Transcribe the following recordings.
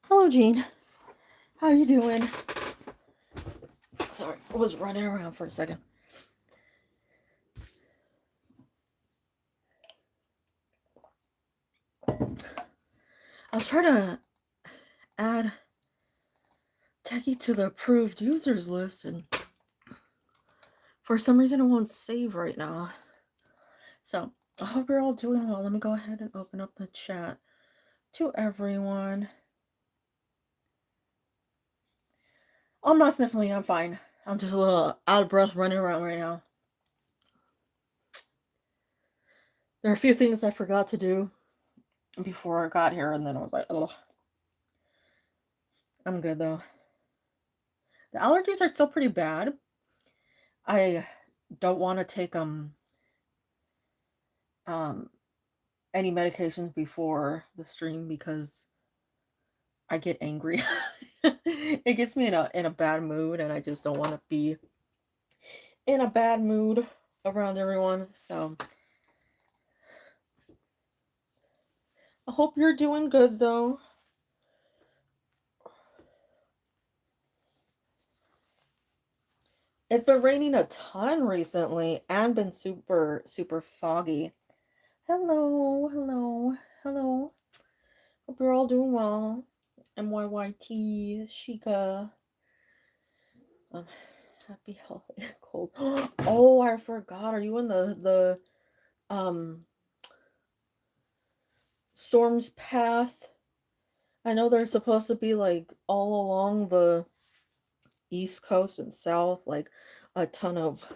Hello, Jean. How you doing? Sorry, I was running around for a second. I was trying to add Techie to the approved users list, and for some reason it won't save right now. So, I hope you're all doing well. Let me go ahead and open up the chat to everyone. I'm not sniffling, I'm fine. I'm just a little out of breath running around right now. There are a few things I forgot to do before I got here, and then I was like, oh, I'm good though. The allergies are still pretty bad. I don't want to take any medications before the stream because I get angry. It gets me in a bad mood, and I just don't want to be in a bad mood around everyone. So I hope you're doing good though. It's been raining a ton recently and been super foggy. Hello, hello, hello. Hope you're all doing well. MYYT, Shika. Happy, healthy, cold. Oh, I forgot. Are you in the storm's path? I know they're supposed to be like all along the east coast and south, like a ton of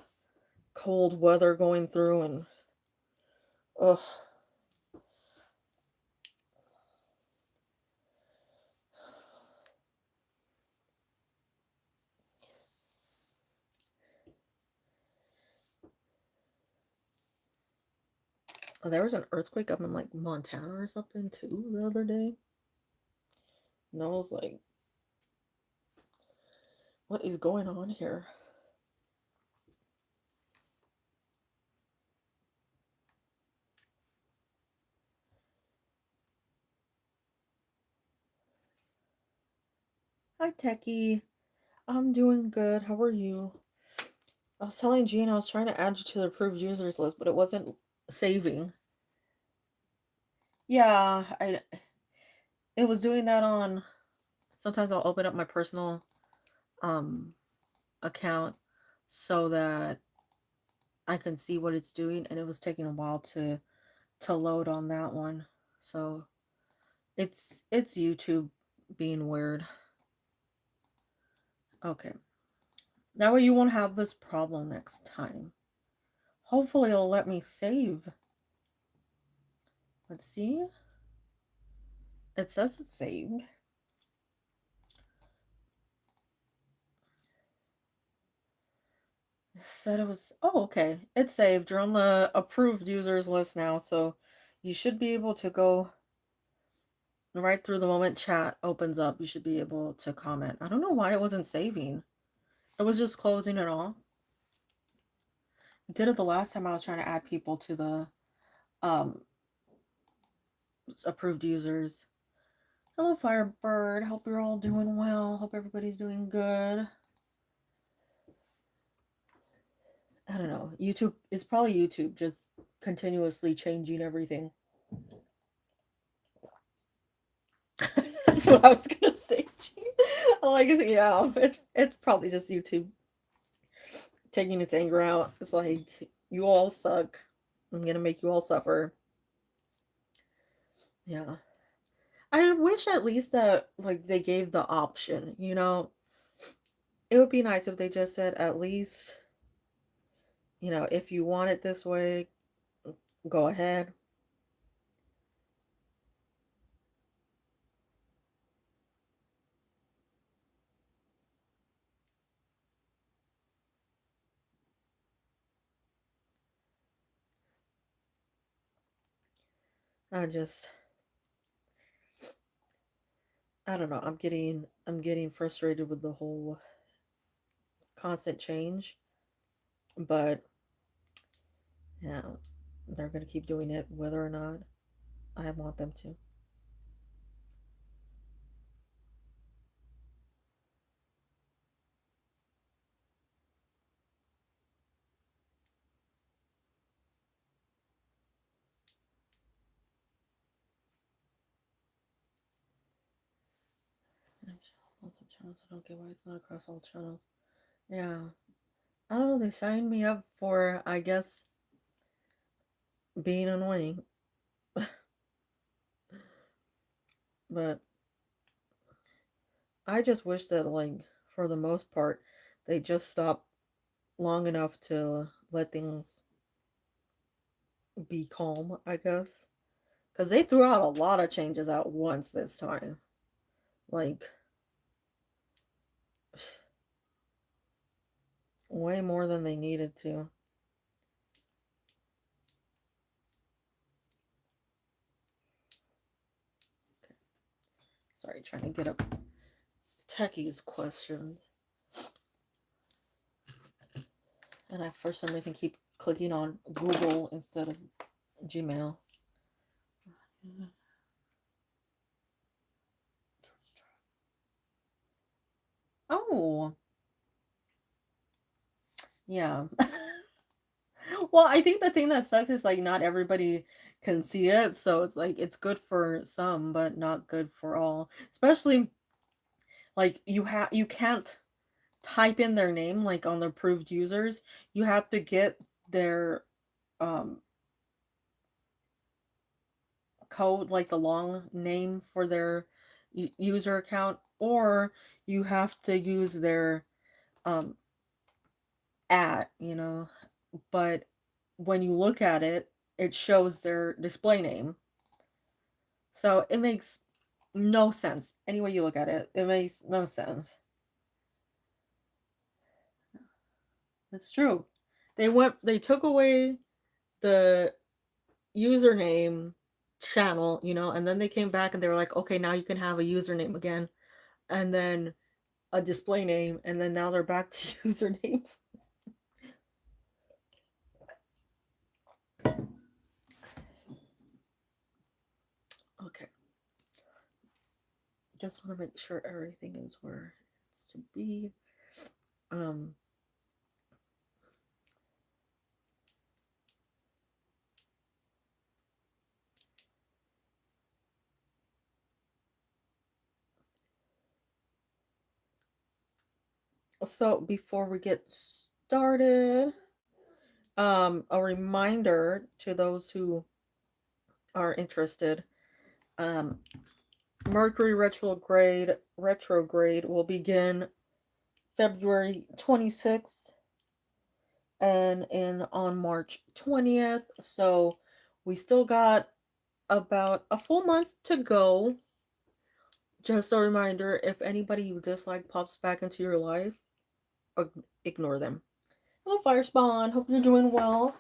cold weather going through, and ugh. Oh, there was an earthquake up in like Montana or something too the other day. And I was like, what is going on here? Hi, Techie. I'm doing good. How are you? I was telling Jean I was trying to add you to the approved users list, but it wasn't saving. Yeah, it was doing that on. Sometimes I'll open up my personal um account so that I can see what it's doing, and it was taking a while to load on that one. So it's YouTube being weird. Okay. That way you won't have this problem next time. Hopefully it'll let me save. Let's see. It says it's saved. It said it was, oh, okay. It's saved. You're on the approved users list now, so you should be able to go right through the moment chat opens up. You should be able to comment. I don't know why it wasn't saving. It was just closing it off. I did it the last time I was trying to add people to the um approved users. Hello, Firebird. Hope you're all doing well. Hope everybody's doing good. I don't know. YouTube, it's probably YouTube just continuously changing everything. That's what I was gonna say. I'm like, yeah, it's probably just YouTube taking its anger out. It's like, you all suck. I'm gonna make you all suffer. Yeah. I wish at least that like they gave the option, you know. It would be nice if they just said at least, you know, if you want it this way, go ahead. I just I don't know. I'm getting frustrated with the whole constant change, but yeah, they're gonna keep doing it whether or not I want them to. channels. I don't get why it's not across all channels. Yeah. I don't know. They signed me up for, I guess, being annoying. But I just wish that, like, for the most part, they just stop long enough to let things be calm, I guess. Because they threw out a lot of changes at once this time. Like, way more than they needed to. Sorry, trying to get up Techie's questions. And I, for some reason, keep clicking on Google instead of Gmail. Oh. Yeah. Well, I think the thing that sucks is, like, not everybody can see it, so it's like it's good for some but not good for all. Especially, like, you can't type in their name, like, on the approved users. You have to get their um code, like the long name for their user account, or you have to use their um at. But when you look at it, it shows their display name. So it makes no sense. Any way you look at it, it makes no sense. It's true. They took away the username channel, and then they came back and they were like, okay, now you can have a username again, and then a display name, and then now they're back to usernames. Okay. Just want to make sure everything is where it's to be. So before we get started, a reminder to those who are interested, Mercury retrograde will begin February 26th and on March 20th. So we still got about a full month to go. Just a reminder, if anybody you dislike pops back into your life, ignore them. Hello, Firespawn. Hope you're doing well.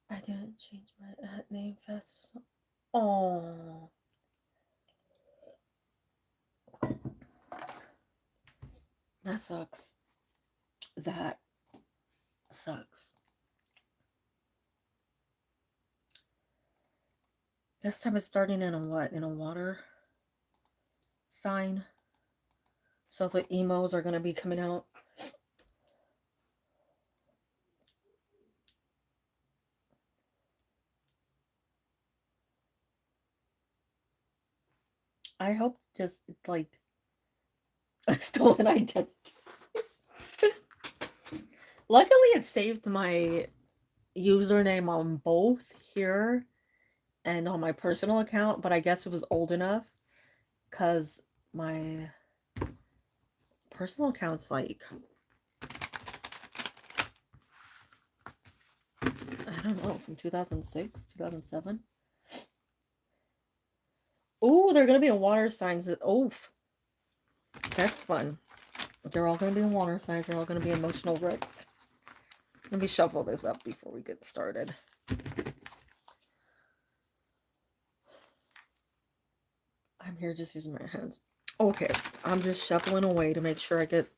I didn't change my name fast enough. Oh. That sucks. That sucks. This time it's starting in a what? In a water sign. So the emos are going to be coming out. I hope just, like, stolen identities. Luckily, it saved my username on both here and on my personal account, but I guess it was old enough because my personal account's like, I don't know, from 2006, 2007. Oh, they're going to be in water signs. Oof. That's fun. They're all going to be in water signs. They're all going to be emotional wrecks. Let me shuffle this up before we get started. I'm here just using my hands. Okay, I'm just shuffling away to make sure I get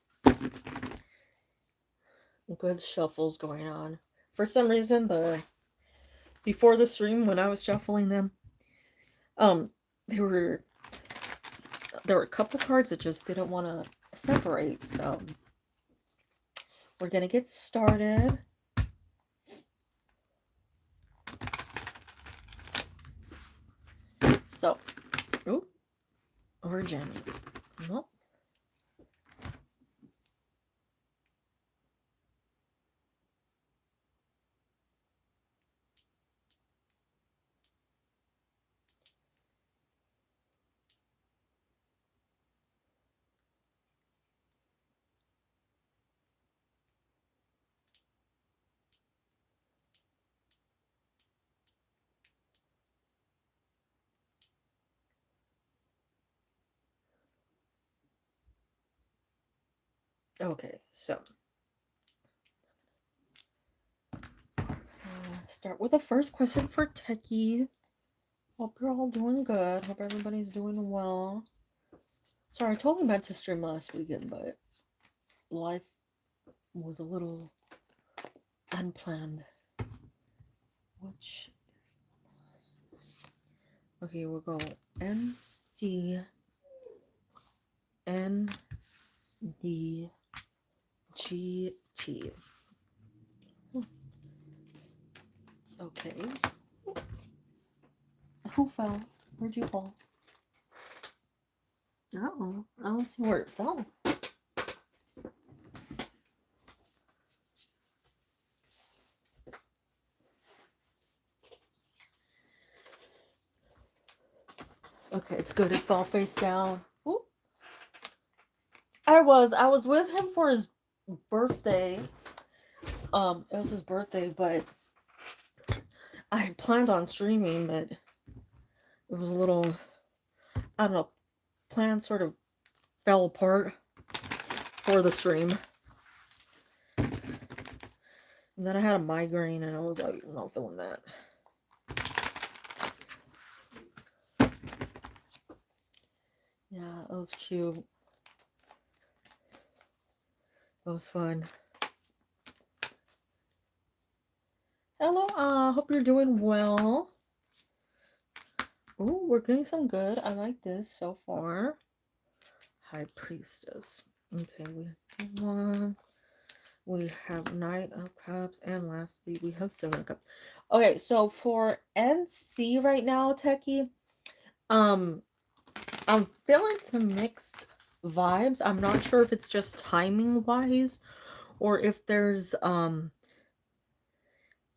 good shuffles going on. For some reason, before the stream, when I was shuffling them, there were a couple cards that just didn't want to separate. So we're gonna get started. So, ooh, Origin. Nope. Okay, so start with the first question for Techie. Hope you're all doing good. Hope everybody's doing well. Sorry, I totally meant to stream last weekend, but life was a little unplanned. Which, okay, we'll go NC NDGT. Okay. Who fell? Where'd you fall? Uh-oh. I don't see where it fell. Okay, it's good. It fell face down. Ooh. I was with him for his birthday. It was his birthday, but I had planned on streaming, but it was a little, I don't know, plans sort of fell apart for the stream. And then I had a migraine and I was like, I'm not feeling that. Yeah, it was cute. It was fun. Hello, hope you're doing well. Ooh, we're getting some good. I like this so far. High Priestess. Okay, we have one. We have Knight of Cups. And lastly, we have Seven of Cups. Okay, so for NC right now, Techie, I'm feeling some mixed vibes. I'm not sure if it's just timing wise or if there's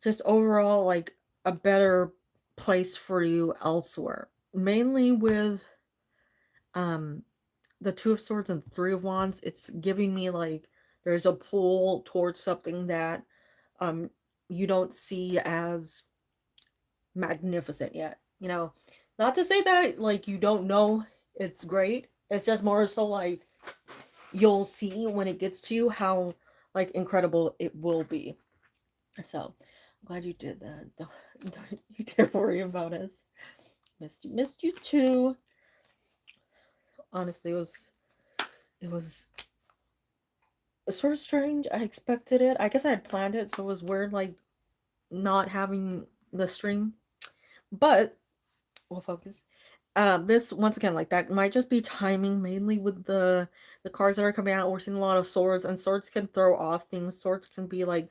just overall like a better place for you elsewhere. Mainly with the Two of Swords and Three of Wands, it's giving me like there's a pull towards something that um you don't see as magnificent yet. You know, not to say that like you don't know it's great. It's just more so like you'll see when it gets to you how like incredible it will be. So I'm glad you did that. Don't you dare worry about us. Missed you too. Honestly, it was sort of strange. I expected it. I guess I had planned it, so it was weird like not having the stream. But we'll focus. This once again, like that might just be timing mainly with the cards that are coming out. We're seeing a lot of swords, and swords can throw off things. Swords can be like,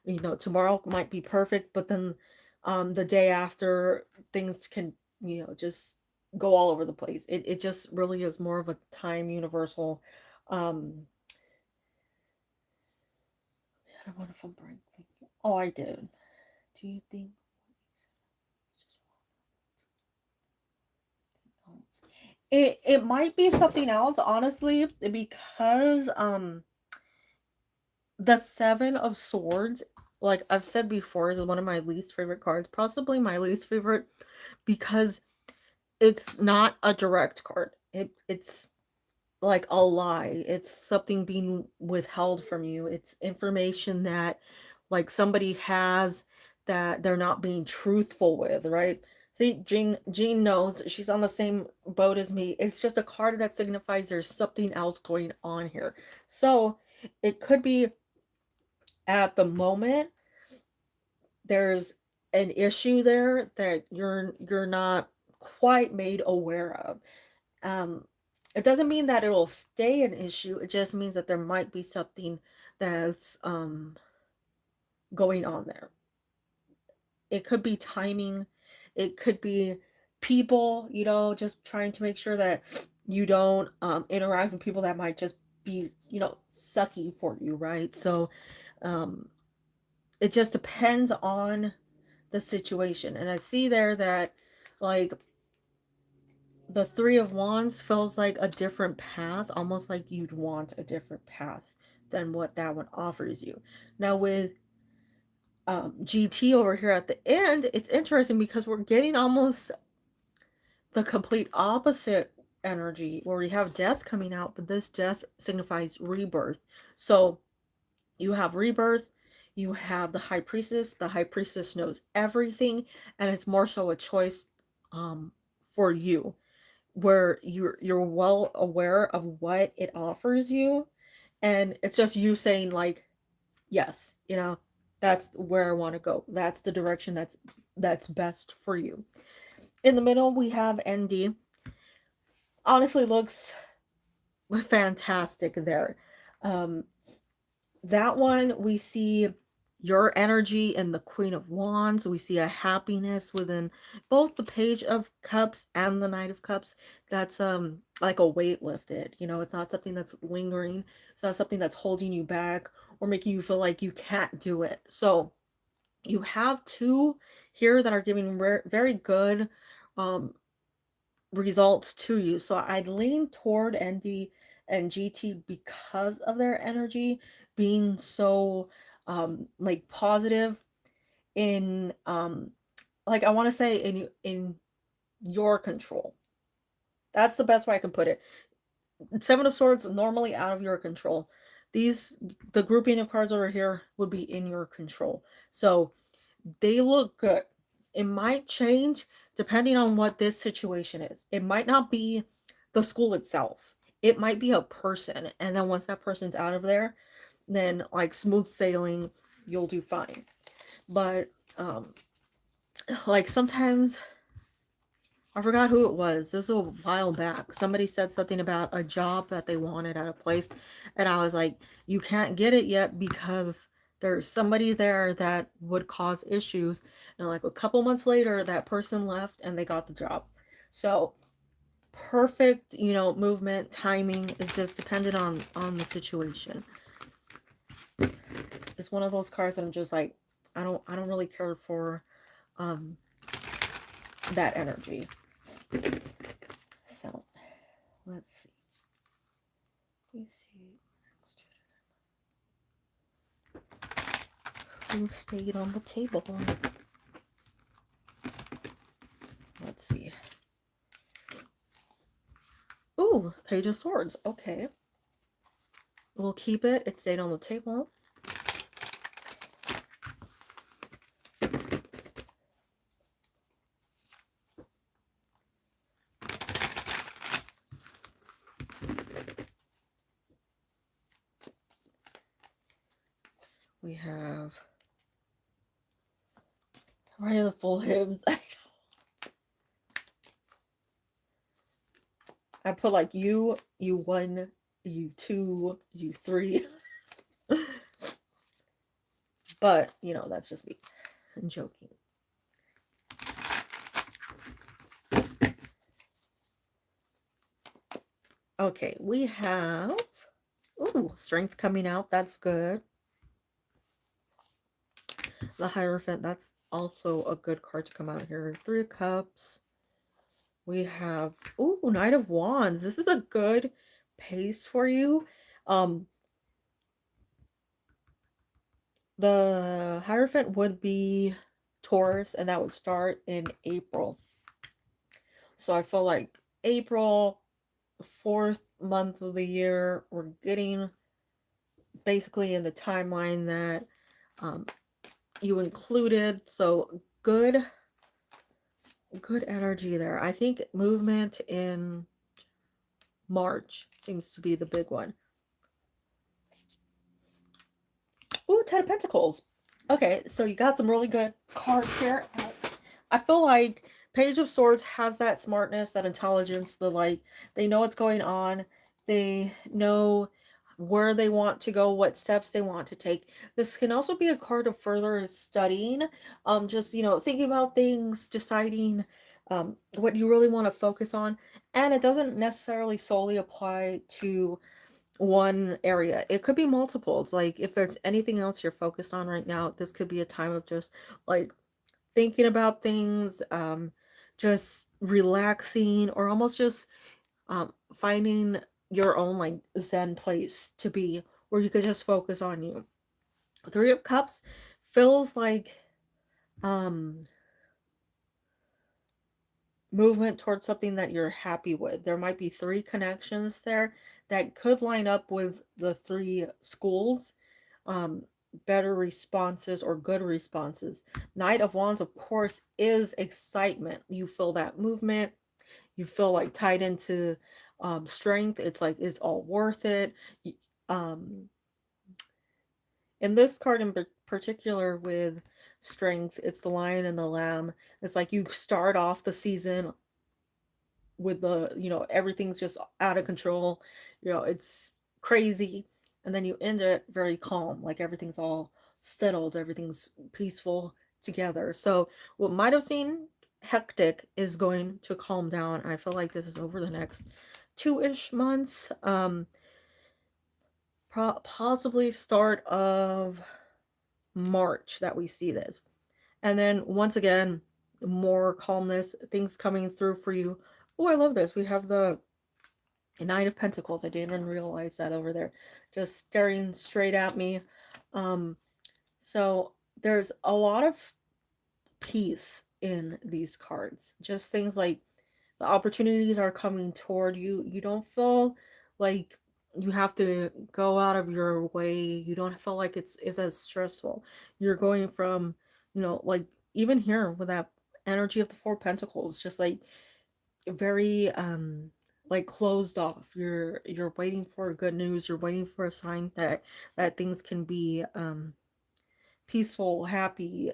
you know, tomorrow might be perfect, but then the day after things can, you know, just go all over the place. It just really is more of a time universal. I don't know if I'm brain thinking. Oh, I did. Do you think it might be something else, honestly, because the Seven of Swords, like I've said before, is one of my least favorite cards. Possibly my least favorite because it's not a direct card. It's like a lie. It's something being withheld from you. It's information that like somebody has that they're not being truthful with, right? See, Jean knows she's on the same boat as me. It's just a card that signifies there's something else going on here. So it could be at the moment there's an issue there that you're not quite made aware of. Um, it doesn't mean that it'll stay an issue. It just means that there might be something that's going on there. It could be timing. It could be people, you know, just trying to make sure that You don't interact with people that might just be, sucky for you, right? So um, it just depends on the situation. And I see there that, like, the Three of Wands feels like a different path, almost like you'd want a different path than what that one offers you. Now, with GT over here at the end, it's interesting because we're getting almost the complete opposite energy where we have death coming out, but this death signifies rebirth. So you have rebirth, you have the high priestess. The high priestess knows everything, and it's more so a choice for you, where you're well aware of what it offers you, and it's just you saying, like, yes, that's where I want to go. That's the direction that's best for you. In the middle, we have ND. Honestly, looks fantastic there. Um, that one, we see your energy and the Queen of Wands. We see a happiness within both the Page of Cups and the Knight of Cups. That's like a weight lifted. It's not something that's lingering. It's not something that's holding you back or making you feel like you can't do it. So you have two here that are giving very good um results to you. So I'd lean toward ND and GT because of their energy being so like positive in like, I want to say, in your control. That's the best way I can put it. Seven of Swords normally out of your control. These the grouping of cards over here would be in your control. So they look good. It might change depending on what this situation is. It might not be the school itself. It might be a person. And then once that person's out of there, then, like, smooth sailing, you'll do fine. But like, sometimes I forgot who it was. This was a while back. Somebody said something about a job that they wanted at a place, and I was like, you can't get it yet because there's somebody there that would cause issues. And, like, a couple months later, that person left and they got the job. So perfect, movement, timing. It's just dependent on the situation. It's one of those cards that I'm just like, I don't really care for um that energy. So let's see. You see who stayed on the table. Let's see. Ooh, Page of Swords. Okay. We'll keep it. It stayed on the table. We have right in the full hymns. I put, like, you one, you two, you three. But, that's just me. I'm joking. Okay, we have, ooh, Strength coming out. That's good. The Hierophant, that's also a good card to come out here. Three of Cups. We have, ooh, Knight of Wands. This is a good pace for you. The Hierophant would be Taurus, and that would start in April. So I feel like April, 4th month of the year, we're getting basically in the timeline that you included. So good energy there. I think movement in March seems to be the big one. Ooh, Ten of Pentacles. Okay, so you got some really good cards here. I feel like Page of Swords has that smartness, that intelligence, they know what's going on. They know where they want to go, what steps they want to take. This can also be a card of further studying. Just, thinking about things, deciding what you really want to focus on. And it doesn't necessarily solely apply to one area. It could be multiples. Like if there's anything else you're focused on right now, this could be a time of just like thinking about things, just relaxing, or almost just finding your own like zen place to be where you could just focus on you. Three of Cups feels like um movement towards something that you're happy with. There might be three connections there that could line up with the three schools. Um, Better responses or good responses. Knight of Wands, of course, is excitement. You feel that movement. You feel like tied into strength. It's like it's all worth it. Um, in this card in particular with strength, it's the lion and the lamb. It's like you start off the season with the, everything's just out of control, it's crazy, and then you end it very calm, like everything's all settled, everything's peaceful together. So what might have seemed hectic is going to calm down. I feel like this is over the next 2-ish months, possibly start of March that we see this. And then once again, more calmness, things coming through for you. Oh, I love this. We have the Nine of Pentacles. I didn't even realize that over there. Just staring straight at me. Um, so there's a lot of peace in these cards. Just things like the opportunities are coming toward you. You don't feel like you have to go out of your way. You don't feel like it's as stressful. You're going from, like even here with that energy of the Four Pentacles, just like very like closed off. You're waiting for good news. You're waiting for a sign that things can be peaceful, happy,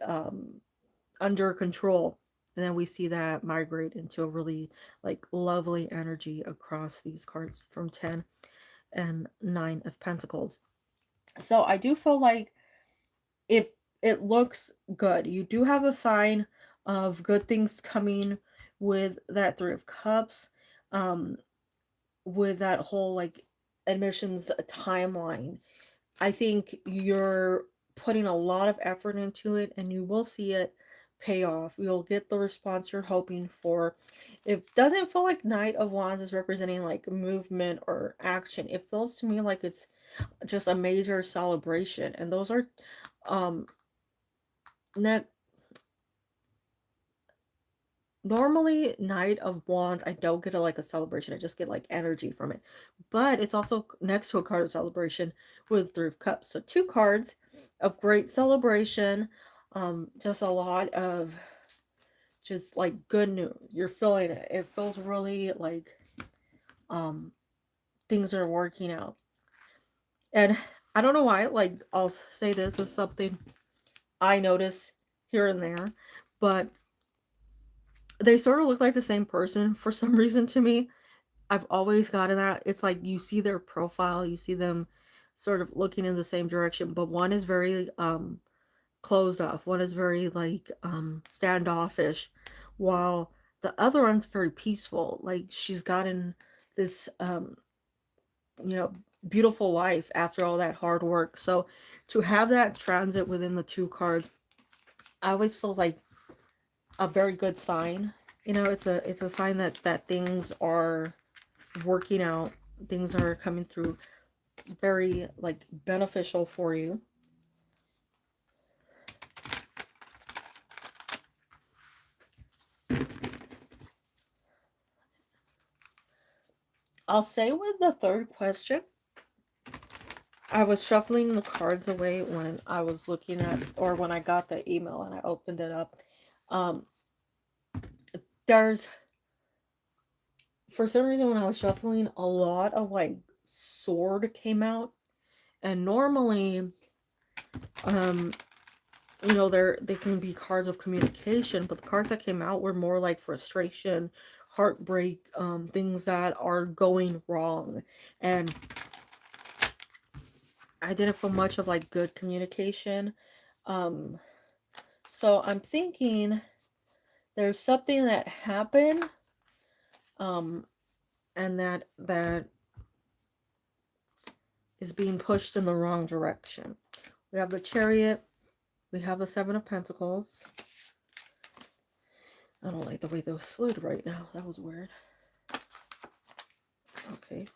under control. And then we see that migrate into a really like lovely energy across these cards from 10 and 9 of Pentacles. So I do feel like if it looks good, you do have a sign of good things coming with that 3 of Cups, um, with that whole like admissions timeline. I think you're putting a lot of effort into it and you will see it pay off. You'll get the response you're hoping for. It doesn't feel like Knight of Wands is representing like movement or action. It feels to me like it's just a major celebration. And those are um net normally Knight of Wands, I don't get like a celebration. I just get like energy from it. But it's also next to a card of celebration with 3 of Cups. So two cards of great celebration. Just a lot of just like good news. You're feeling it. It feels really like um things are working out. And I don't know why, like I'll say this is something I notice here and there, but they sort of look like the same person for some reason to me. I've always gotten that. It's like you see their profile, you see them sort of looking in the same direction, but one is very closed off, one is very like standoffish, while the other one's very peaceful. Like she's gotten this you know, beautiful life after all that hard work. So to have that transit within the two cards, I always feel like a very good sign. It's a sign that things are working out, things are coming through very like beneficial for you. I'll say with the third question, I was shuffling the cards away when I was looking at, or when I got the email and I opened it up. Um, there's, for some reason, when I was shuffling, a lot of like sword came out, and normally, um, they can be cards of communication, but the cards that came out were more like frustration, heartbreak, things that are going wrong, and I didn't feel much of like good communication. um so I'm thinking There's something that happened, um, and that is being pushed in the wrong direction. We have the Chariot. We have the Seven of Pentacles. I don't like the way those slid right now. That was weird. Okay.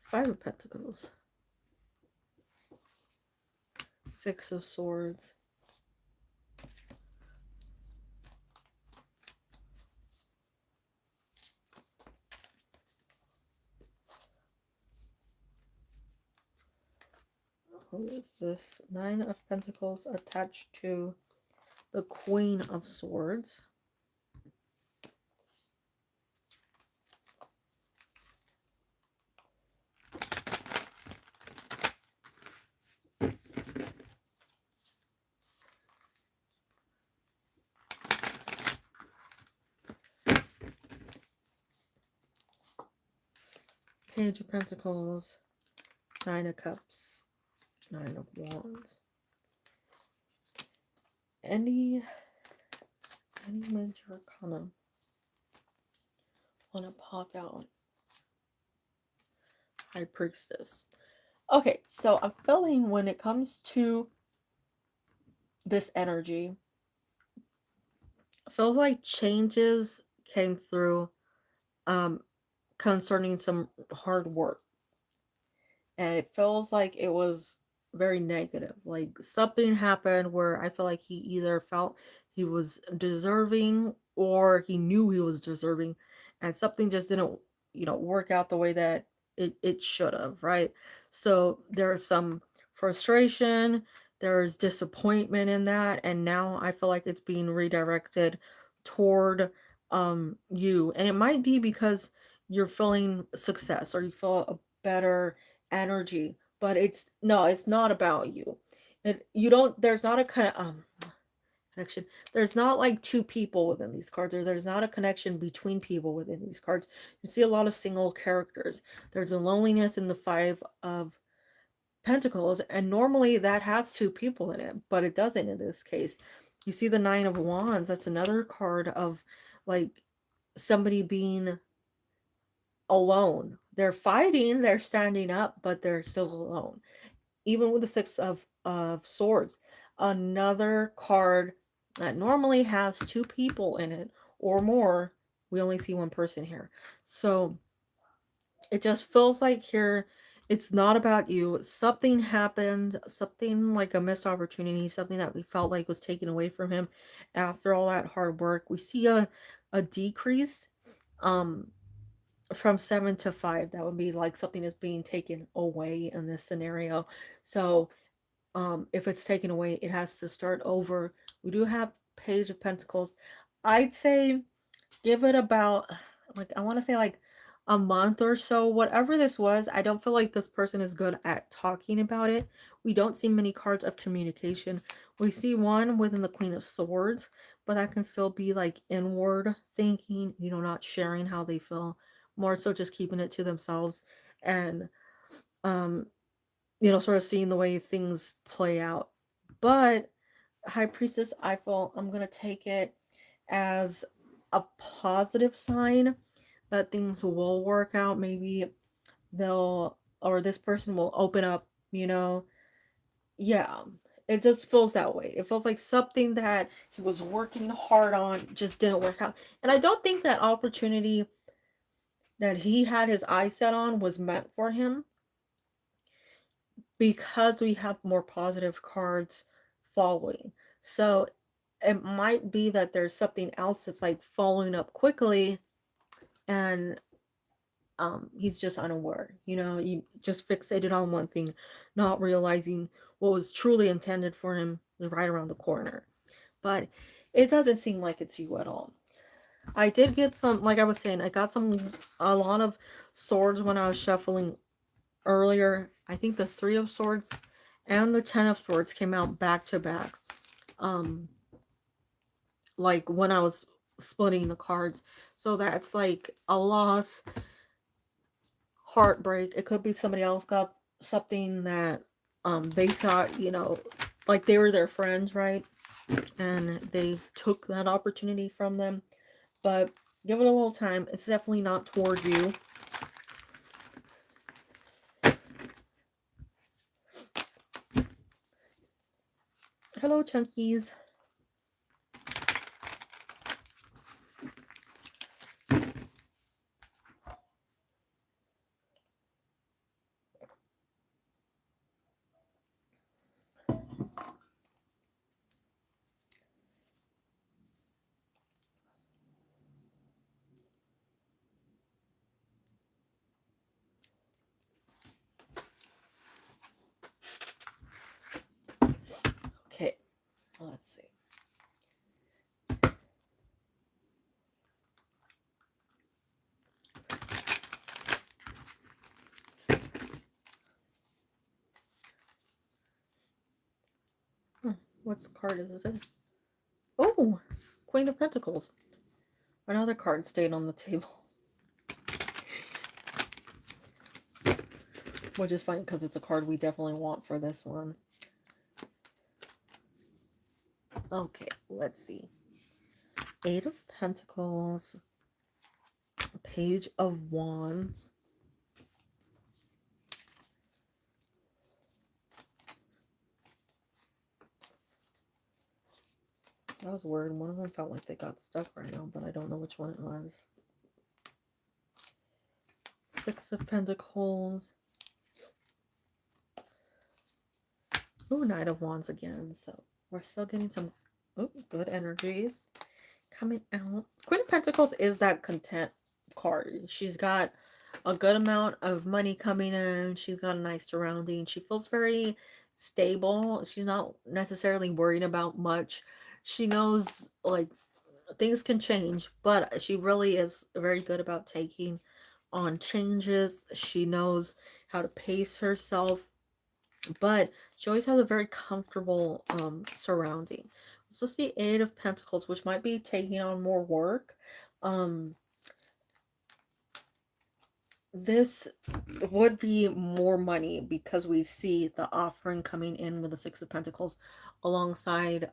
Five of Pentacles. Six of Swords. Who is this? Nine of Pentacles attached to the Queen of Swords. Page of Pentacles. Nine of Cups. Nine of Wands. Any major arcana want to pop out? High Priestess. Okay, so I'm feeling when it comes to this energy, it feels like changes came through concerning some hard work. And it feels like it was very negative. Like something happened where I feel like he either felt he was deserving or he knew he was deserving, and something just didn't, work out the way that it should have, right? So there's some frustration, there's disappointment in that, and now I feel like it's being redirected toward you. And it might be because you're feeling success or you feel a better energy, but it's not about you. And you don't there's not a kind of connection. There's not like two people within these cards, or there's not a connection between people within these cards. You see a lot of single characters. There's a loneliness in the Five of Pentacles, and normally that has two people in it, but it doesn't in this case. You see the Nine of Wands. That's another card of like somebody being alone. They're fighting, they're standing up, but they're still alone. Even with the Six of Swords, another card that normally has two people in it or more, we only see one person here. So it just feels like here it's not about you. Something happened, something like a missed opportunity, something that we felt like was taken away from him after all that hard work. We see a decrease from 7 to 5. That would be like something is being taken away in this scenario. So if it's taken away, it has to start over. We do have Page of Pentacles. I'd say give it about, like, I want to say like a month or so. Whatever this was, I don't feel like this person is good at talking about it. We don't see many cards of communication. We see one within the Queen of Swords, but that can still be like inward thinking, not sharing how they feel, more so just keeping it to themselves, and um sort of seeing the way things play out. But High Priestess, I feel I'm going to take it as a positive sign that things will work out. Maybe this person will open up, Yeah, it just feels that way. It feels like something that he was working hard on just didn't work out. And I don't think that opportunity that he had his eyes set on was meant for him, because we have more positive cards following. So it might be that there's something else that's like following up quickly, and he's just unaware. You just fixated on one thing, not realizing what was truly intended for him is right around the corner. But it doesn't seem like it's you at all. I did get some, like I was saying, I got a lot of swords when I was shuffling earlier. I think the Three of Swords and the Ten of Swords came out back to back. Like when I was splitting the cards. So that's like a loss, heartbreak. It could be somebody else got something that they thought, like they were their friends, right? and they took that opportunity from them. But give it a little time. It's definitely not toward you. Hello, Chunkies. Okay, let's see. What card is this? Oh, Queen of Pentacles. Another card stayed on the table. Which is funny because it's a card we definitely want for this one. Okay, let's see. Eight of Pentacles. Page of Wands. That was weird. One of them felt like they got stuck right now, but I don't know which one it was. Six of Pentacles. Ooh, Knight of Wands again. So we're still getting some good energies coming out. Queen of Pentacles is that content card. She's got a good amount of money coming in. She's got a nice surrounding. She feels very stable. She's not necessarily worried about much. She knows, like, things can change, but she really is very good about taking on changes. She knows how to pace herself, but she always has a very comfortable surrounding. Let's just the Eight of Pentacles, which might be taking on more work. This would be more money because we see the offering coming in with the Six of Pentacles alongside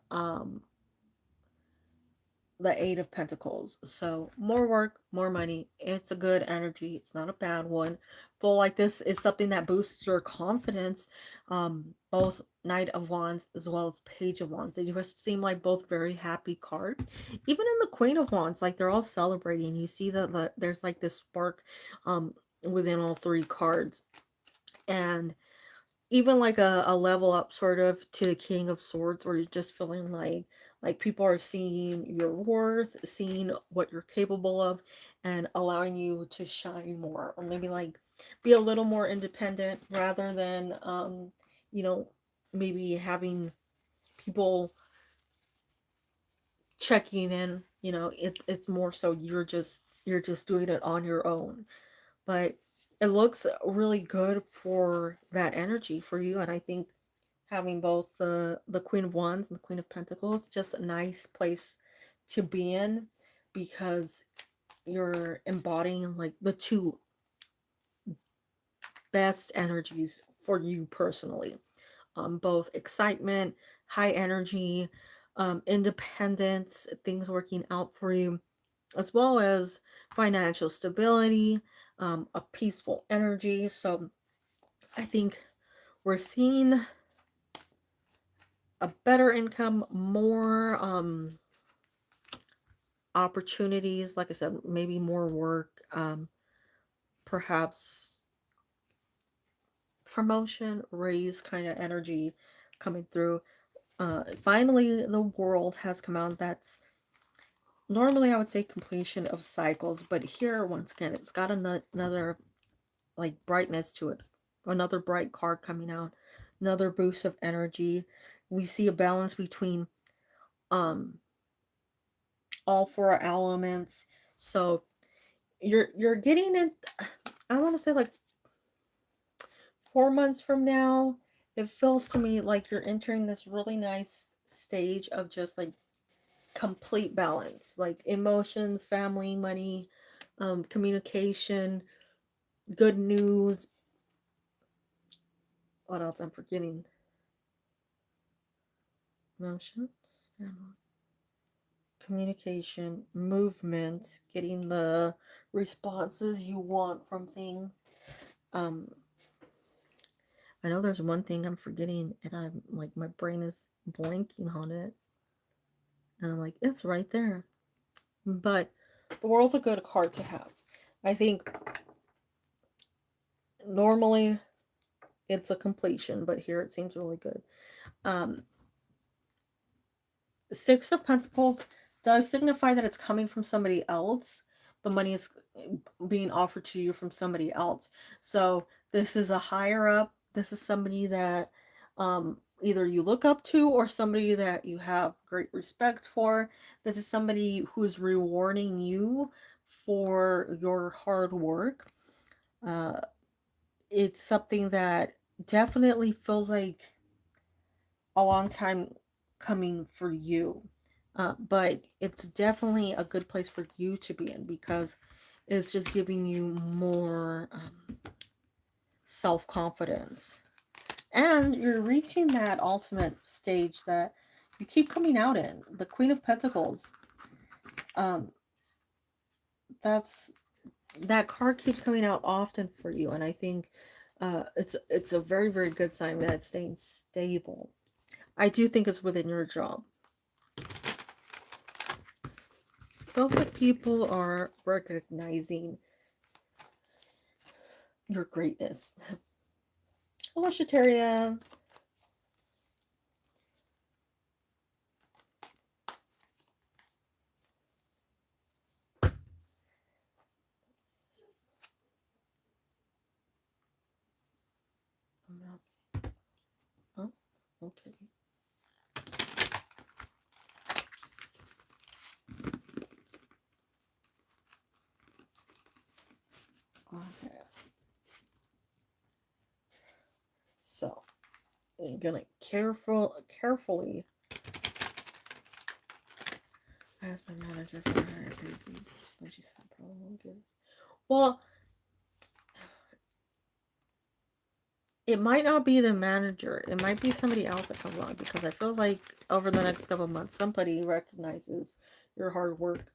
the Eight of Pentacles. So more work, more money. It's a good energy. It's not a bad one. Feel like this is something that boosts your confidence. Both Knight of Wands as well as Page of Wands. They just seem like both very happy cards. Even in the Queen of Wands, like they're all celebrating. You see that there's like this spark within all three cards. And even like a level up sort of to the King of Swords, where you're just feeling like people are seeing your worth, seeing what you're capable of, and allowing you to shine more, or maybe like be a little more independent rather than you know, maybe having people checking in. You know, it's more so you're just doing it on your own. But it looks really good for that energy for you, and I think having both the Queen of Wands and the Queen of Pentacles, just a nice place to be in, because you're embodying like the two best energies for you personally. Both excitement, high energy, independence, things working out for you, as well as financial stability, a peaceful energy. So I think we're seeing a better income, more opportunities, like I said, maybe more work, perhaps promotion, raise kind of energy coming through. Finally, the World has come out. That's normally I would say completion of cycles, but here once again it's got another like brightness to it, another bright card coming out, another boost of energy. We see a balance between um all four elements. So you're getting it. I want to say like 4 months from now, it feels to me like you're entering this really nice stage of just like complete balance, like emotions, family, money, communication, good news. What else I'm forgetting? Emotions. Communication, movement, getting the responses you want from things. Um, I know there's one thing I'm forgetting, and I'm like, my brain is blanking on it. And I'm like, it's right there. But the world's a good card to have. I think normally it's a completion, but here it seems really good. Um, Six of Pentacles does signify that it's coming from somebody else. The money is being offered to you from somebody else. So this is a higher up. This is somebody that either you look up to or somebody that you have great respect for. This is somebody who's rewarding you for your hard work. Uh, it's something that definitely feels like a long time coming for you. But it's definitely a good place for you to be in because it's just giving you more self confidence. And you're reaching that ultimate stage that you keep coming out in. The Queen of Pentacles. Um, that card keeps coming out often for you, and I think it's a very, very good sign that it's staying stable. I do think it's within your job. Feels like people are recognizing your greatness. Hello, Shataria. Oh, okay. Okay. So, I'm gonna carefully ask my manager for her. She's probably good. Well, it might not be the manager. It might be somebody else that comes along because I feel like over the next couple of months, somebody recognizes your hard work.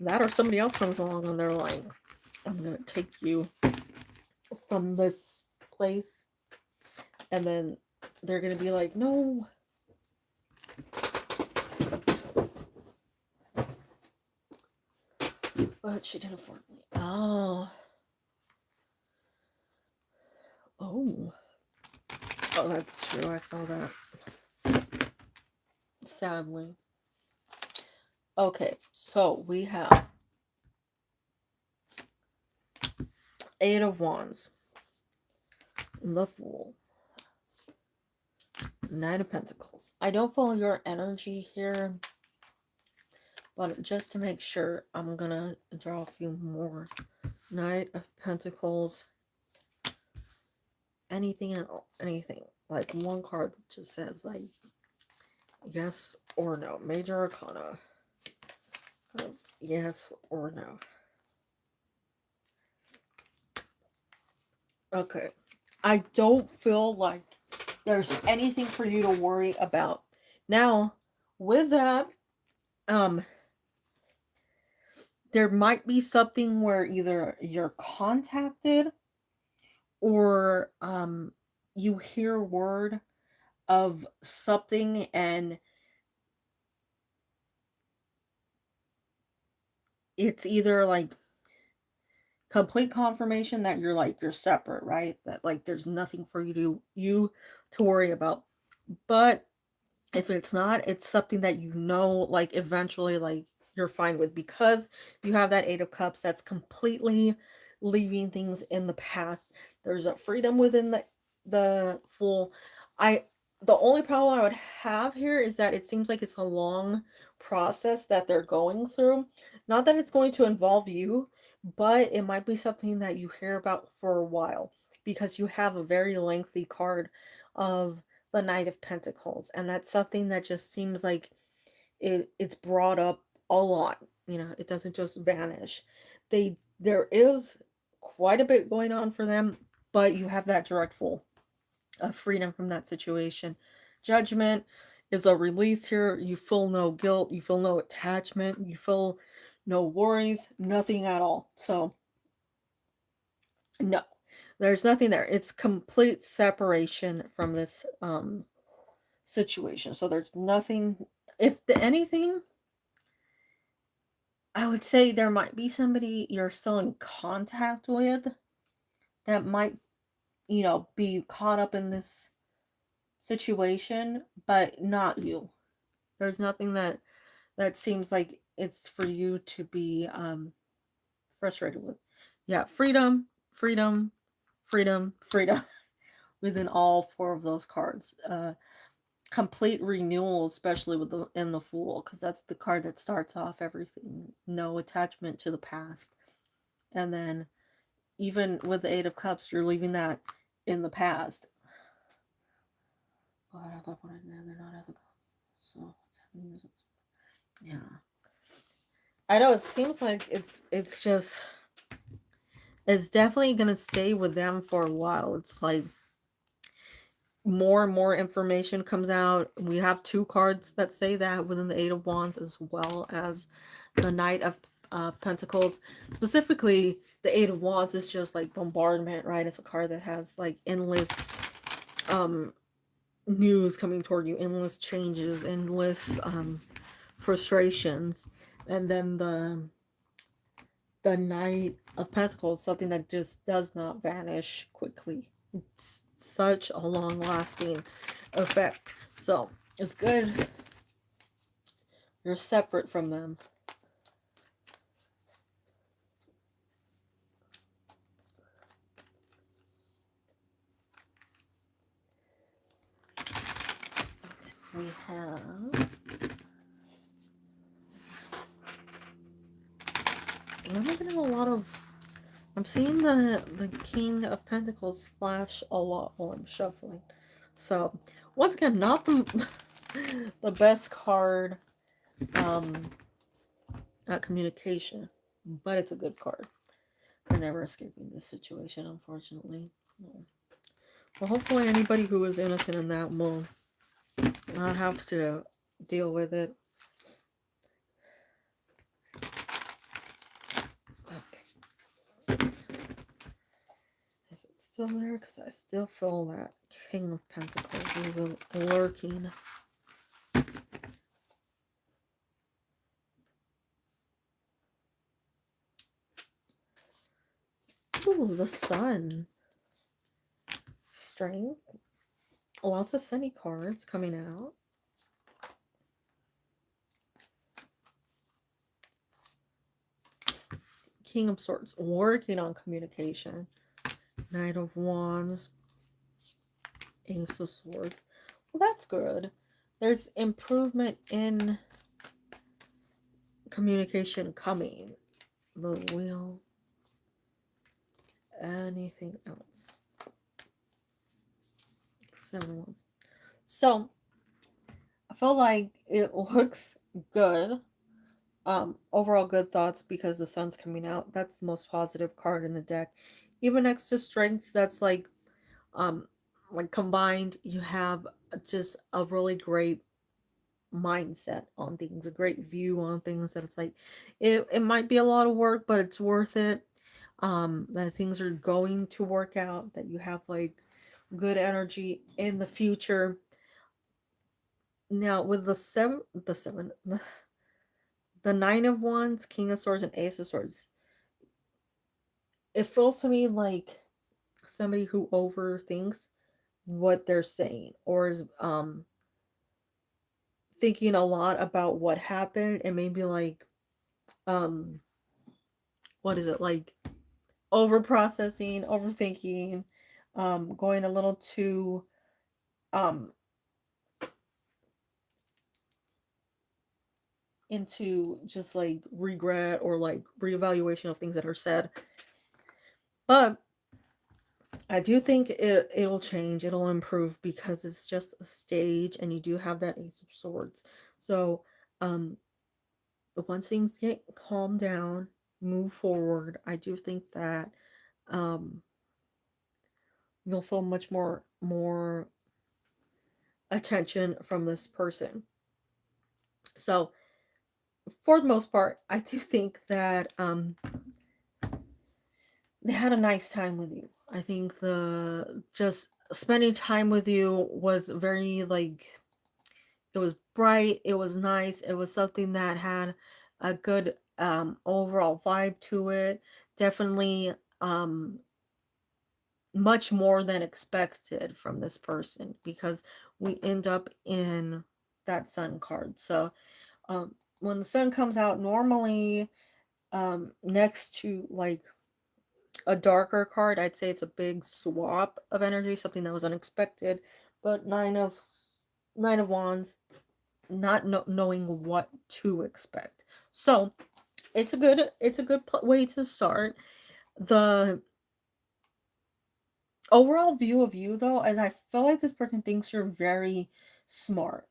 That or somebody else comes along and they're like, I'm going to take you from this place. And then they're going to be like, no. But she didn't afford me. Oh. Oh. Oh, that's true. I saw that. Sadly. Okay, so we have Eight of Wands. The Fool. Knight of Pentacles. I don't follow your energy here, but just to make sure, I'm gonna draw a few more. Knight of Pentacles. Anything and anything. Like one card that just says like yes or no. Major Arcana. Yes or no. Okay. I don't feel like there's anything for you to worry about. Now, with that, there might be something where either you're contacted or you hear word of something and it's either like complete confirmation that you're separate, right? That like there's nothing for you to worry about. But if it's not, it's something that like eventually like you're fine with because you have that Eight of Cups that's completely leaving things in the past. There's a freedom within the Fool. I the only problem I would have here is that it seems like it's a long process that they're going through. Not that it's going to involve you, but it might be something that you hear about for a while because you have a very lengthy card of the Knight of Pentacles, and that's something that just seems like it's brought up a lot. It doesn't just vanish. They there is quite a bit going on for them, but you have that direct full of freedom from that situation. Judgment is a release here. You feel no guilt, you feel no attachment, you feel no worries, nothing at all. So, no, there's nothing there. It's complete separation from this situation. So, there's nothing, if the, anything, I would say there might be somebody you're still in contact with that might, be caught up in this situation, but not you. There's nothing that seems like it's for you to be frustrated with. Yeah, freedom, freedom, freedom, freedom within all four of those cards. Complete renewal, especially with the in the Fool, because that's the card that starts off everything. No attachment to the past, and then even with the Eight of Cups, you're leaving that in the past. They're not at the cups. So what's happening? Yeah, I know it seems like it's just it's definitely gonna stay with them for a while. It's like more and more information comes out. We have two cards that say that within the Eight of Wands, as well as the Knight of Pentacles. Specifically, the Eight of Wands is just like bombardment, right? It's a card that has like endless um news coming toward you, endless changes, endless frustrations. And then the Knight of Pentacles, something that just does not vanish quickly. It's such a long lasting effect. So it's good you're separate from them. We have, I'm getting a lot of, I'm seeing the King of Pentacles flash a lot while I'm shuffling. So once again, not the the best card at communication, but it's a good card. We're never escaping this situation, unfortunately. No. Well, hopefully anybody who is innocent in that will not have to deal with it. Okay. Is it still there? Because I still feel that King of Pentacles is lurking. Ooh, the Sun. Strength. Lots of sunny cards coming out. King of Swords, working on communication. Knight of Wands. Ace of Swords. Well, that's good. There's improvement in communication coming. The Wheel. Anything else? Seven of Wands. So, I feel like it looks good. Overall good thoughts because the Sun's coming out. That's the most positive card in the deck. Even next to Strength, that's um like combined, you have just a really great mindset on things, a great view on things, that it's like it might be a lot of work, but it's worth it. That things are going to work out, that you have like good energy in the future. Now with the Nine of Wands, King of Swords, and Ace of Swords, it feels to me like somebody who overthinks what they're saying, or is thinking a lot about what happened, and maybe like um what is it, like over processing, overthinking, going a little too um into just like regret or like reevaluation of things that are said. But I do think it'll change, it'll improve, because it's just a stage, and you do have that Ace of Swords. So once things get calmed down, move forward. I do think that um, you'll feel much more attention from this person. So for the most part, I do think that they had a nice time with you. I think the just spending time with you was very like, it was bright, it was nice, it was something that had a good overall vibe to it. Definitely much more than expected from this person, because we end up in that sun card. So when the sun comes out, normally next to like a darker card, I'd say it's a big swap of energy, something that was unexpected. But nine of wands, not knowing what to expect. So it's a good way to start. The overall view of you, though, and I feel like this person thinks you're very smart,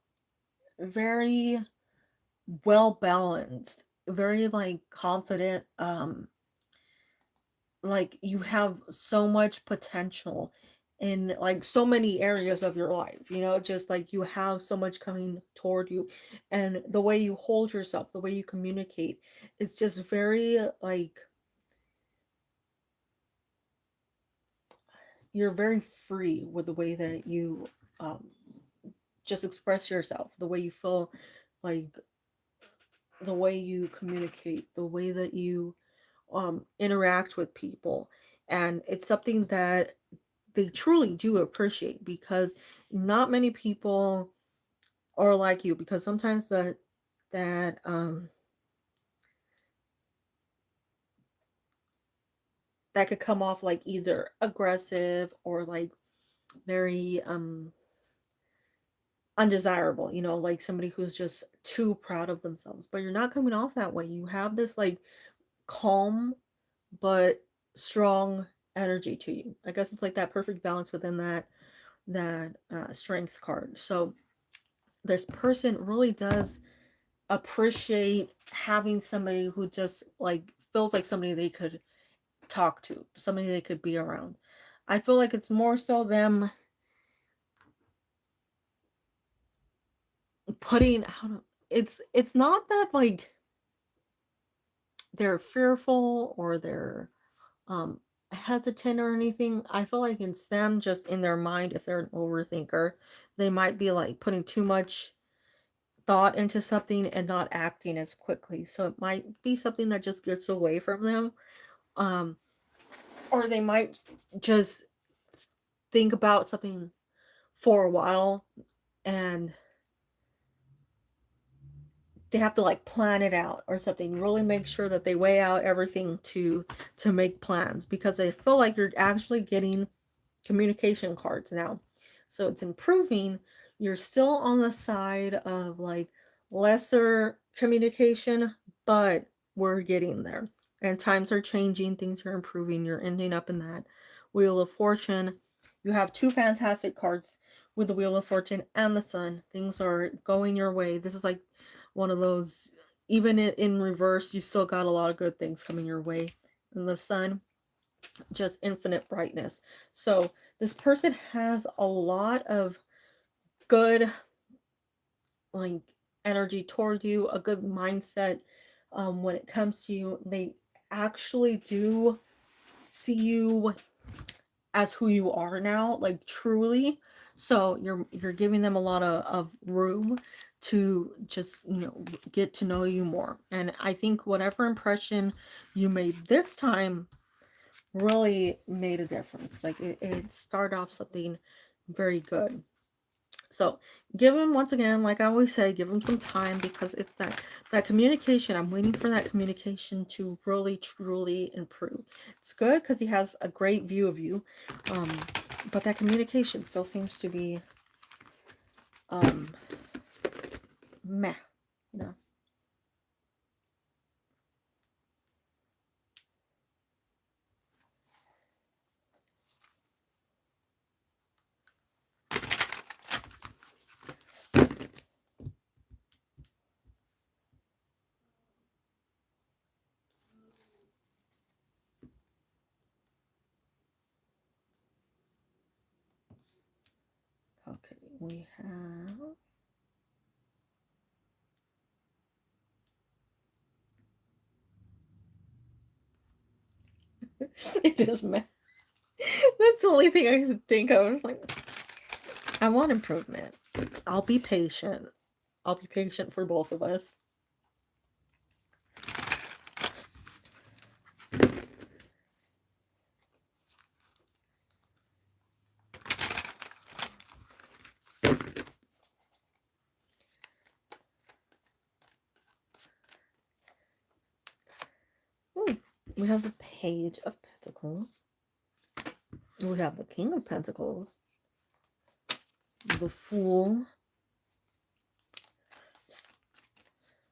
very well balanced, very like confident, like you have so much potential in like so many areas of your life, just like you have so much coming toward you, and the way you hold yourself, the way you communicate, it's just very like you're very free with the way that you um just express yourself, the way you feel, like the way you communicate, the way that you interact with people. And it's something that they truly do appreciate, because not many people are like you, because sometimes that that could come off like either aggressive or like very undesirable, like somebody who's just too proud of themselves. But you're not coming off that way. You have this like calm but strong energy to you. I guess it's like that perfect balance within that strength card. So this person really does appreciate having somebody who just like feels like somebody they could talk to, somebody they could be around. I feel like it's more so them putting, I don't know, it's not that like they're fearful or they're um hesitant or anything. I feel like it's them just in their mind, if they're an overthinker, they might be like putting too much thought into something and not acting as quickly. So it might be something that just gets away from them. Um or they might just think about something for a while, and they have to like plan it out or something, really make sure that they weigh out everything to make plans, because I feel like you're actually getting communication cards now. So it's improving. You're still on the side of like lesser communication, but we're getting there. And times are changing, things are improving. You're ending up in that Wheel of Fortune. You have two fantastic cards with the Wheel of Fortune and the Sun. Things are going your way. This is like one of those, even in reverse, you still got a lot of good things coming your way. And the Sun, just infinite brightness. So this person has a lot of good like energy toward you, a good mindset when it comes to you. They actually do see you as who you are now, like truly. So you're giving them a lot of room to just get to know you more. And I think whatever impression you made this time really made a difference. Like it started off something very good. So give him, once again, like I always say, give him some time, because it's that communication. I'm waiting for that communication to really truly improve. It's good because he has a great view of you, but that communication still seems to be um meh, you know. Okay, we have it is mad. That's the only thing I could think of. I was like, I want improvement. I'll be patient. I'll be patient for both of us. Ooh, we have the Page of Pentacles. We have the King of Pentacles. The Fool.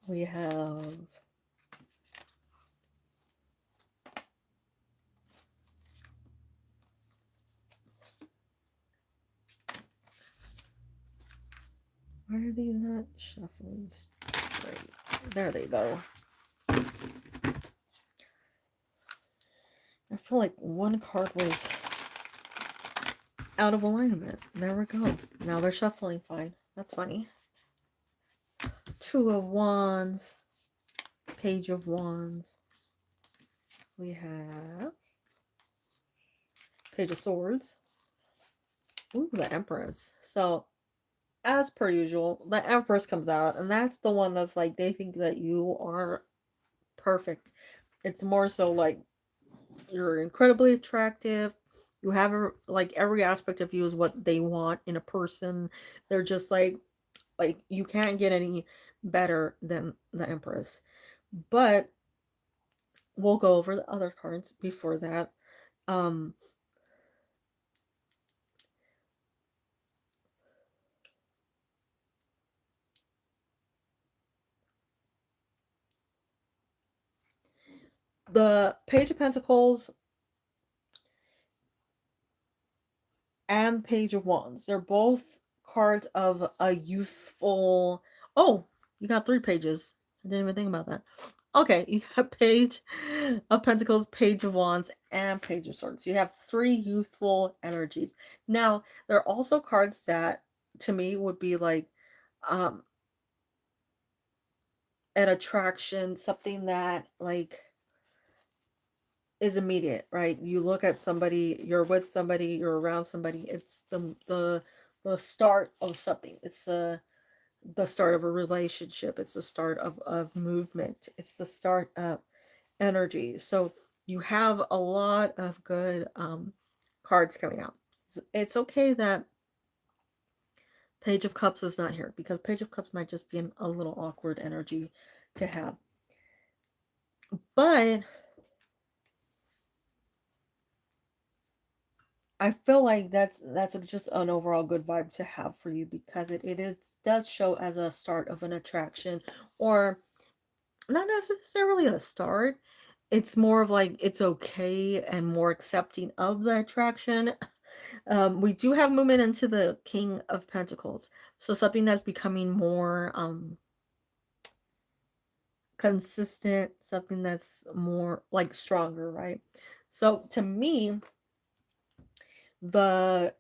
We have why are these not shuffling straight? There they go. I feel like one card was out of alignment. There we go. Now they're shuffling fine. That's funny. Two of Wands. Page of Wands. We have Page of Swords. Ooh, the Empress. So, as per usual, the Empress comes out, and that's the one that's like, they think that you are perfect. It's more so like, you're incredibly attractive. You have like every aspect of you is what they want in a person. They're just like you can't get any better than the Empress. But we'll go over the other cards before that. Um the Page of Pentacles and Page of Wands, they're both cards of a youthful. Oh, you got 3 pages. I didn't even think about that. Okay, you got Page of Pentacles, Page of Wands, and Page of Swords. You have 3 youthful energies. Now, there are also cards that, to me, would be like um an attraction, something that like is immediate, right? You look at somebody, you're with somebody, you're around somebody. It's the start of something. It's the start of a relationship. It's the start of movement. It's the start of energy. So you have a lot of good cards coming out. It's okay that Page of Cups is not here, because Page of Cups might just be a little awkward energy to have. But I feel like that's just an overall good vibe to have for you, because it does show as a start of an attraction, or not necessarily a start. It's more of like it's okay and more accepting of the attraction. We do have movement into the King of Pentacles, so something that's becoming more consistent, something that's more like stronger, right? So to me, the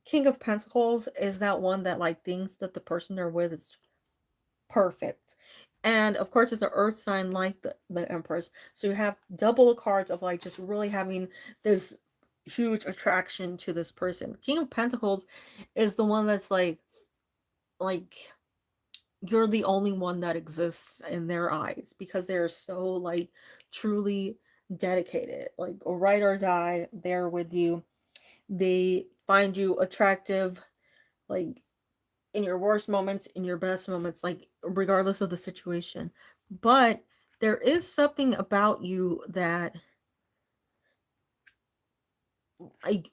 King of Pentacles is that one that like thinks that the person they're with is perfect. And of course, it's an earth sign like the Empress. So you have double the cards of like just really having this huge attraction to this person. King of Pentacles is the one that's like you're the only one that exists in their eyes, because they're so like truly dedicated, like ride or die, they're with you. They find you attractive, like in your worst moments, in your best moments, like regardless of the situation. But there is something about you that like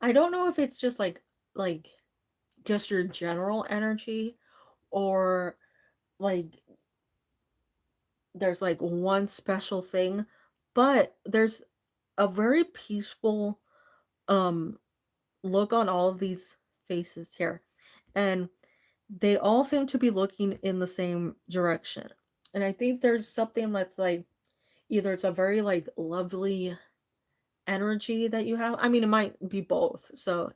I don't know if it's just like just your general energy, or like there's like one special thing, but there's a very peaceful um look on all of these faces here, and they all seem to be looking in the same direction. And I think there's something that's like either it's a very like lovely energy that you have. I mean, it might be both. So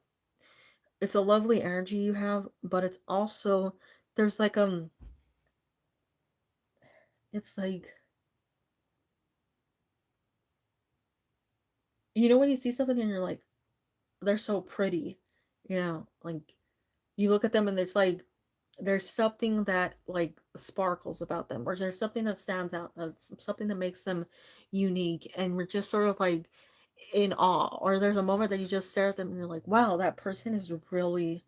it's a lovely energy you have, but it's also, there's like it's like, you know, when you see something and you're like, they're so pretty, you know, like you look at them and it's like there's something that like sparkles about them, or there's something that stands out, that's something that makes them unique, and we're just sort of like in awe. Or there's a moment that you just stare at them and you're like, wow, that person is really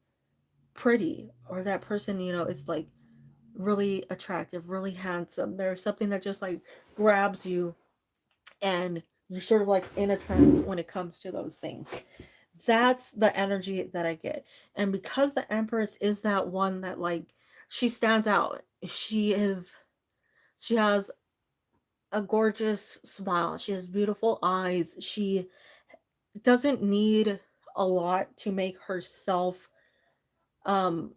pretty, or that person, you know, is like really attractive, really handsome. There's something that just like grabs you, and you're sort of like in a trance when it comes to those things. That's the energy that I get. And because the Empress is that one that like, she stands out. She has a gorgeous smile. She has beautiful eyes. She doesn't need a lot to make herself um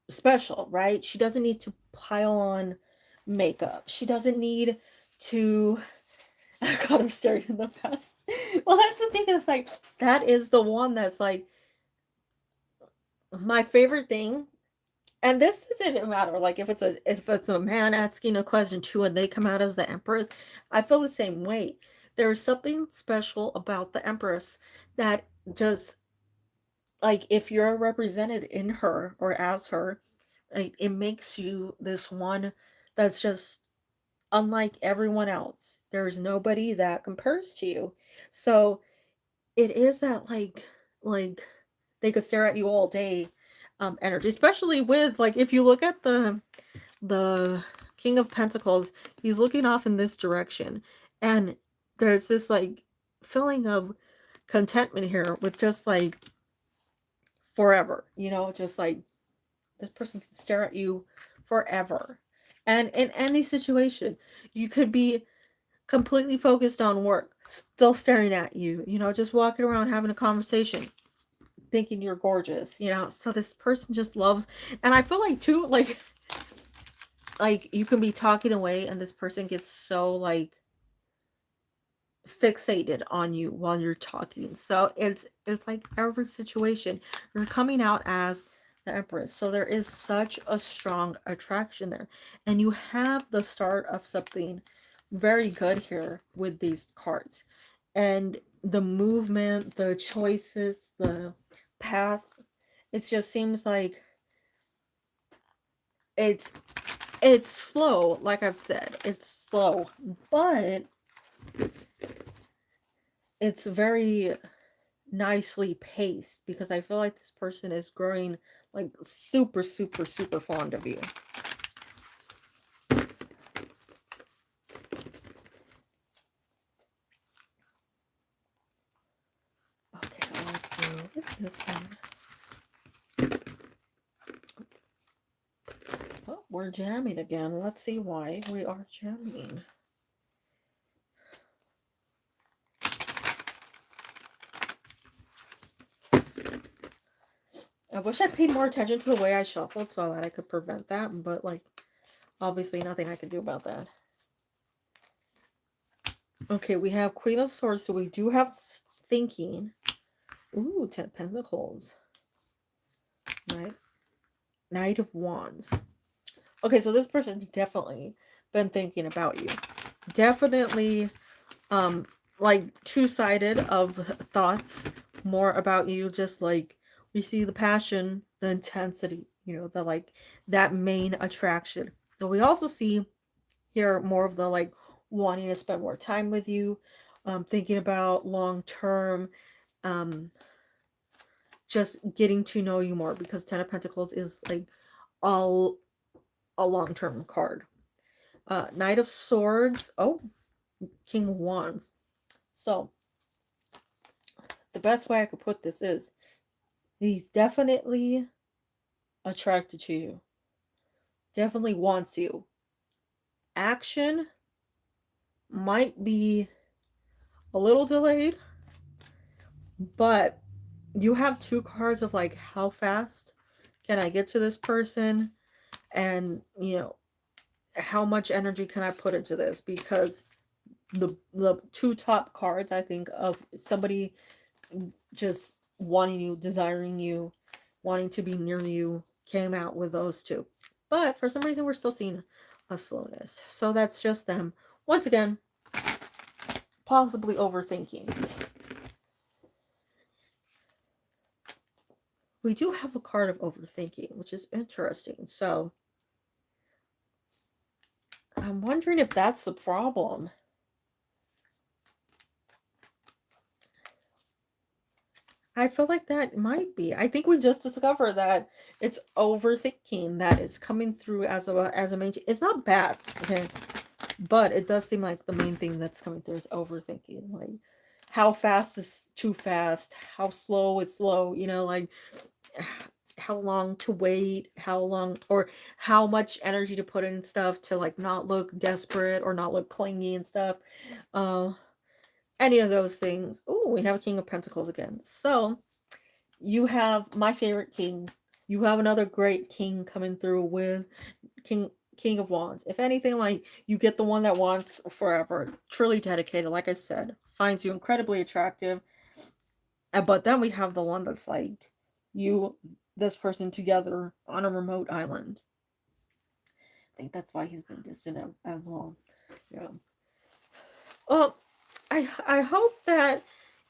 special, right? She doesn't need to pile on makeup. She doesn't need to God, I'm staring in the past. Well, that's the thing. It's like that is the one that's like my favorite thing. And this doesn't matter. Like if it's a man asking a question too, and they come out as the Empress, I feel the same way. There's something special about the Empress that just like if you're represented in her or as her, like, it makes you this one that's just unlike everyone else. There's nobody that compares to you. So it is that like they could stare at you all day energy, especially with like if you look at the King of Pentacles, he's looking off in this direction, and there's this like feeling of contentment here with just like forever, you know, just like this person can stare at you forever. And in any situation, you could be completely focused on work, still staring at you, you know, just walking around having a conversation, thinking you're gorgeous, you know. So this person just loves, and I feel like too, like you can be talking away and this person gets so like fixated on you while you're talking. So it's like every situation you're coming out as the Empress. So there is such a strong attraction there. And you have the start of something very good here with these cards. And the movement, the choices, the path, it just seems like it's it's slow, like I've said. It's slow, but it's very nicely paced because I feel like this person is growing like super, super, super fond of you. Okay, let's see. Look at this one. Oh, we're jamming again. Let's see why we are jamming. I wish I paid more attention to the way I shuffled so that I could prevent that, but like, obviously nothing I can do about that. Okay, we have Queen of Swords, so we do have thinking. Ooh, 10 of Pentacles. Right? Knight of Wands. Okay, so this person's definitely been thinking about you. Definitely, like two-sided of thoughts more about you. Just like we see the passion, the intensity, you know, the like that main attraction. But we also see here more of the like wanting to spend more time with you, thinking about long term, um, just getting to know you more because Ten of Pentacles is like all a long term card. Knight of Swords. Oh, King of Wands. So the best way I could put this is he's definitely attracted to you. Definitely wants you. Action might be a little delayed, but you have two cards of like how fast can I get to this person, and you know how much energy can I put into this, because the two top cards, I think, of somebody just wanting you, desiring you, wanting to be near you, came out with those two. But for some reason, we're still seeing a slowness. So that's just them. Once again, possibly overthinking. We do have a card of overthinking, which is interesting. So I'm wondering if that's the problem. I feel like that might be. I think we just discovered that it's overthinking that is coming through as a main. It's not bad, okay, but it does seem like the main thing that's coming through is overthinking. Like, how fast is too fast? How slow is slow? Like how long to wait? How long or how much energy to put in stuff to like not look desperate or not look clingy and stuff. Uh, any of those things. Oh, we have a King of Pentacles again. So you have my favorite king. You have another great king coming through with King of Wands. If anything, like you get the one that wants forever, truly dedicated, like I said, finds you incredibly attractive. But then we have the one that's like you, this person together on a remote island. I think that's why he's been distant as well. Yeah. Well, I hope that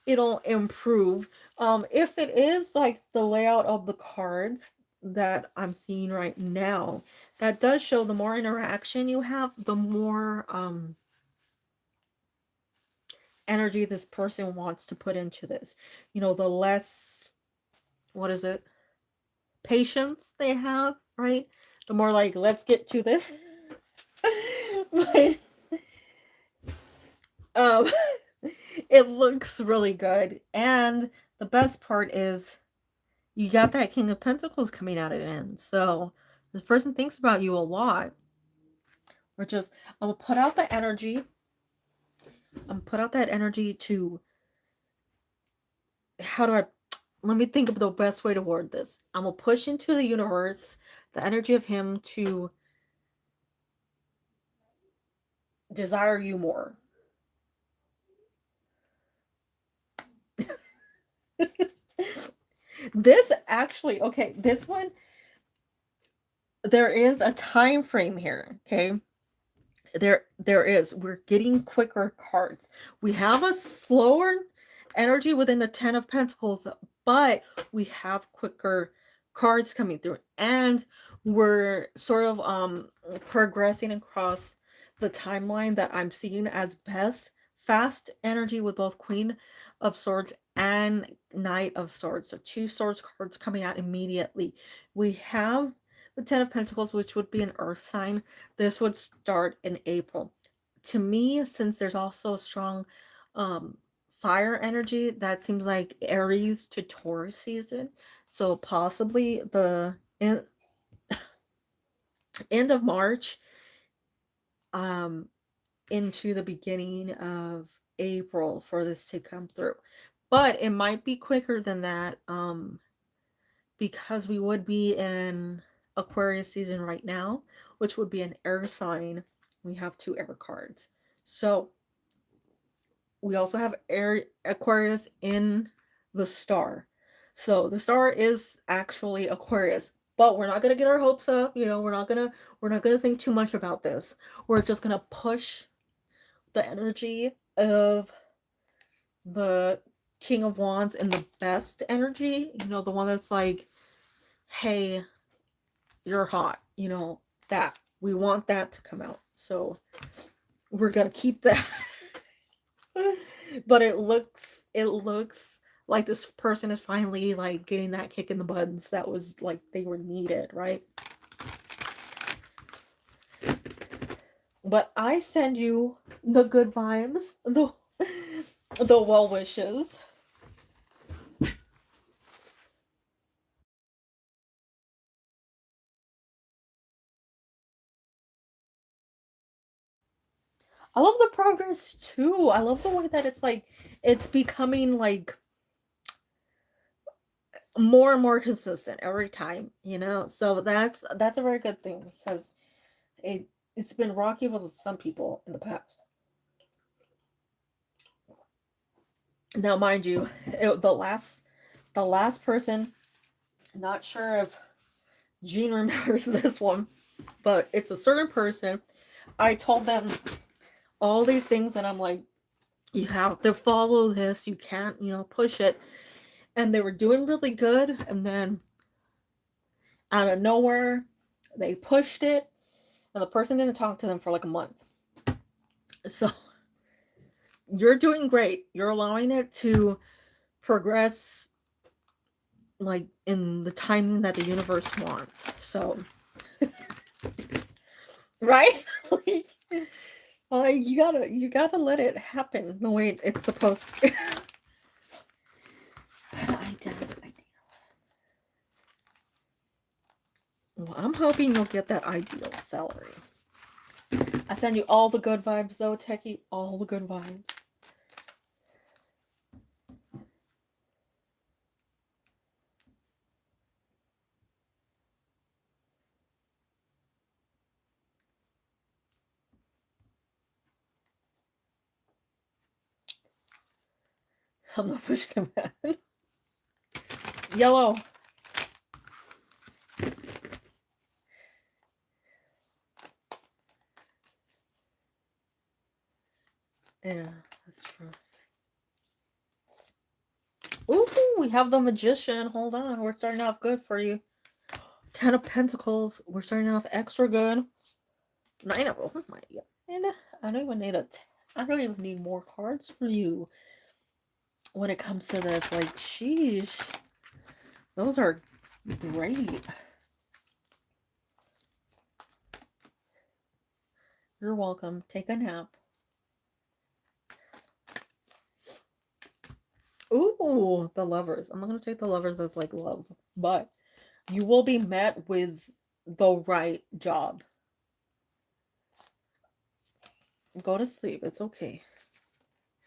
it'll improve. If it is like the layout of the cards that I'm seeing right now, that does show the more interaction you have, the more energy this person wants to put into this. The less, what is it? Patience they have, right? The more like, let's get to this. But um it looks really good. And the best part is you got that King of Pentacles coming out at the end. So this person thinks about you a lot. Or just, I'm gonna put out the energy. I'm gonna put out that energy to, let me think of the best way to word this. I'm gonna push into the universe the energy of him to desire you more. This actually, okay, this one, there is a time frame here, okay? There is. We're getting quicker cards. We have a slower energy within the 10 of Pentacles, but we have quicker cards coming through. And we're sort of progressing across the timeline that I'm seeing as best. Fast energy with both Queen of Swords and Knight of Swords. So two swords cards coming out immediately. We have the 10 of Pentacles, which would be an earth sign. This would start in April. To me, since there's also a strong fire energy, that seems like Aries to Taurus season. So possibly the end of March into the beginning of April for this to come through. But it might be quicker than that because we would be in Aquarius season right now, which would be an air sign. We have two air cards. So we also have air Aquarius in the star. So the star is actually Aquarius, but we're not going to get our hopes up, we're not going to think too much about this. We're just going to push the energy of the King of Wands in the best energy, the one that's like, hey, you're hot, that we want that to come out. So we're gonna keep that. But it looks like this person is finally like getting that kick in the buns that was like they were needed, right? But I send you the good vibes, the well wishes. I love the progress too. I love the way that it's like it's becoming like more and more consistent every time, So that's a very good thing because it's been rocky with some people in the past. Now, mind you, the last person, not sure if Jean remembers this one, but it's a certain person. I told them all these things, and I'm like, you have to follow this. You can't, push it. And they were doing really good, and then out of nowhere, they pushed it, and the person didn't talk to them for like a month. So you're doing great. You're allowing it to progress like in the timing that the universe wants. So, right? Like you gotta let it happen the way it's supposed to. I did. Well, I'm hoping you'll get that ideal salary. I send you all the good vibes, though, Techie. All the good vibes. I'm not pushing him back. Yellow. Yeah, that's true. Ooh, we have the magician. Hold on, we're starting off good for you. Ten of Pentacles. We're starting off extra good. Nine of, oh my god. I don't even need I don't even need more cards for you when it comes to this. Like, sheesh. Those are great. You're welcome. Take a nap. Ooh, the Lovers. I'm not gonna take the Lovers as like love, but you will be met with the right job. Go to sleep. It's okay.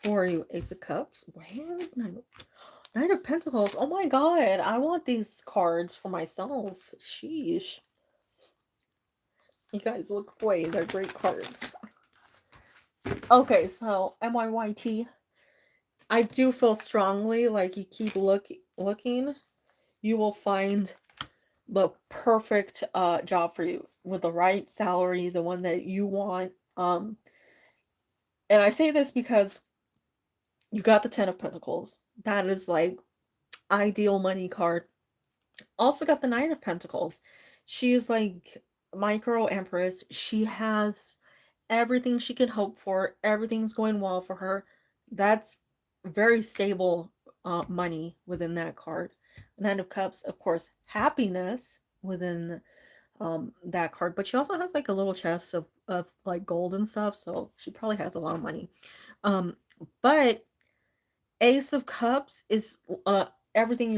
Who are you? Ace of Cups? Where? Nine of Pentacles. Oh my god. I want these cards for myself. Sheesh. You guys look away. They're great cards. Okay, so MYYT. I do feel strongly like you keep looking. You will find the perfect job for you with the right salary, the one that you want. And I say this because you got the Ten of Pentacles. That is like ideal money card. Also got the Nine of Pentacles. She's like micro empress. She has everything she can hope for. Everything's going well for her. That's very stable money within that card. Nine of Cups, of course, happiness within that card, but she also has like a little chest of like gold and stuff, so she probably has a lot of money. Um, but Ace of Cups is everything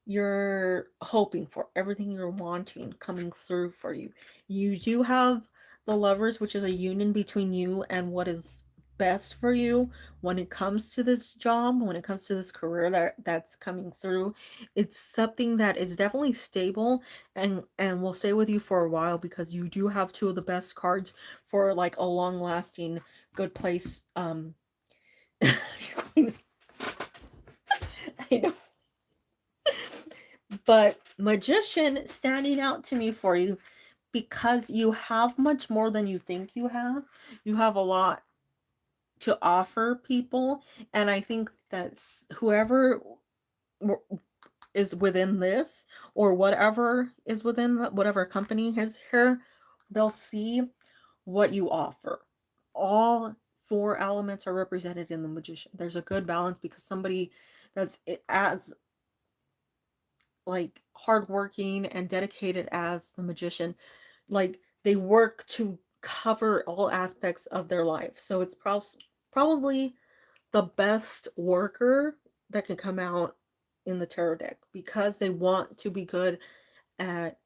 you're hoping for, everything you're wanting coming through for you. You do have the Lovers, which is a union between you and what is best for you when it comes to this job, when it comes to this career that's coming through. It's something that is definitely stable and will stay with you for a while because you do have two of the best cards for like a long lasting good place. I know. But Magician standing out to me for you because you have much more than you think you have. You have a lot to offer people, and I think that whoever is within this or whatever is within whatever company is here, they'll see what you offer. All four elements are represented in the Magician. There's a good balance because somebody that's as like hardworking and dedicated as the Magician, like they work to cover all aspects of their life. So it's probably the best worker that can come out in the tarot deck because they want to be good at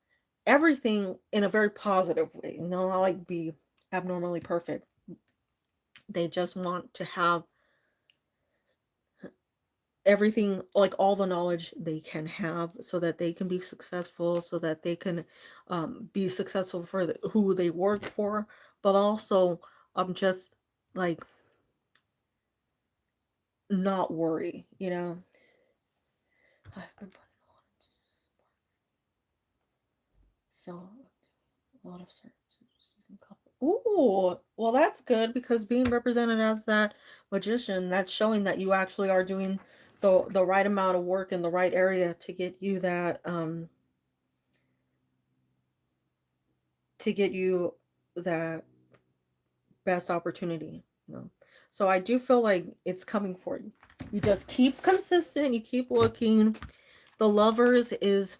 everything in a very positive way. Not like be abnormally perfect. They just want to have everything, like all the knowledge they can have so that they can be successful, so that they can be successful for who they work for, but also just like not worry, you know. I've been putting a lot into so a lot of services using couple. Ooh, well that's good because being represented as that magician, that's showing that you actually are doing the right amount of work in the right area to get you that best opportunity, you know. So I do feel like it's coming for you. You just keep consistent, you keep looking. The lovers is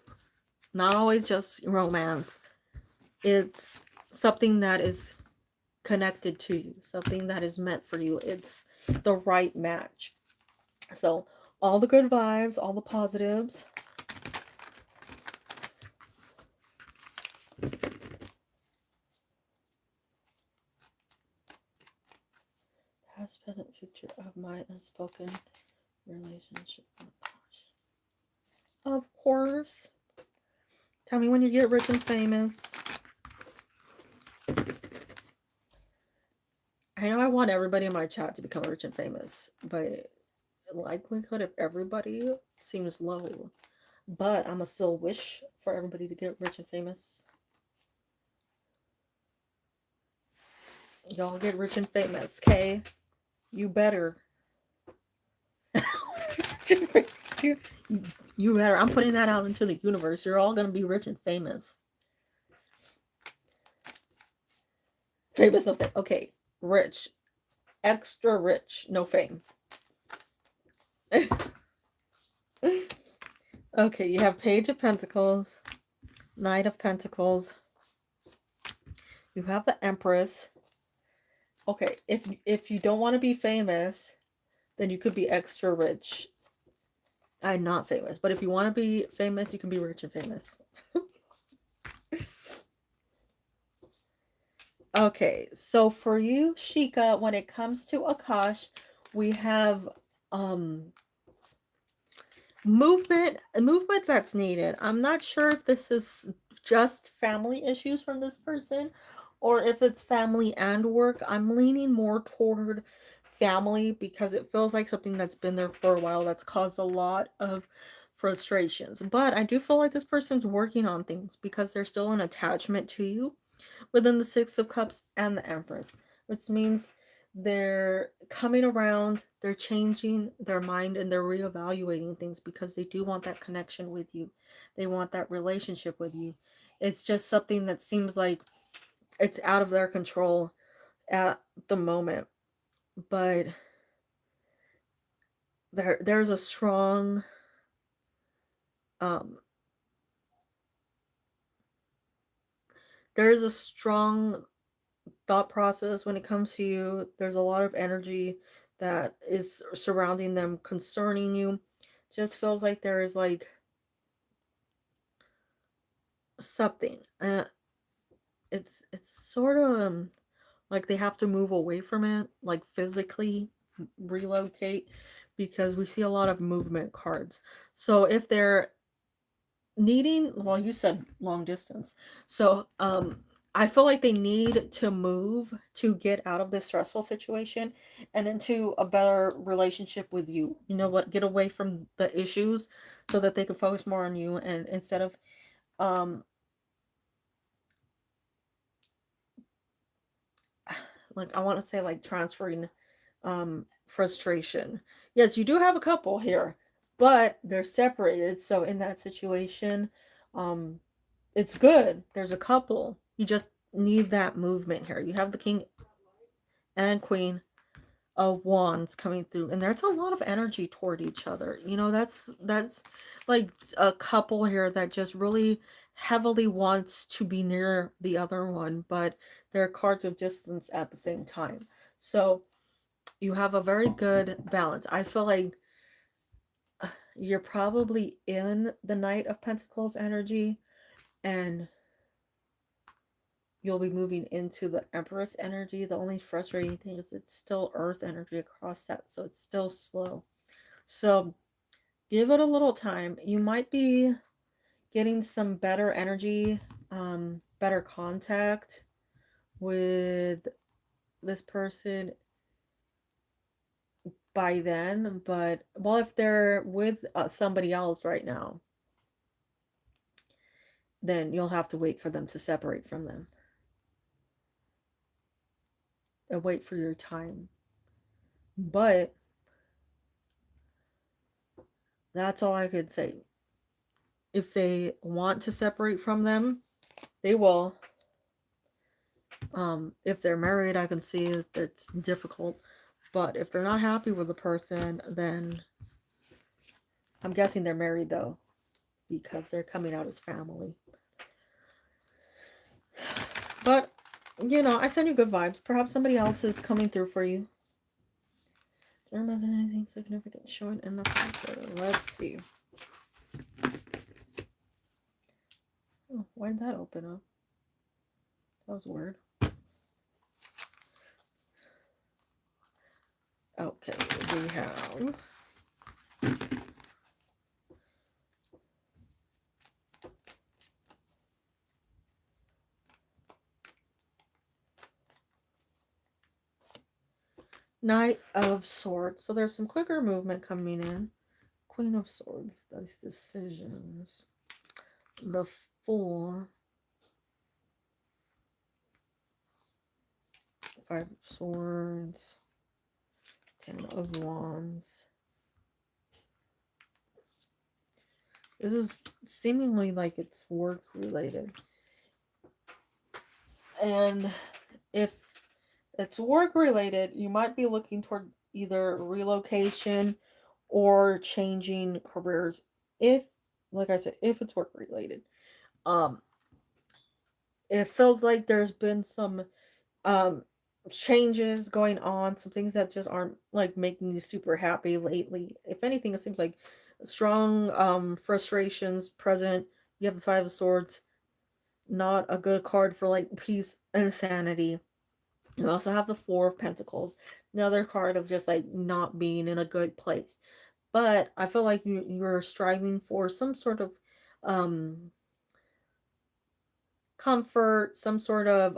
not always just romance. It's something that is connected to you, something that is meant for you. It's the right match. So all the good vibes, all the positives. Past, present, future of my unspoken relationship. Of course. Tell me when you get rich and famous. I know I want everybody in my chat to become rich and famous, but the likelihood of everybody seems low. But I'm gonna still wish for everybody to get rich and famous. Y'all get rich and famous, okay? You better. Rich and famous too. You better. I'm putting that out into the universe. You're all gonna be rich and famous. Famous, no fame. Okay, rich, extra rich, no fame. Okay, you have Page of Pentacles, Knight of Pentacles. You have the Empress. Okay, if you don't want to be famous, then you could be extra rich. I'm not famous, but if you want to be famous, you can be rich and famous. Okay, so for you, Shika, when it comes to Akash, we have movement that's needed. I'm not sure if this is just family issues from this person or if it's family and work. I'm leaning more toward family because it feels like something that's been there for a while that's caused a lot of frustrations. But I do feel like this person's working on things because there's still an attachment to you within the Six of Cups and the Empress, which means they're coming around, they're changing their mind, and they're reevaluating things because they do want that connection with you. They want that relationship with you. It's just something that seems like it's out of their control at the moment. But there's a strong um there's a strong thought process when it comes to you. There's a lot of energy that is surrounding them concerning you. Just feels like there is like something. It's sort of like they have to move away from it, like physically relocate, because we see a lot of movement cards. So if they're needing, well, you said long distance, so I feel like they need to move to get out of this stressful situation and into a better relationship with you. You know what, get away from the issues so that they can focus more on you, and instead of um like, I want to say like transferring frustration. Yes, you do have a couple here, but they're separated, so in that situation, um it's good. There's a couple. You just need that movement here. You have the King and Queen of Wands coming through, and there's a lot of energy toward each other. You know, that's like a couple here that just really heavily wants to be near the other one, but they're cards of distance at the same time. So you have a very good balance. I feel like you're probably in the Knight of Pentacles energy, and you'll be moving into the Empress energy. The only frustrating thing is it's still Earth energy across that, so it's still slow. So give it a little time. You might be getting some better energy, better contact with this person by then, but well, if they're with somebody else right now, then you'll have to wait for them to separate from them and wait for your time. But that's all I could say. If they want to separate from them, they will. If they're married, I can see that it's difficult. But if they're not happy with the person, then I'm guessing they're married though, because they're coming out as family. But, I send you good vibes. Perhaps somebody else is coming through for you. There wasn't anything significant showing in the future. Let's see. Oh, why did that open up? That was weird. Okay, we have Knight of Swords. So there's some quicker movement coming in. Queen of Swords. Those decisions. The Fool. Five of Swords. Ten of Wands. This is seemingly like it's work related. And if it's work related, you might be looking toward either relocation or changing careers. If, like I said, if it's work related. It feels like there's been some changes going on, some things that just aren't like making you super happy lately. If anything, it seems like strong frustrations present. You have the Five of Swords, not a good card for like peace and sanity. You also have the Four of Pentacles, another card of just like not being in a good place. But I feel like you're striving for some sort of comfort, some sort of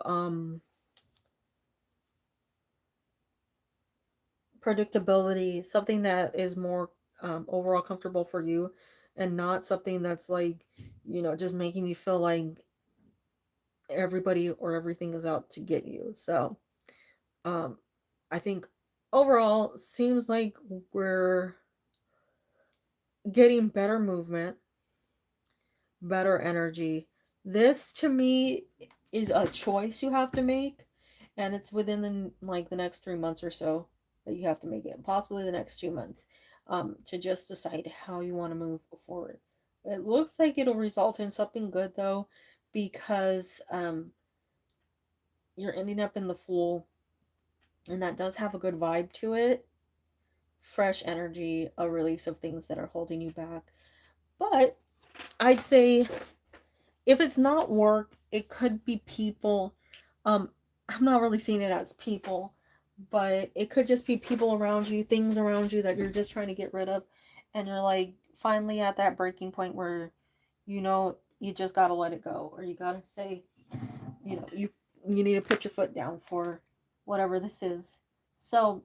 predictability, something that is more overall comfortable for you, and not something that's like, just making you feel like everybody or everything is out to get you. So I think overall seems like we're getting better movement, better energy. This to me is a choice you have to make, and it's within the next 3 months or so that you have to make it, possibly the next 2 months, to just decide how you want to move forward. It looks like it'll result in something good though, because you're ending up in the Fool, and that does have a good vibe to it. Fresh energy, a release of things that are holding you back. But I'd say if it's not work, it could be people. I'm not really seeing it as people, but it could just be people around you, things around you that you're just trying to get rid of, and you're like finally at that breaking point where you just gotta let it go, or you gotta say, you need to put your foot down for whatever this is. So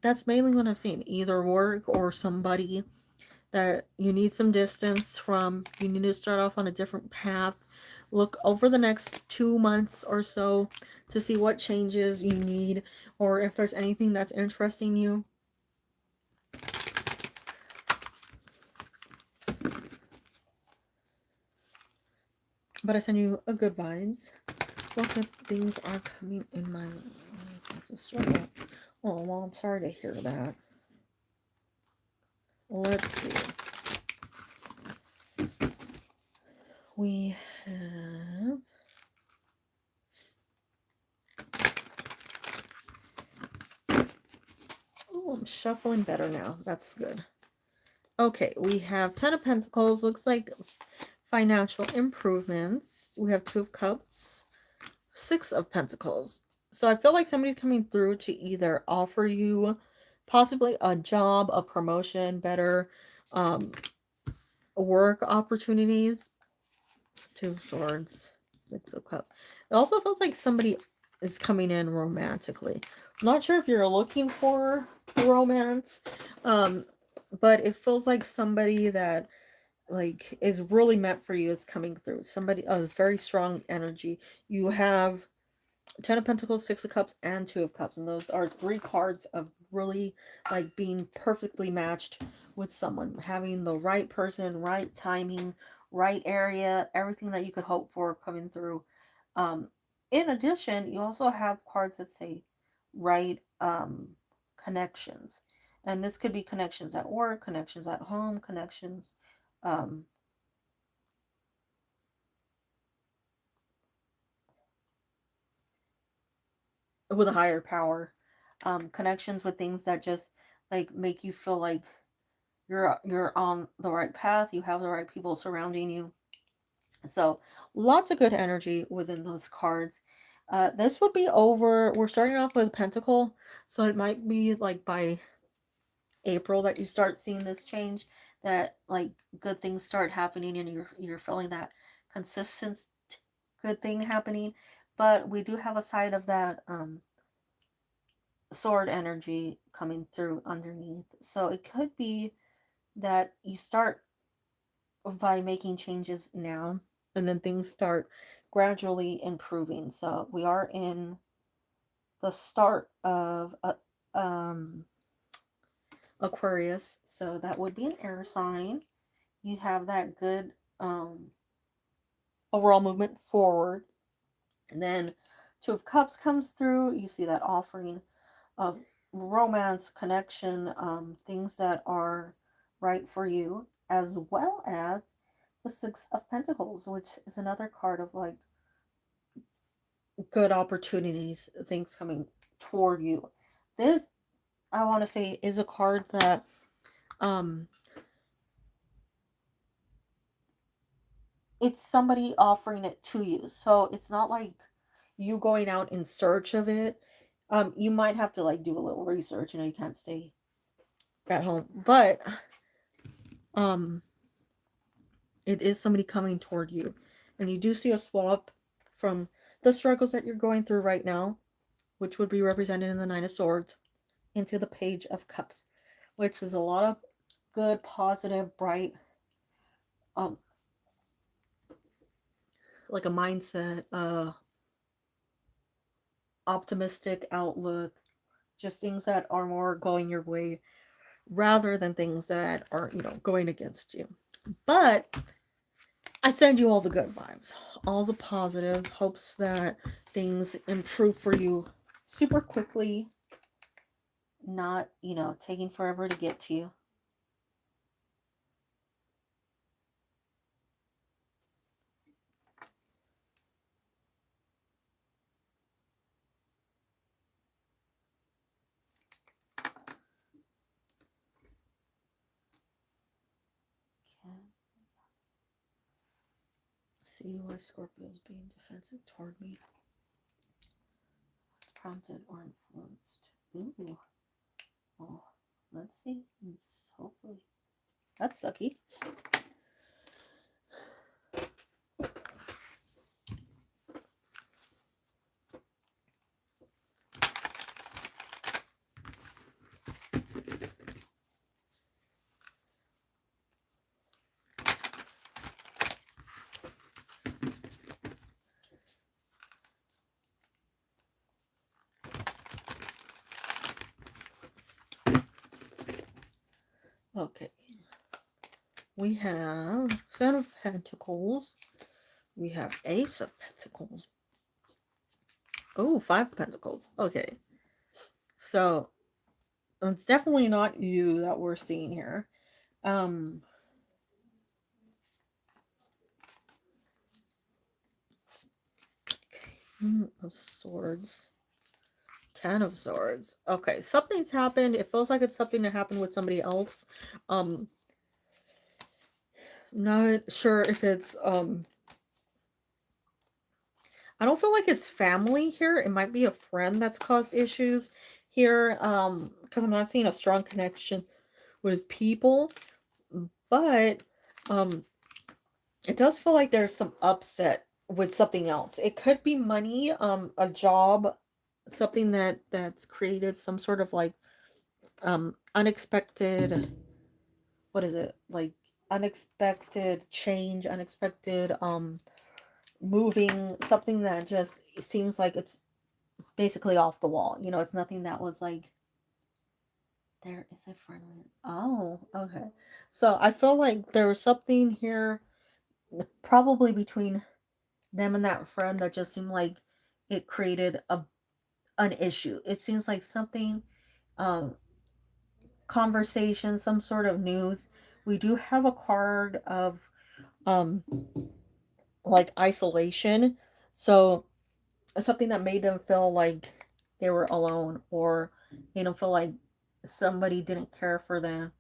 that's mainly what I'm seeing. Either work or somebody that you need some distance from. You need to start off on a different path. Look over the next 2 months or so to see what changes you need, or if there's anything that's interesting you. But I send you a good vibes. What good things are coming in my life? That's a struggle. Oh, well, I'm sorry to hear that. Let's see. We have I'm shuffling better now. That's good. Okay, we have Ten of Pentacles. Looks like financial improvements. We have Two of Cups. Six of Pentacles. So I feel like somebody's coming through to either offer you possibly a job, a promotion, better work opportunities. Two of Swords. Six of Cups. It also feels like somebody is coming in romantically. I'm not sure if you're looking for romance, um, but it feels like somebody that like is really meant for you is coming through. Somebody is very strong energy. You have Ten of Pentacles, Six of Cups, and Two of Cups. And those are three cards of really like being perfectly matched with someone. Having the right person, right timing, right area, everything that you could hope for coming through. Um, in addition, you also have cards that say right connections. And this could be connections at work, connections at home, connections um, with a higher power, connections with things that just like make you feel like you're on the right path, you have the right people surrounding you. So lots of good energy within those cards. This would be over. We're starting off with Pentacle, so it might be like by April that you start seeing this change. That like good things start happening, and you're feeling that consistent good thing happening. But we do have a side of that sword energy coming through underneath. So it could be that you start by making changes now and then things start gradually improving. So we are in the start of um, Aquarius. So that would be an air sign. You have that good overall movement forward. And then Two of Cups comes through. You see that offering of romance, connection, things that are right for you, as well as the Six of Pentacles, which is another card of like good opportunities, things coming toward you. This, I want to say, is a card that um it's somebody offering it to you. So it's not like you going out in search of it. You might have to like do a little research, you can't stay at home. But um it is somebody coming toward you. And you do see a swap from the struggles that you're going through right now, which would be represented in the Nine of Swords, into the Page of Cups, which is a lot of good, positive, bright, um, like a mindset, optimistic outlook, just things that are more going your way rather than things that are, going against you. But I send you all the good vibes, all the positive hopes that things improve for you super quickly, not, taking forever to get to you. Okay. See why Scorpio is being defensive toward me. Prompted or influenced. Ooh. Oh, let's see. Hopefully. That's sucky. Okay. We have Seven of Pentacles. We have Ace of Pentacles. Oh, Five of Pentacles. Okay. So it's definitely not you that we're seeing here. Um King of Swords. Ten of Swords. Okay, something's happened. It feels like it's something that happened with somebody else. Um Not sure if it's I don't feel like it's family here. It might be a friend that's caused issues here. Because I'm not seeing a strong connection with people. But it does feel like there's some upset with something else. It could be money, a job, something that's created some sort of like unexpected, what is it? Like unexpected change, unexpected moving, something that just seems like it's basically off the wall. You know, it's nothing that was like there is a friend. Oh, okay. So I feel like there was something here, probably between them and that friend, that just seemed like it created an issue. It seems like something, um, conversation, some sort of news. We do have a card of um like isolation. So something that made them feel like they were alone, or made them feel like somebody didn't care for them,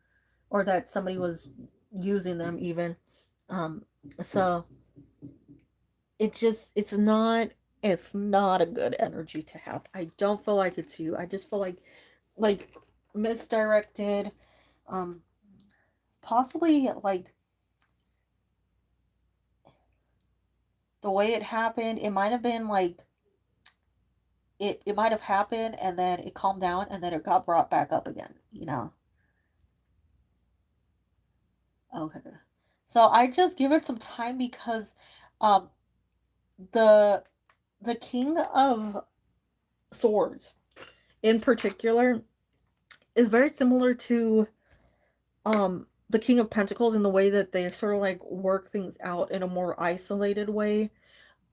or that somebody was using them even. Um so it's not a good energy to have. I don't feel like it's you. I just feel like misdirected, um possibly like the way it happened, it might have been like it might have happened and then it calmed down and then it got brought back up again, you know. Okay. So I just give it some time because um the the king of swords in particular is very similar to the king of pentacles in the way that they sort of like work things out in a more isolated way.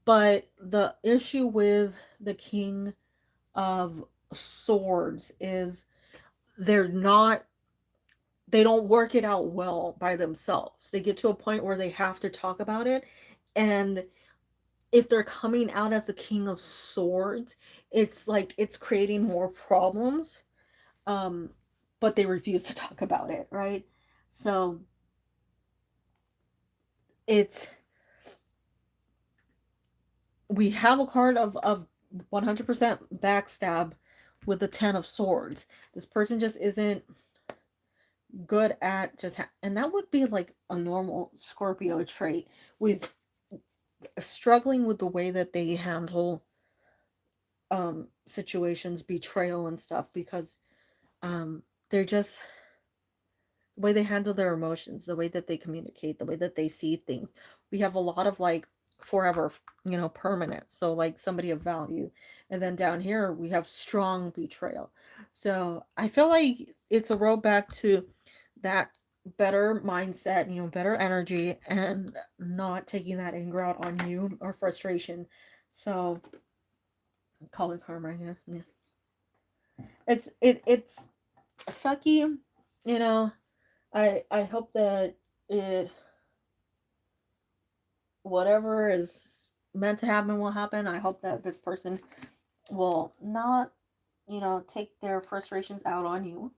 But the issue with the king of swords is they're not they don't work it out well by themselves. They get to a point where they have to talk about it, and if they're coming out as the king of swords, it's like it's creating more problems. Um but they refuse to talk about it, right? So it's we have a card of 100% backstab with the 10 of swords. This person just isn't good at and that would be like a normal Scorpio trait, with struggling with the way that they handle situations, betrayal and stuff, because they're just the way they handle their emotions, the way that they communicate, the way that they see things. We have a lot of like forever, permanent. So like somebody of value. And then down here we have strong betrayal. So I feel like it's a road back to that better mindset, better energy, and not taking that anger out on you or frustration. So call it karma, I guess. Yeah. It's sucky, you know. I hope that it whatever is meant to happen will happen. I hope that this person will not, take their frustrations out on you,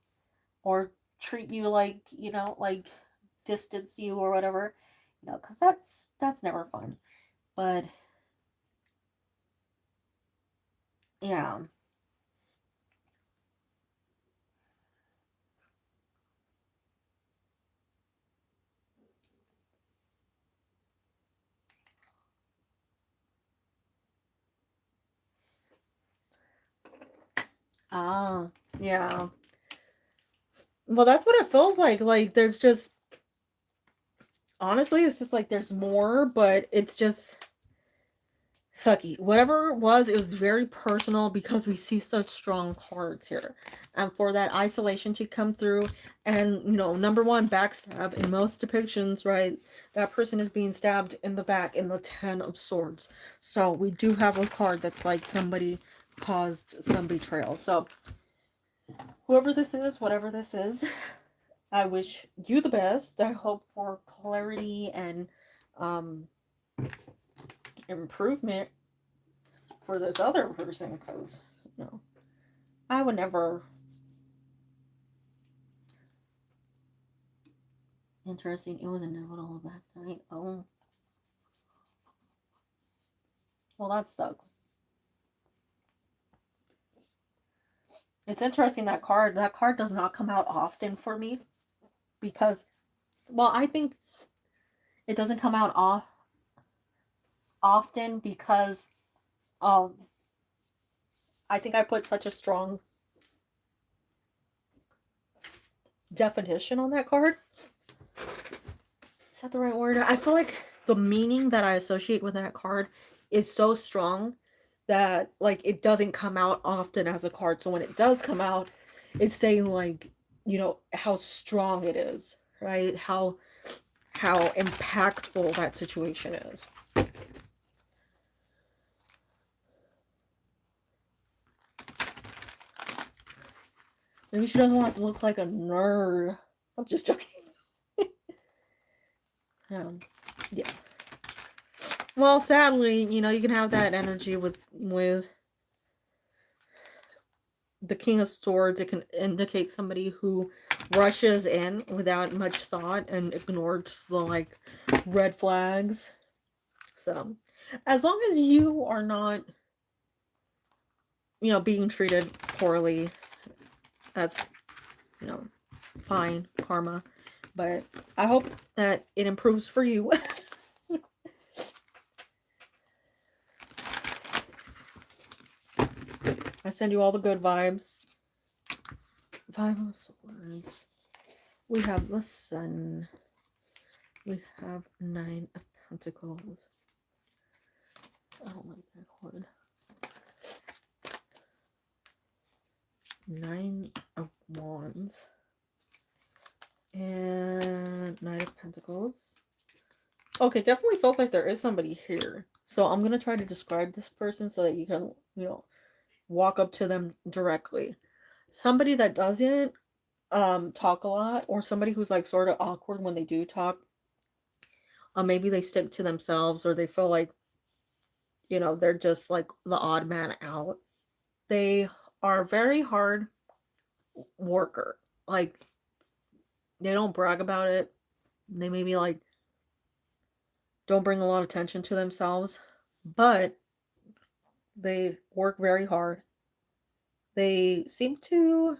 or treat you like, like distance you or whatever, because that's never fun. But yeah. Ah, yeah. Well, that's what it feels like. Like there's just honestly, it's just like there's more, but it's just sucky. Whatever it was very personal because we see such strong cards here. And for that isolation to come through, and number one, backstab in most depictions, right? That person is being stabbed in the back in the 10 of swords. So we do have a card that's like somebody caused some betrayal. So whoever this is, whatever this is, I wish you the best. I hope for clarity and um improvement for this other person, because I would never. Interesting, it was inevitable backside. Oh, well, that sucks. It's interesting, that card does not come out often for me, because, well, I think it doesn't come out off. often because um I think I put such a strong definition on that card. Is that the right word? I feel like the meaning that I associate with that card is so strong that like it doesn't come out often as a card. So when it does come out, it's saying like, you know, how strong it is, right? How impactful that situation is. Maybe she doesn't want to look like a nerd. I'm just joking. Yeah. Well, sadly, you know, you can have that energy with the King of Swords. It can indicate somebody who rushes in without much thought and ignores the like red flags. So, as long as you are not, you know, being treated poorly, that's, you know, fine karma. But I hope that it improves for you. I send you all the good vibes. Five of Swords. We have the Sun. We have Nine of Pentacles. I don't like that card. Nine of Wands. And Nine of Pentacles. Okay, definitely feels like there is somebody here. So I'm going to try to describe this person so that you can, you know, walk up to them directly. Somebody that doesn't talk a lot, or somebody who's like sort of awkward when they do talk. Maybe they stick to themselves, or they feel like, you know, they're just like the odd man out. They are very hard worker. Like, they don't brag about it. They maybe like don't bring a lot of attention to themselves, but they work very hard. They seem to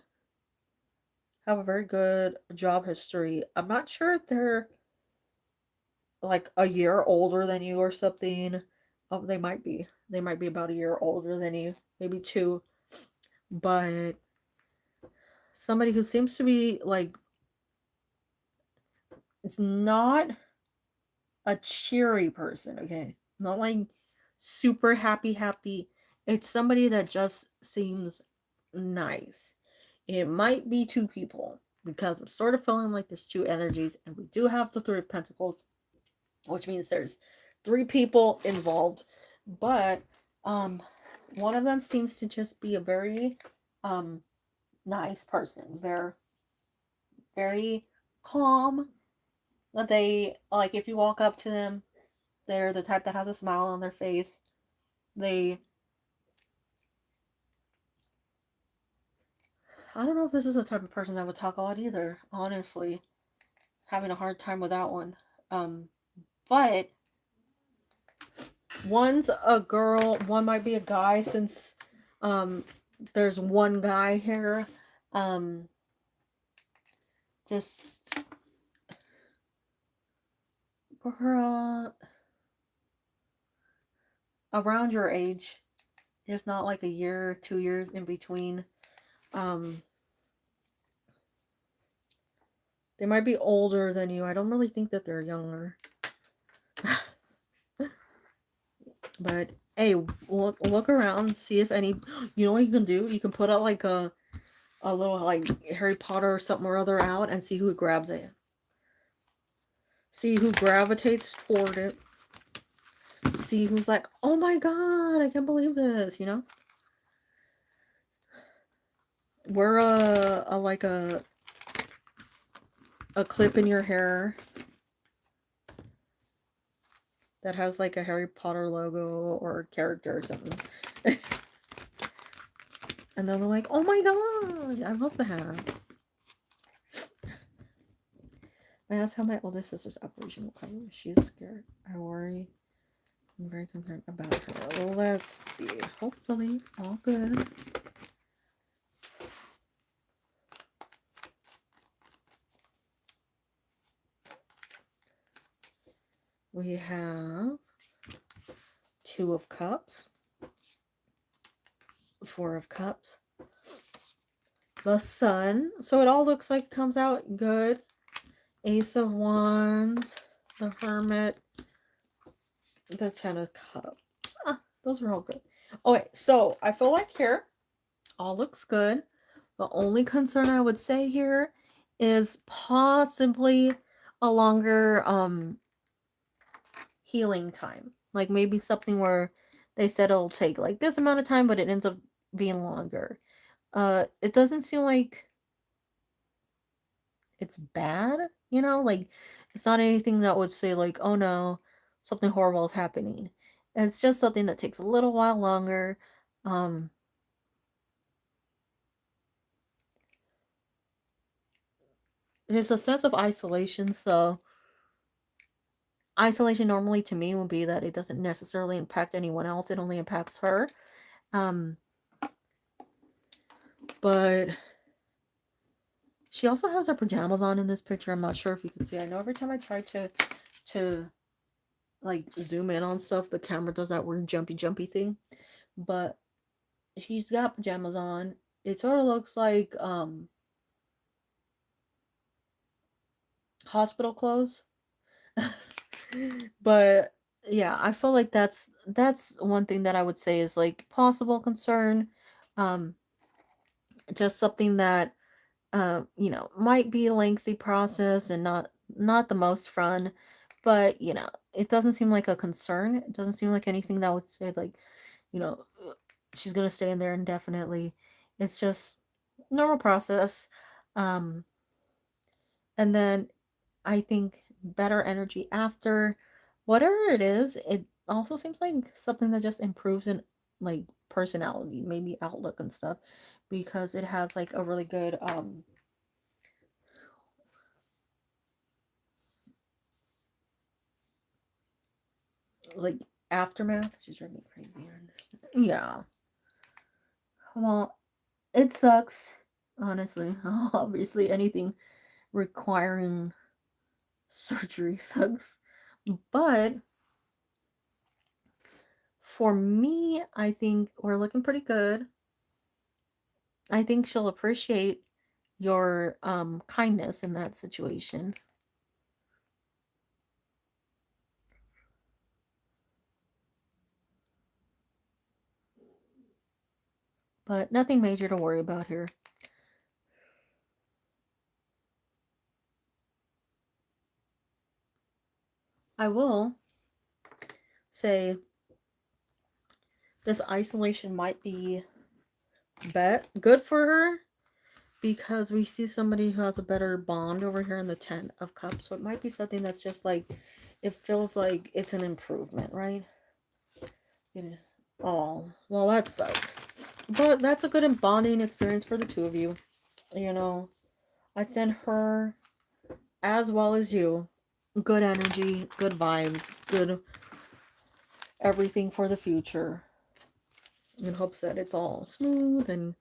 have a very good job history. I'm not sure if they're like a year older than you or something. They might be. They might be about a year older than you, maybe two. But somebody who seems to be like, it's not a cheery person, okay? Not like super happy. It's somebody that just seems nice. It might be two people because I'm sort of feeling like there's two energies, and we do have the Three of Pentacles, which means there's three people involved. But one of them seems to just be a very nice person. They're very calm. They, like, if you walk up to them, they're the type that has a smile on their face. I don't know if this is the type of person that would talk a lot either, honestly. Having a hard time with that one. But one's a girl, one might be a guy, since there's one guy here. Just girl around your age, if not like a year, 2 years in between. They might be older than you. I don't really think that they're younger. But hey, look around, see if any, you know what you can do? You can put out like a little like Harry Potter or something or other out and see who grabs it. See who gravitates toward it. See who's like, oh my god, I can't believe this, you know? Wear a clip in your hair that has like a Harry Potter logo or character or something. And then they're like, oh my god, I love that. I asked how my oldest sister's operation will come. She's scared. I worry. I'm very concerned about her. Well, let's see. Hopefully, all good. We have Two of Cups, Four of Cups, the Sun. So it all looks like it comes out good. Ace of Wands, the Hermit, the Ten of Cups. Those were all good. Okay, so I feel like here all looks good. The only concern I would say here is possibly a longer healing time. Like maybe something where they said it'll take like this amount of time, but it ends up being longer. It doesn't seem like it's bad, you know, like it's not anything that would say like, oh no, something horrible is happening. It's just something that takes a little while longer. There's a sense of isolation, so isolation normally to me would be that it doesn't necessarily impact anyone else, it only impacts her. But she also has her pajamas on in this picture. I'm not sure if you can see. I know every time I try to like zoom in on stuff, the camera does that weird jumpy thing. But she's got pajamas on. It sort of looks like hospital clothes. But yeah, I feel like that's one thing that I would say is like possible concern. Just something that you know, might be a lengthy process and not the most fun, but you know, it doesn't seem like a concern. It doesn't seem like anything that would say like, you know, she's gonna stay in there indefinitely. It's just normal process. Um, and then I think better energy after whatever it is. It also seems like something that just improves in like personality, maybe outlook and stuff, because it has like a really good like aftermath. She's driving me crazy. I understand. Yeah. Well, it sucks. Honestly, obviously, anything requiring surgery sucks. But for me, I think we're looking pretty good. I think she'll appreciate your kindness in that situation. But nothing major to worry about here. I will say this isolation might be good for her because we see somebody who has a better bond over here in the Ten of Cups. So it might be something that's just like, it feels like it's an improvement, right? It is. Oh, well, that sucks. But that's a good bonding experience for the two of you. You know, I send her as well as you good energy, good vibes, good everything for the future. In hopes that it's all smooth and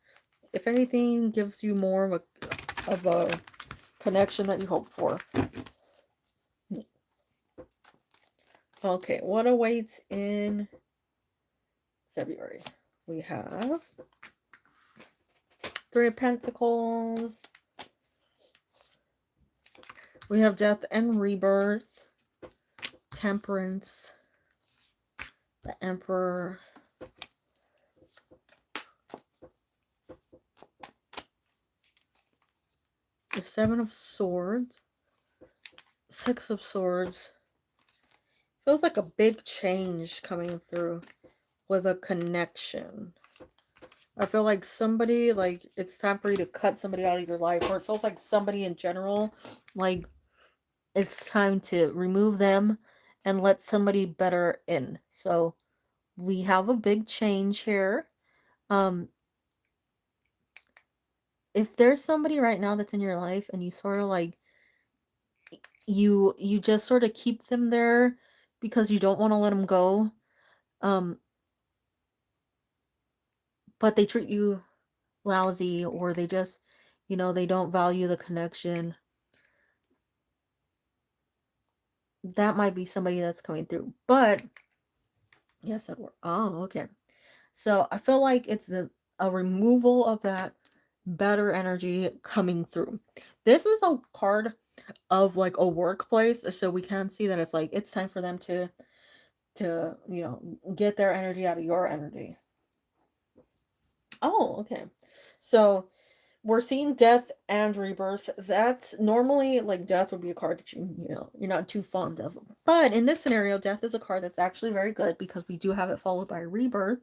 if anything gives you more of a connection that you hope for. Okay, what awaits in February? We have Three of Pentacles. We have Death and Rebirth. Temperance. The Emperor. The Seven of Swords. Six of Swords. Feels like a big change coming through with a connection. I feel like somebody, like, it's time for you to cut somebody out of your life. Or it feels like somebody in general, like, it's time to remove them and let somebody better in. So, we have a big change here. If there's somebody right now that's in your life and you sort of like, you just sort of keep them there because you don't want to let them go, but they treat you lousy, or they just, you know, they don't value the connection, that might be somebody that's coming through. But Yes, it worked. Oh, okay. So I feel like it's a removal of that better energy coming through. This is a card of like a workplace, so we can see that it's like it's time for them to get their energy out of your energy. Oh, okay. So we're seeing death and rebirth. That's normally like death would be a card that you're not too fond of. But in this scenario, death is a card that's actually very good because we do have it followed by rebirth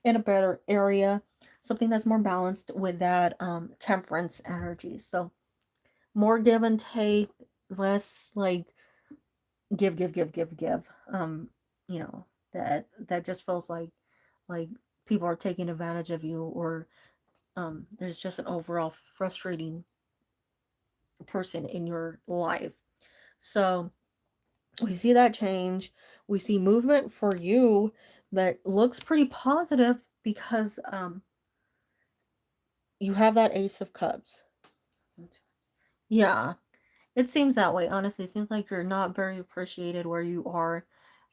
in a better area, something that's more balanced with that temperance energy. So more give and take, less like give. You know, that just feels like people are taking advantage of you, or there's just an overall frustrating person in your life. So we see that change. We see movement for you that looks pretty positive because you have that Ace of Cups. Yeah, it seems that way. Honestly, it seems like you're not very appreciated where you are.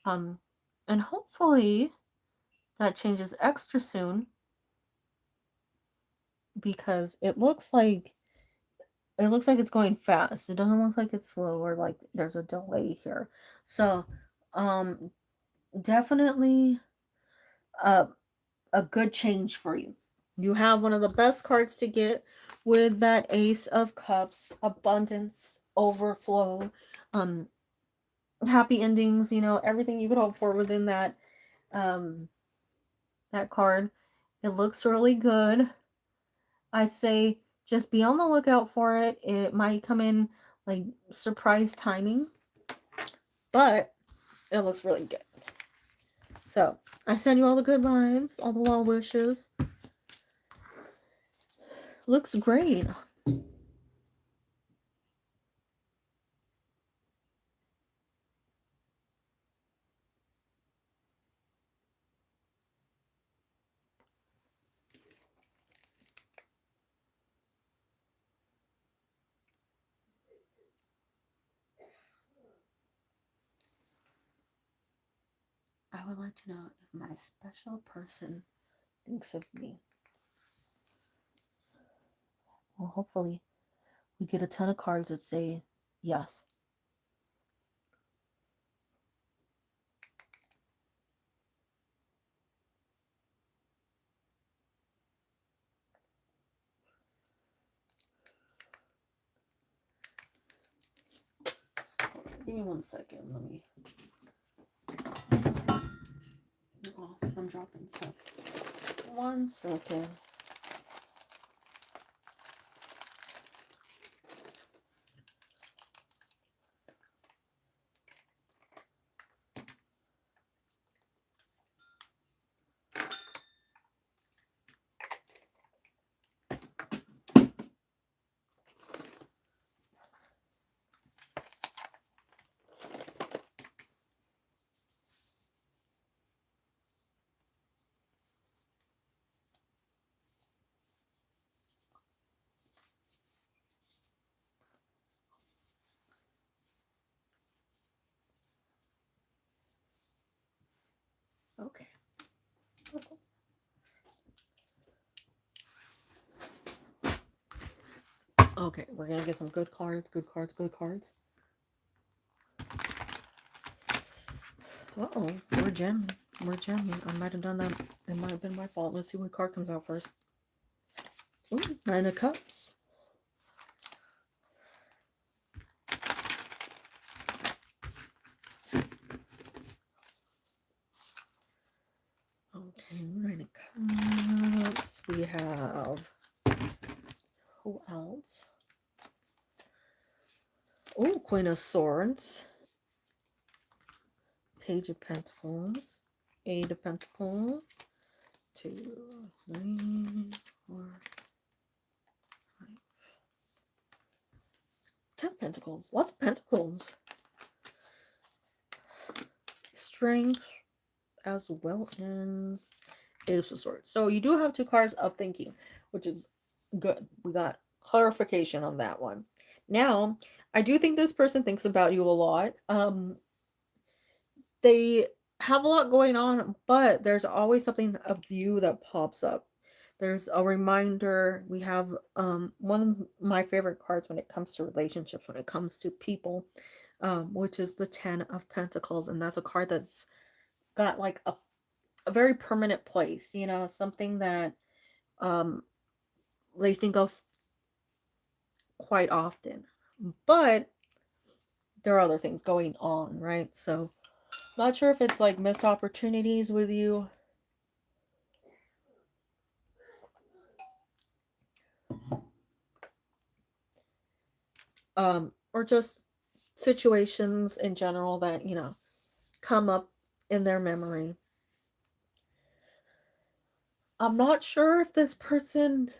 Um, and hopefully that changes extra soon because it looks like it's going fast. It doesn't look like it's slow or like there's a delay here. So, um, definitely a a good change for you. You have one of the best cards to get with that Ace of Cups, abundance, overflow, um, happy endings. Everything you could hope for within um that card. It looks really good. I'd say just be on the lookout for it. It might come in like surprise timing, but it looks really good. So I send you all the good vibes, all the well wishes. Looks great. I would like to know if my special person thinks of me. Well, hopefully, we get a ton of cards that say yes. Give me 1 second. Let me. Oh, I'm dropping stuff. 1 second. Okay. Okay, we're gonna get some good cards, good cards, good cards. Uh-oh, we're jamming. We're jamming. I might have done that. It might have been my fault. Let's see what card comes out first. Ooh, 9 of Cups. Okay, 9 of Cups. We have who else? Oh, Queen of Swords. Page of Pentacles. 8 of Pentacles. 2, 3, 4, 5. 10 Pentacles. Lots of Pentacles. Strength as well as Ace of Swords. So you do have 2 cards of thinking, which is good. We got clarification on that one. Now, I do think this person thinks about you a lot. They have a lot going on, but there's always something of you that pops up. There's a reminder. We have one of my favorite cards when it comes to relationships, when it comes to people, which is the 10 of Pentacles, and that's a card that's got like a very permanent place, you know, something that um they think of quite often. But there are other things going on, right? So not sure if it's like missed opportunities with you. Or just situations in general that, you know, come up in their memory. I'm not sure if this person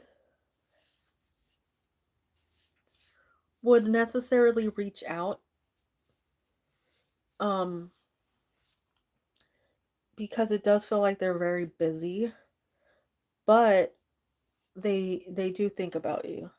would necessarily reach out um because it does feel like they're very busy, but they do think about you.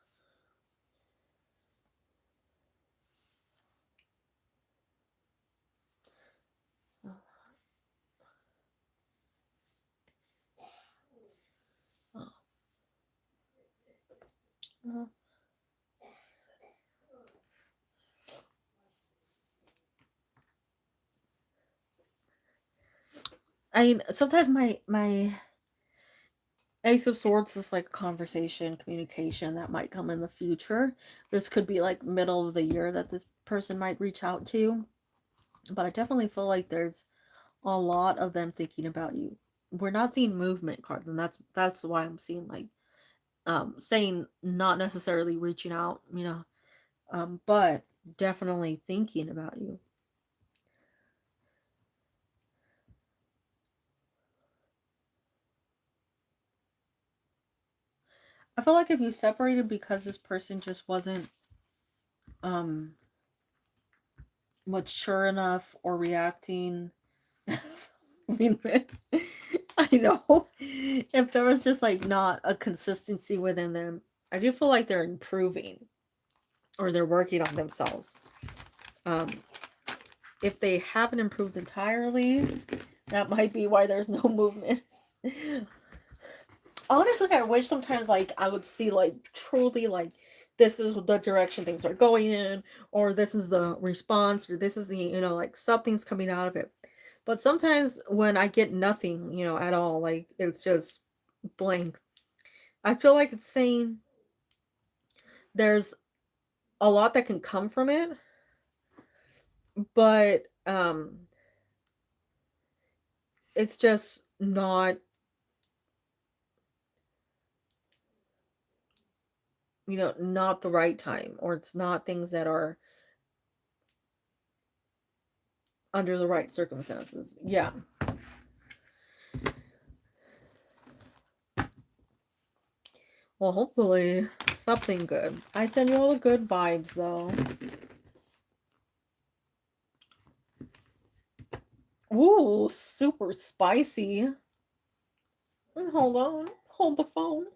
Uh, I mean, sometimes my Ace of Swords is like conversation, communication that might come in the future. This could be like middle of the year that this person might reach out to. But I definitely feel like there's a lot of them thinking about you. We're not seeing movement cards, and that's why I'm seeing like saying not necessarily reaching out, you know, but definitely thinking about you. I feel like if you separated because this person just wasn't um mature enough or reacting. I mean, I know if there was just like not a consistency within them, I do feel like they're improving or they're working on themselves. Um, if they haven't improved entirely, that might be why there's no movement. Honestly, I wish sometimes like I would see like truly like this is the direction things are going in, or this is the response, or this is the, you know, like something's coming out of it. But sometimes when I get nothing, you know, at all, like it's just blank, I feel like it's saying there's a lot that can come from it, but it's just not, you know, not the right time, or it's not things that are under the right circumstances. Yeah. Well, hopefully something good. I send you all the good vibes though. Ooh, super spicy. Hold on. Hold the phone.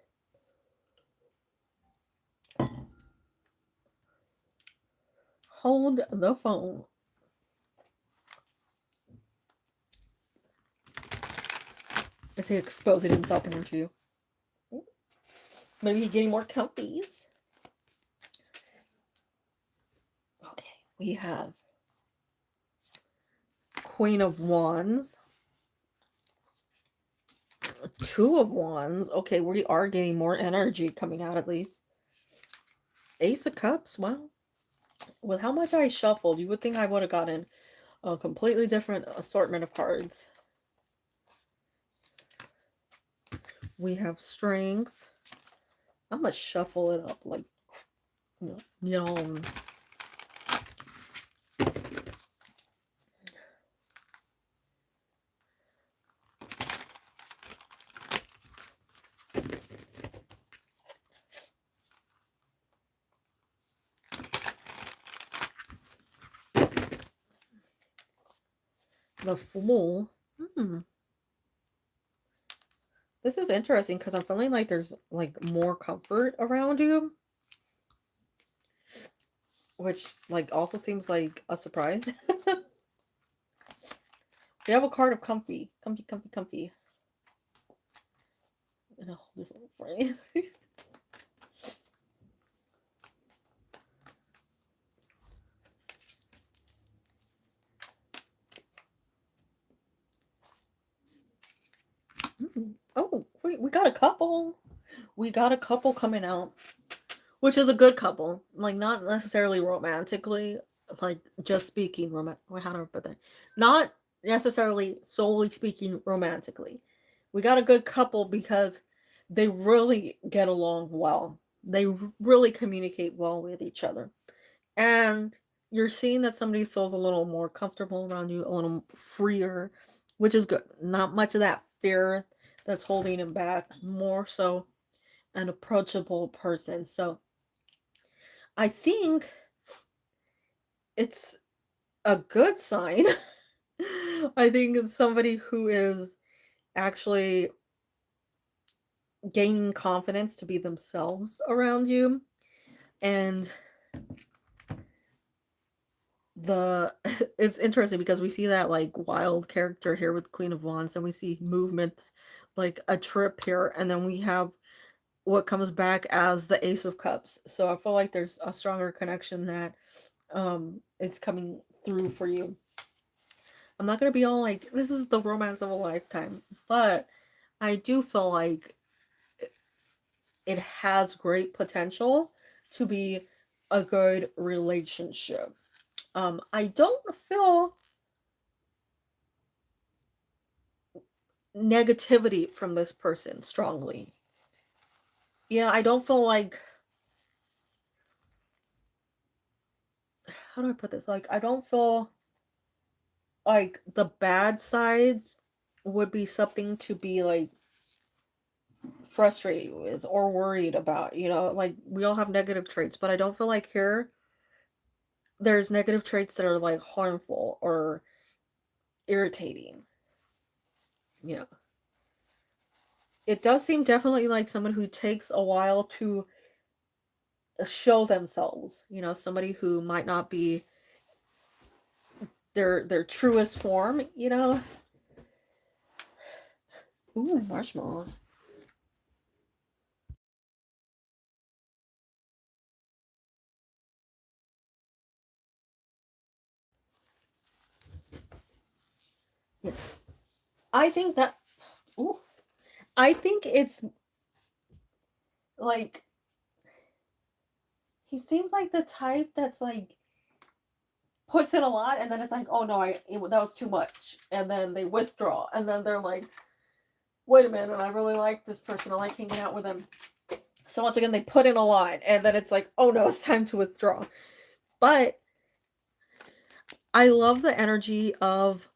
Hold the phone. Is he exposing himself into you? Maybe he's getting more comfies. Okay, we have Queen of Wands. Two of Wands. Okay, we are getting more energy coming out at least. Ace of Cups. Wow. With how much I shuffled, you would think I would have gotten a completely different assortment of cards. We have Strength. I'm gonna shuffle it up like, you know. The Fool. Hmm. This is interesting because I'm feeling like there's like more comfort around you, which like also seems like a surprise. You have a card of comfy. Comfy, comfy, comfy. And I'll hold it for you. Oh, wait, we got a couple. We got a couple coming out, which is a good couple. Like, not necessarily romantically, like, just speaking how do I put that? Not necessarily solely speaking romantically. We got a good couple because they really get along well. They really communicate well with each other. And you're seeing that somebody feels a little more comfortable around you, a little freer, which is good. Not much of that fear that's holding him back, more so an approachable person. So I think it's a good sign. I think it's somebody who is actually gaining confidence to be themselves around you. And the it's interesting because we see that like wild character here with Queen of Wands, and we see movement, like a trip here, and then we have what comes back as the Ace of Cups. So I feel like there's a stronger connection that is coming through for you. I'm not gonna be all like, this is the romance of a lifetime, but I do feel like it has great potential to be a good relationship. I don't feel negativity from this person strongly. Yeah, I don't feel like, how do I put this? Like, I don't feel like the bad sides would be something to be like frustrated with or worried about. Like, we all have negative traits, but I don't feel like here there's negative traits that are like harmful or irritating. Yeah. It does seem definitely like someone who takes a while to show themselves, somebody who might not be their truest form. Ooh, marshmallows. Yeah. I think that ooh, I think it's like he seems like the type that's like puts in a lot and then it's like, oh no, that was too much, and then they withdraw, and then they're like, wait a minute, I really like this person, I like hanging out with them. So once again, they put in a lot, and then it's like, oh no, it's time to withdraw. But I love the energy of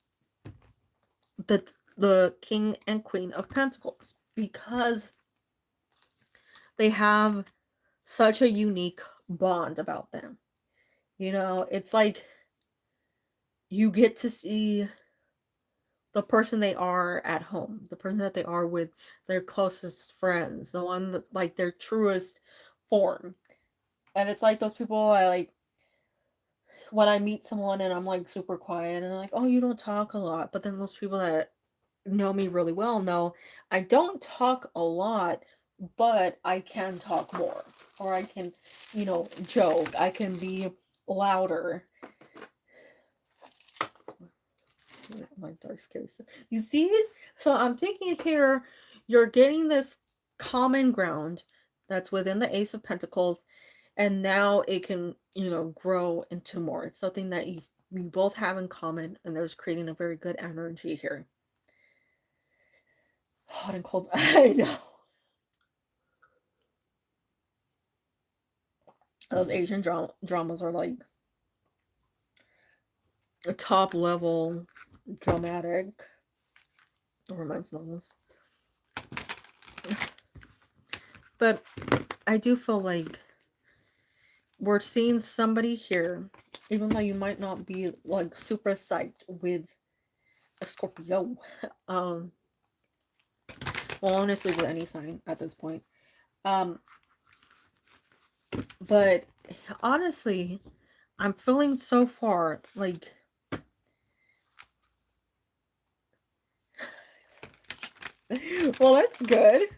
the King and Queen of Pentacles because they have such a unique bond about them. It's like you get to see the person they are at home, the person that they are with their closest friends, the one that like their truest form. And it's like those people I like when I meet someone and I'm like super quiet and they're like, oh, you don't talk a lot. But then those people that know me really well know I don't talk a lot, but I can talk more. Or I can, joke. I can be louder. My dark scary stuff. You see? So I'm thinking here, you're getting this common ground that's within the Ace of Pentacles, and now it can, grow into more. It's something that we both have in common, and there's creating a very good energy here. Hot and cold. I know. Those Asian dramas are like a top level dramatic romance novels. But I do feel like we're seeing somebody here, even though you might not be like super psyched with a Scorpio. Um, well, honestly, with any sign at this point. Um, but honestly, I'm feeling so far like Well, that's good.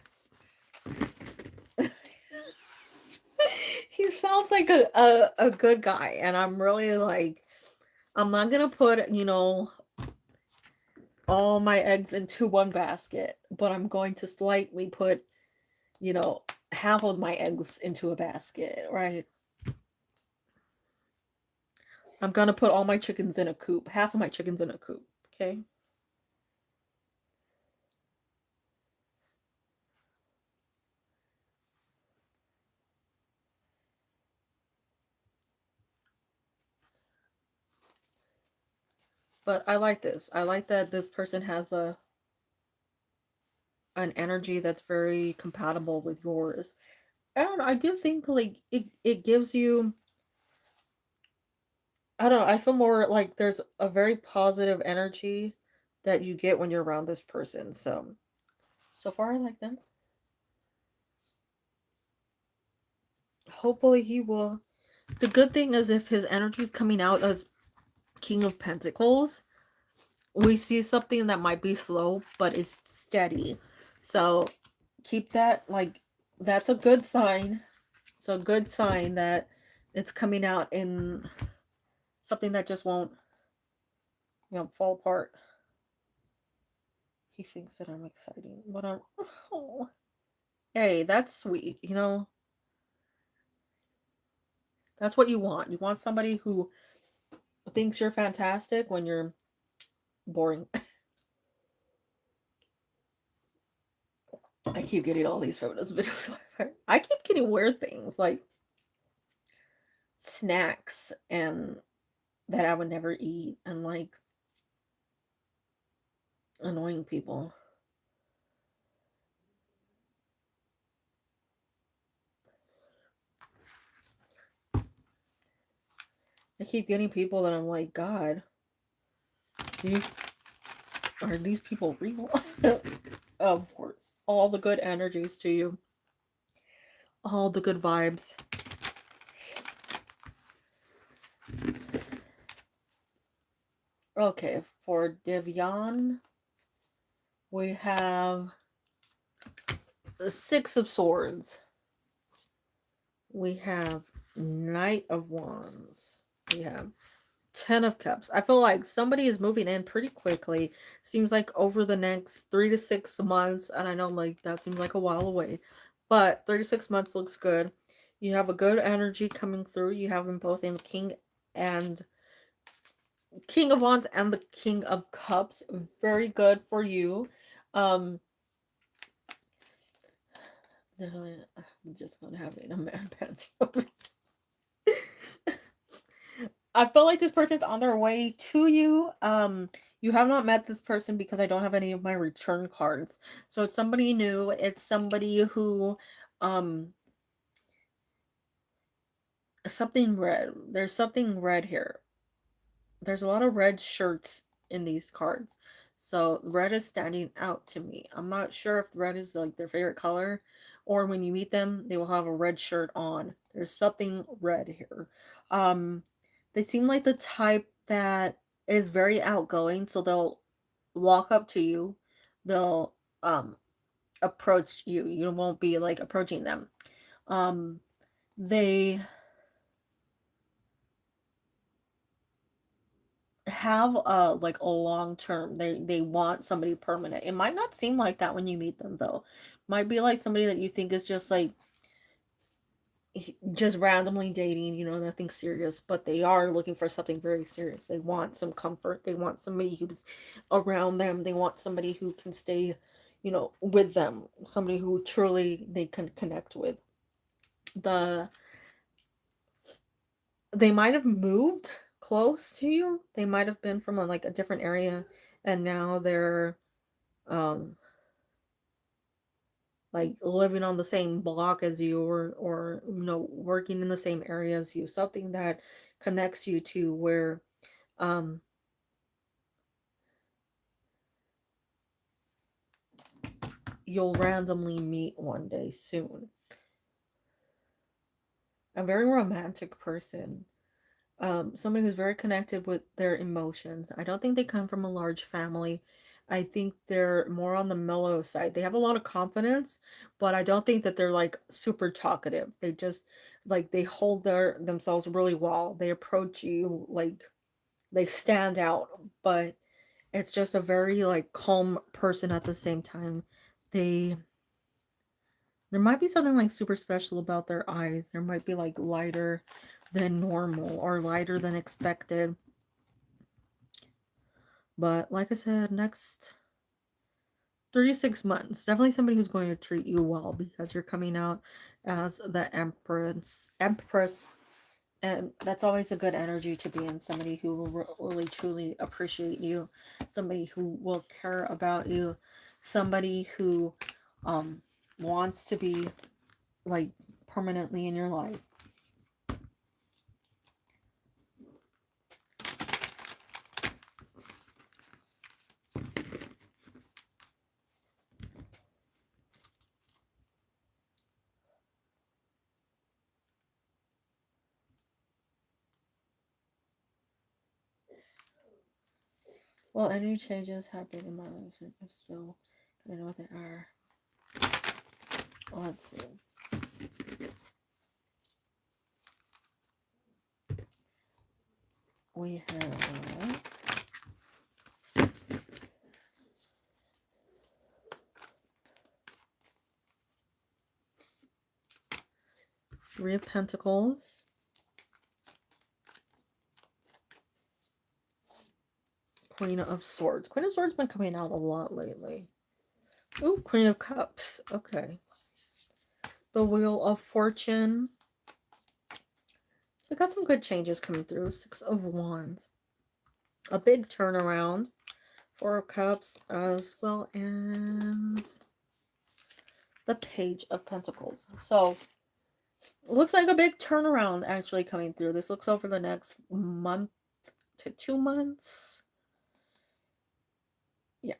He sounds like a good guy, and I'm really like, I'm not gonna put, all my eggs into one basket, but I'm going to slightly put, you know, half of my eggs into a basket, right? I'm gonna put all my chickens in a coop, half of my chickens in a coop, okay? But I like this. I like that this person has a an energy that's very compatible with yours. I don't know. I do think like it gives you, I don't know, I feel more like there's a very positive energy that you get when you're around this person. So far I like them. Hopefully he will. The good thing is if his energy is coming out as King of Pentacles, we see something that might be slow but is steady. So keep that, like, that's a good sign. It's a good sign that it's coming out in something that just won't, fall apart. He thinks that I'm exciting, but I'm, oh, hey, that's sweet. That's what you want. You want somebody who thinks you're fantastic when you're boring. I keep getting all these photos, videos. I keep getting weird things like snacks and that I would never eat, and like annoying people. I keep getting people that I'm like, God, you, are these people real? Of course. All the good energies to you. All the good vibes. Okay, for Devian, we have the Six of Swords. We have Knight of Wands. We have Ten of Cups. I feel like somebody is moving in pretty quickly. Seems like over the next 3 to 6 months. And I know like that seems like a while away. But 3 to 6 months looks good. You have a good energy coming through. You have them both in and King of Wands and the King of Cups. Very good for you. Um I'm just gonna have it in a man panty over. I feel like this person's on their way to you. You have not met this person because I don't have any of my return cards. So it's somebody new. It's somebody who, um, something red. There's something red here. There's a lot of red shirts in these cards. So red is standing out to me. I'm not sure if red is like their favorite color, or when you meet them, they will have a red shirt on. There's something red here. Um, they seem like the type that is very outgoing, so they'll walk up to you. They'll approach you. You won't be like approaching them. Um, they have like a long term, they want somebody permanent. It might not seem like that when you meet them though. Might be like somebody that you think is just like just randomly dating, nothing serious, but they are looking for something very serious. They want some comfort. They want somebody who's around them. They want somebody who can stay, with them, somebody who truly they can connect with. The They might have moved close to you. They might have been from like a different area, and now they're um like living on the same block as you, or working in the same area as you, something that connects you to where um you'll randomly meet one day soon. A very romantic person, somebody who's very connected with their emotions. I don't think they come from a large family. I think they're more on the mellow side. They have a lot of confidence, but I don't think that they're like super talkative. They just like they hold themselves really well. They approach you like they stand out, but it's just a very like calm person at the same time. They There might be something like super special about their eyes. There might be like lighter than normal or lighter than expected. But like I said, next 36 months, definitely somebody who's going to treat you well because you're coming out as the Empress, and that's always a good energy to be in. Somebody who will really truly appreciate you, somebody who will care about you, somebody who um wants to be like permanently in your life. Well, any changes happen in my life? If so, I know what they are. Let's see. We have Three of Pentacles, Queen of Swords. Queen of Swords been coming out a lot lately. Ooh, Queen of Cups. Okay. The Wheel of Fortune. We got some good changes coming through. Six of Wands. A big turnaround. Four of Cups, as well as the Page of Pentacles. So, it looks like a big turnaround actually coming through. This looks over the next month to 2 months. Yeah.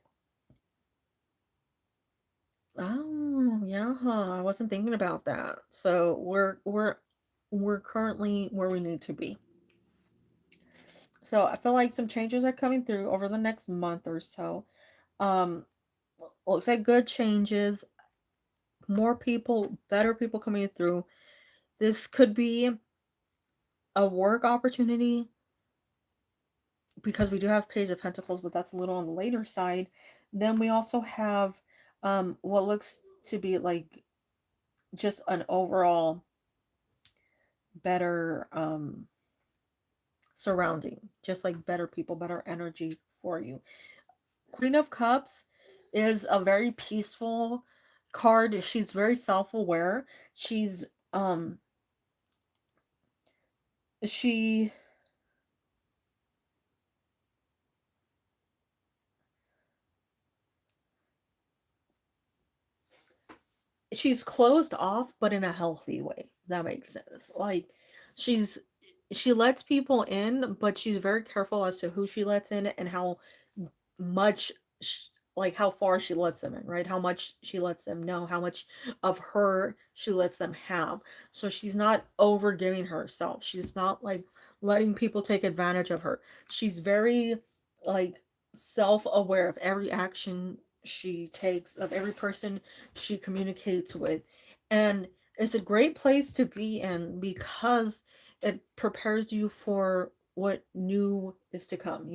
Oh, yeah. I wasn't thinking about that. So we're currently where we need to be. So I feel like some changes are coming through over the next month or so. Um, looks like good changes, more people, better people coming through. This could be a work opportunity because we do have Page of Pentacles, but that's a little on the later side. Then we also have what looks to be like just an overall better surrounding, just like better people, better energy for you. Queen of Cups is a very peaceful card. She's very self-aware. Um she she's closed off, but in a healthy way. That makes sense. Like she's she lets people in, but she's very careful as to who she lets in and how much like how far she lets them in, right? How much she lets them know, how much of her she lets them have. So she's not over giving herself. She's not like letting people take advantage of her. She's very like self-aware of every action she takes, of every person she communicates with. And it's a great place to be in because it prepares you for what new is to come,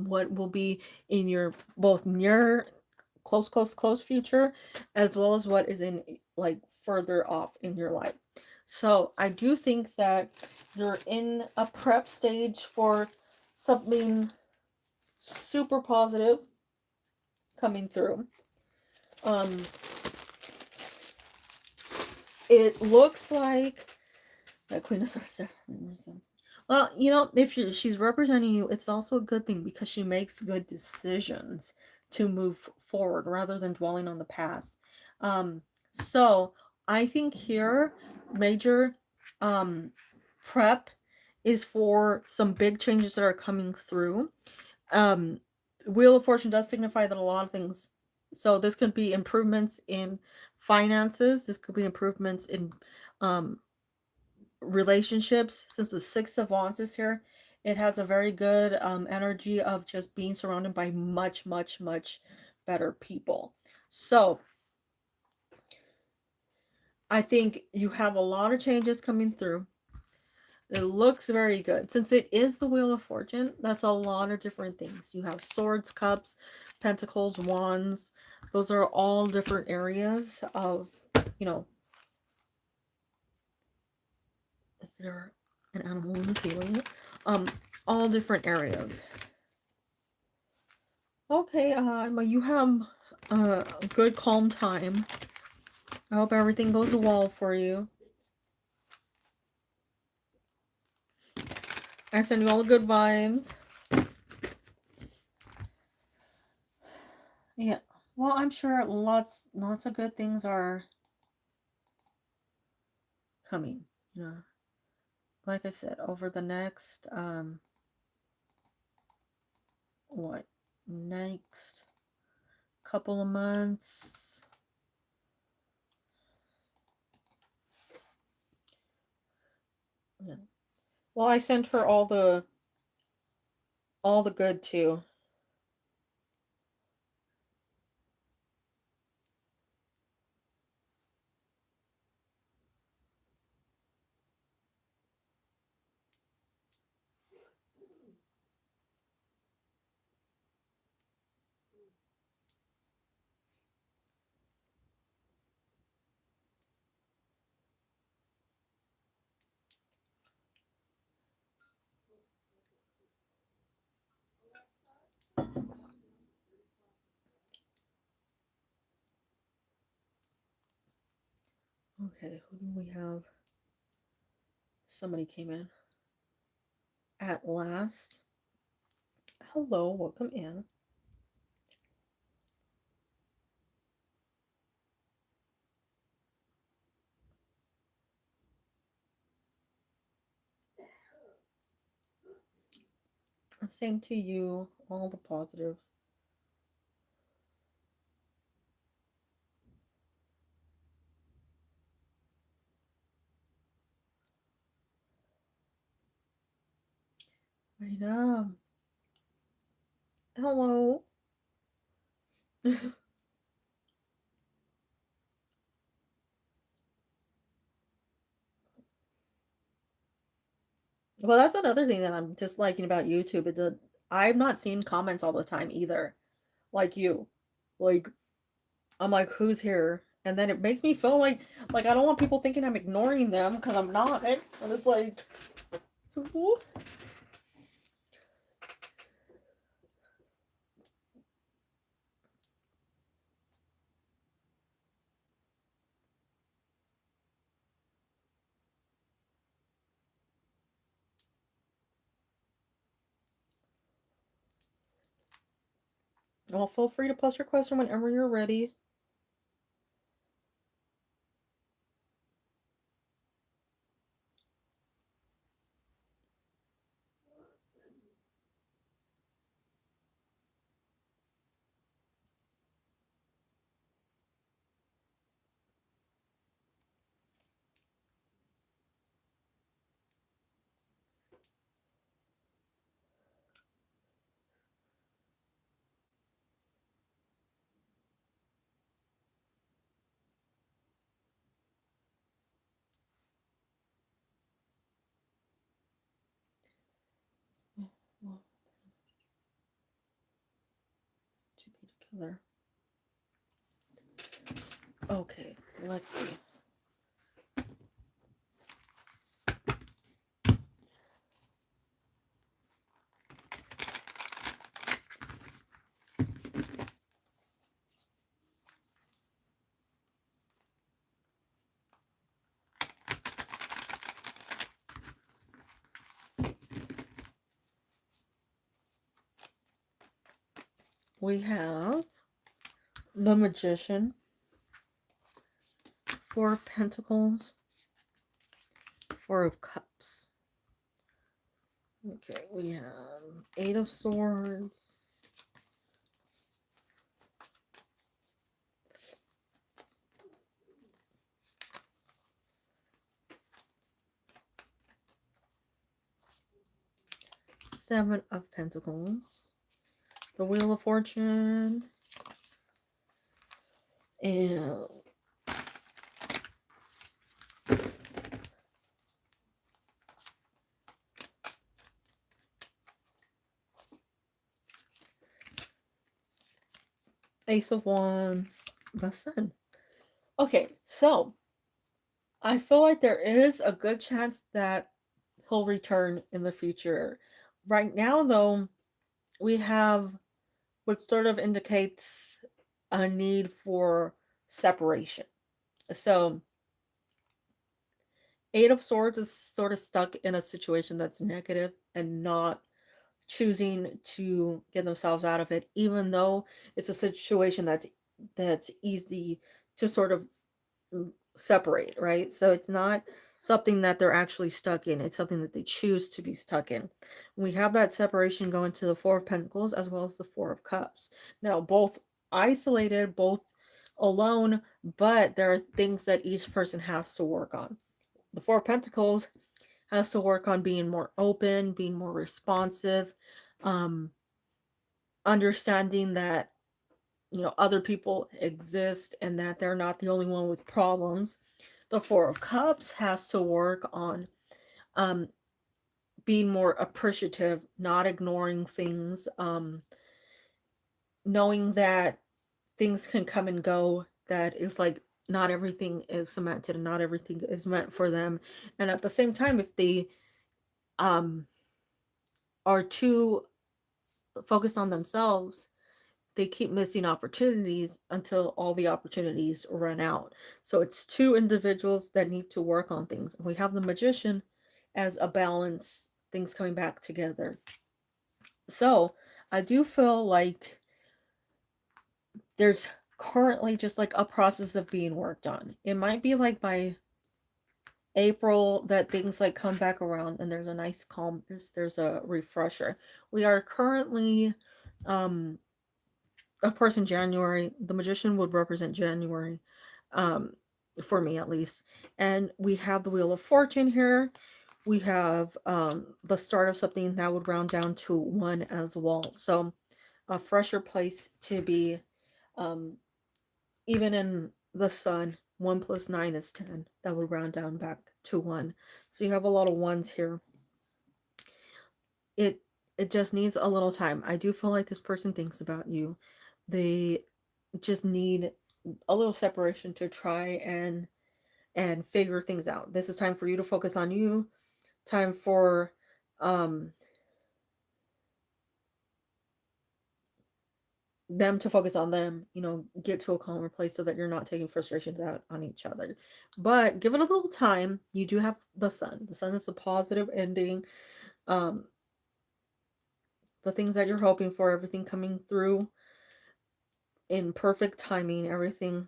what will be in your both near close future, as well as what is in like further off in your life. So I do think that you're in a prep stage for something super positive coming through. um it looks like that Queen of Swords definitely. Well, if she's representing you, it's also a good thing because she makes good decisions to move forward rather than dwelling on the past. So I think here, major prep is for some big changes that are coming through. Um, Wheel of Fortune does signify that a lot of things. So this could be improvements in finances. This could be improvements in um, relationships. Since the Six of Wands is here, it has a very good energy of just being surrounded by much better people. So I think you have a lot of changes coming through. It looks very good. Since it is the Wheel of Fortune, that's a lot of different things. You have swords, cups, pentacles, wands. Those are all different areas of, you know, is there an animal in the ceiling? All different areas. Okay, you have a good calm time. I hope everything goes well for you. I send you all the good vibes. Yeah. Well, I'm sure lots of good things are coming, you know. Like I said, over the next what? Next couple of months. Yeah. Well, I sent her all the good too. Okay, who do we have? Somebody came in. At last. Hello, welcome in. Same to you, all the positives. I know. Hello. Well, that's another thing that I'm disliking about YouTube. I'm not seeing comments all the time either. Like you. Like, I'm like, who's here? And then it makes me feel like I don't want people thinking I'm ignoring them because I'm not. And it's like, who? Well, feel free to post your question whenever you're ready. Well, to be together. Okay, let's see. We have the Magician, Four of Pentacles, Four of Cups. Okay, we have Eight of Swords, Seven of Pentacles, the Wheel of Fortune, And Ace of Wands, the Sun. Okay, so I feel like there is a good chance that he'll return in the future. Right now, though, we have what sort of indicates a need for separation. So, Eight of Swords is sort of stuck in a situation that's negative and not choosing to get themselves out of it, even though it's a situation that's easy to sort of separate, right? So it's not something that they're actually stuck in. It's something that they choose to be stuck in. We have that separation going to the Four of Pentacles as well as the Four of Cups. Now, both isolated, both alone, but there are things that each person has to work on. The Four of Pentacles has to work on being more open, being more responsive, um, understanding that other people exist and that they're not the only one with problems. The Four of Cups has to work on um, being more appreciative, not ignoring things, knowing that things can come and go, that is like not everything is cemented and not everything is meant for them. And at the same time, if they um, are too focused on themselves, they keep missing opportunities until all the opportunities run out. So it's two individuals that need to work on things. We have the Magician as a balance, things coming back together. So I do feel like there's currently just like a process of being worked on. It might be like by April that things like come back around and there's a nice calmness, there's a refresher. We are currently of course in January. The Magician would represent January, um for me at least. And we have the Wheel of Fortune here. We have the start of something that would round down to one as well. So a fresher place to be. Even in the Sun, 1 plus 9 is 10. That would round down back to 1. So you have a lot of ones here. It it just needs a little time. I do feel like this person thinks about you. They just need a little separation to try and figure things out. This is time for you to focus on you. Time for them to focus on them, get to a calmer place so that you're not taking frustrations out on each other. But give it a little time. You do have the Sun. The Sun is a positive ending. Um, the things that you're hoping for, everything coming through in perfect timing, everything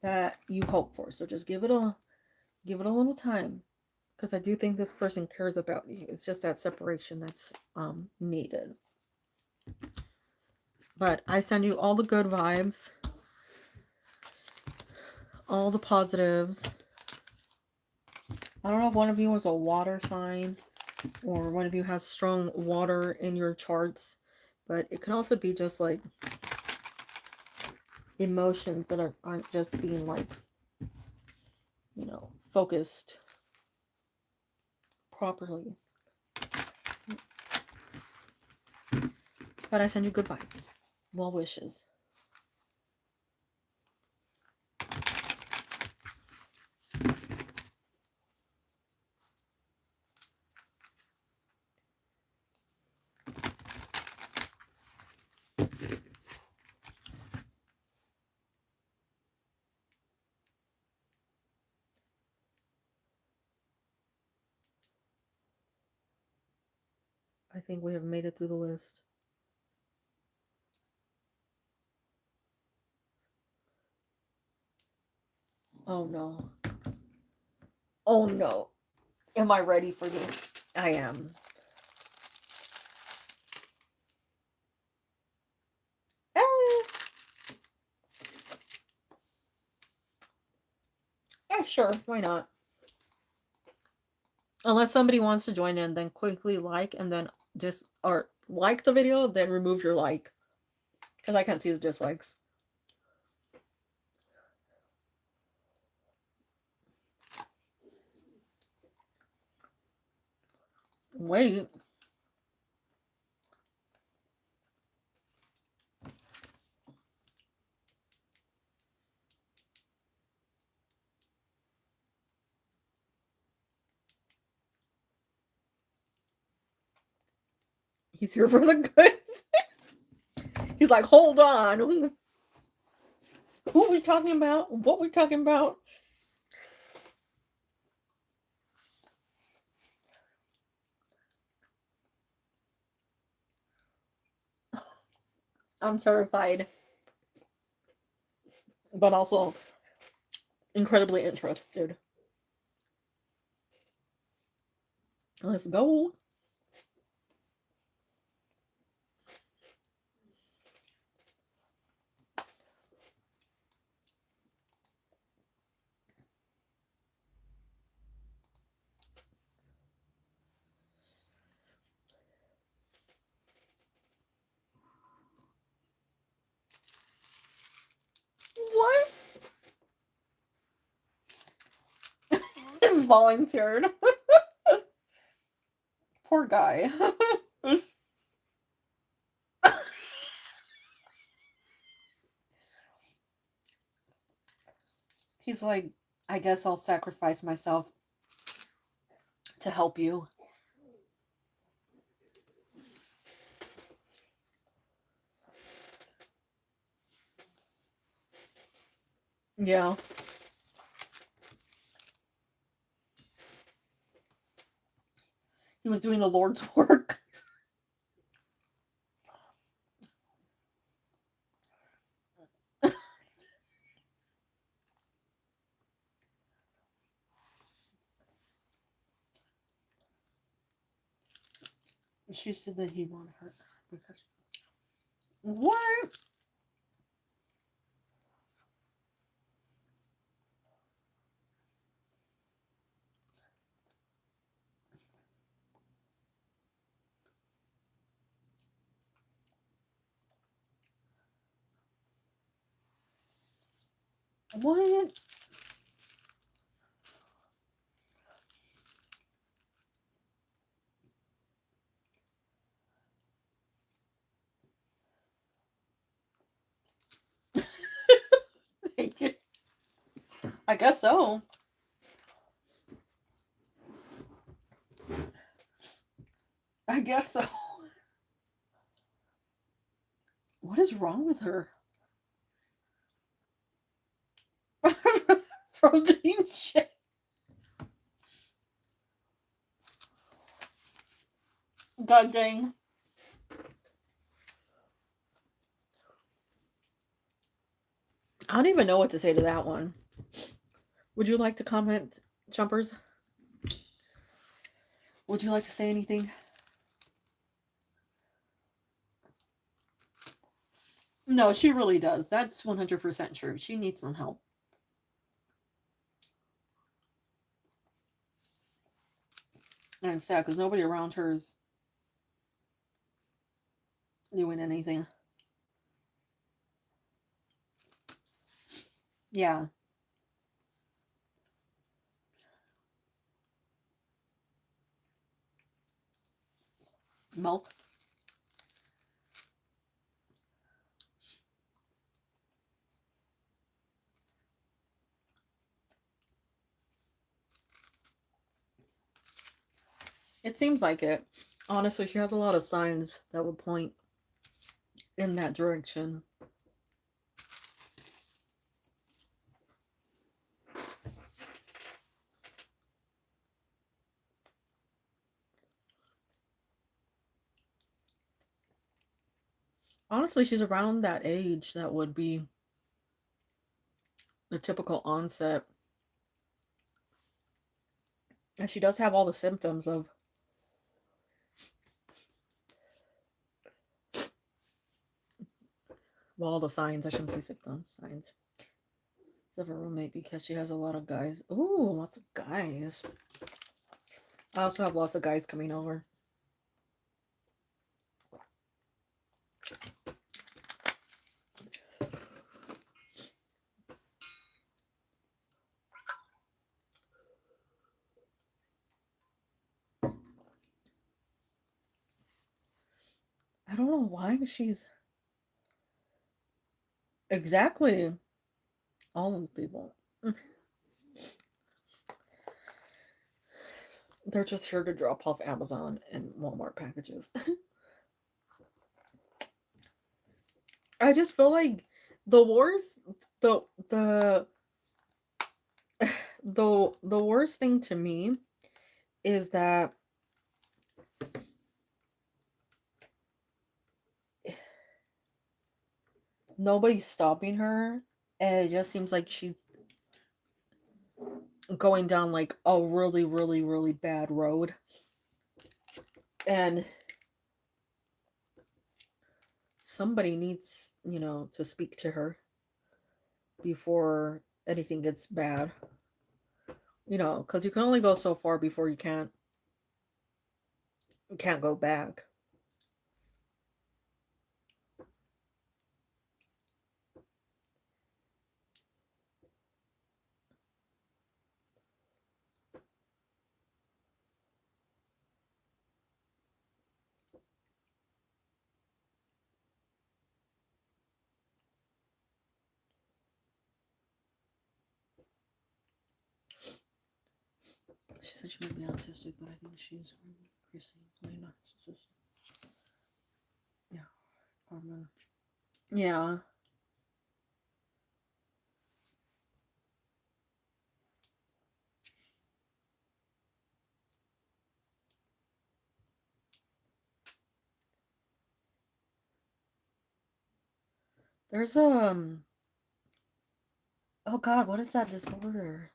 that you hope for. So just give it a little time. Because I do think this person cares about you. It's just that separation that's needed. But I send you all the good vibes, all the positives. I don't know if one of you is a water sign or one of you has strong water in your charts, but it can also be just like emotions that aren't just being like, focused properly. But I send you good vibes. Well wishes. I think we have made it through the list. Oh no. Oh no. Am I ready for this? I am. Yeah, sure. Why not? Unless somebody wants to join in, then quickly like and then just, or like the video, then remove your like. Because I can't see the dislikes. Wait. He's here for the goods. He's like, hold on. Who are we talking about? What are we talking about? I'm terrified. But also incredibly interested. Let's go. What? Volunteered. Poor guy. He's like, I guess I'll sacrifice myself to help you. Yeah. He was doing the Lord's work. She said that he wanted her because what? What? I guess so. I guess so. What is wrong with her? Protein shake. God dang. I don't even know what to say to that one. Would you like to comment, Jumpers? Would you like to say anything? No, she really does. That's 100% true. She needs some help. And it's sad because nobody around her is doing anything. Yeah. Milk. It seems like it. Honestly, she has a lot of signs that would point in that direction. Honestly, she's around that age that would be the typical onset. And she does have all the symptoms of well, all the signs. I shouldn't say symptoms, signs. Except for her roommate because she has a lot of guys. Ooh, lots of guys. I also have lots of guys coming over. don't know why she's exactly all of the people. They're just here to drop off Amazon and Walmart packages. I just feel like the worst the the the worst thing to me is that nobody's stopping her, and it just seems like she's going down like a really really really bad road, and somebody needs, to speak to her before anything gets bad, because you can only go so far before you can't go back. She said she might be autistic, but I think she's increasingly narcissistic. Yeah. Yeah. There's oh god, what is that disorder?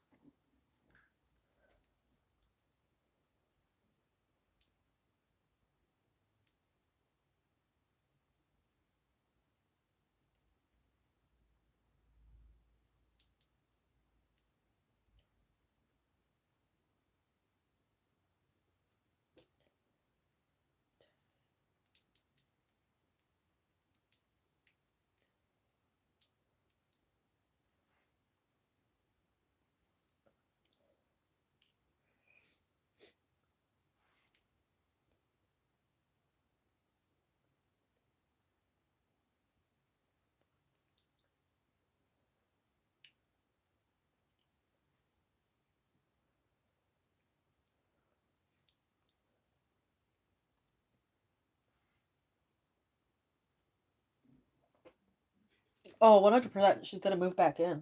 Oh, 100% she's gonna move back in.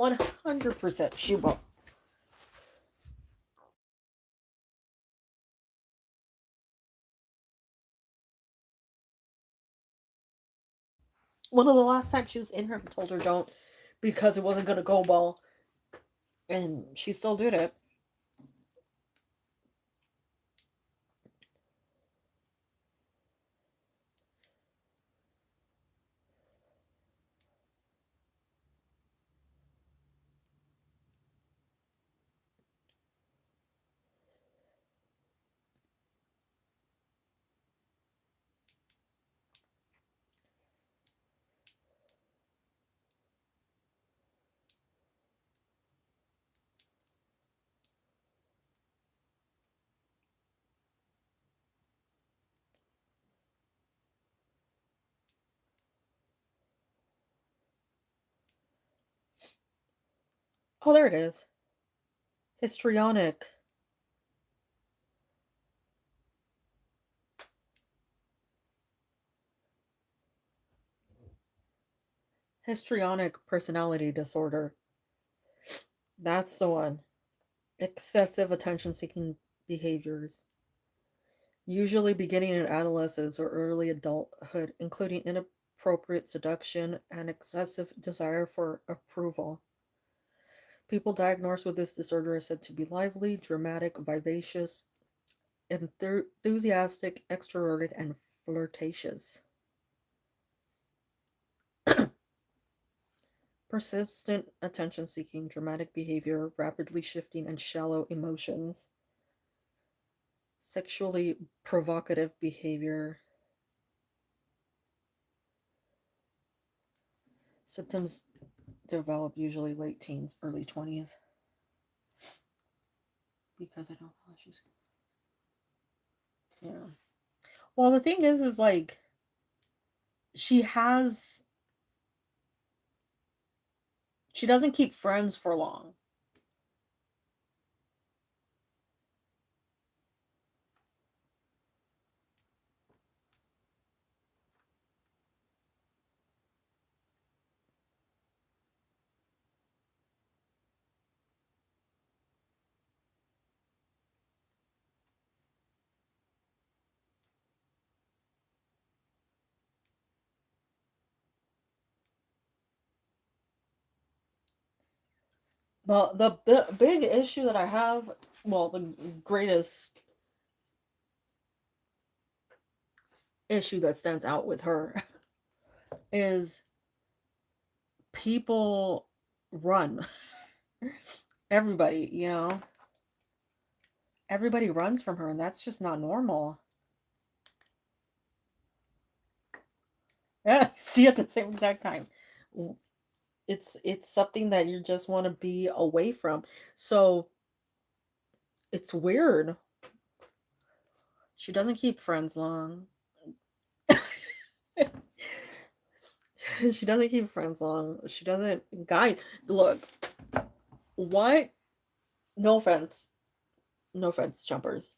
100% she will. One of the last times she was in here, I told her don't, because it wasn't gonna go well, and she still did it. Oh, there it is. Histrionic. Histrionic personality disorder. That's the one. Excessive attention seeking behaviors, usually beginning in adolescence or early adulthood, including inappropriate seduction and excessive desire for approval. People diagnosed with this disorder are said to be lively, dramatic, vivacious, enthusiastic, extroverted, and flirtatious. Persistent attention seeking, dramatic behavior, rapidly shifting and shallow emotions, sexually provocative behavior. Symptoms develop usually late teens, early 20s. Because I don't feel like she's. Yeah. Well, the thing is like she has she doesn't keep friends for long. The big issue that I have, well, the greatest issue that stands out with her is people run. Everybody, everybody runs from her, and that's just not normal. Yeah, see at the same exact time. It's something that you just want to be away from. So it's weird. She doesn't keep friends long. She doesn't keep friends long. She doesn't guide. Look, what? No offense. No offense, jumpers.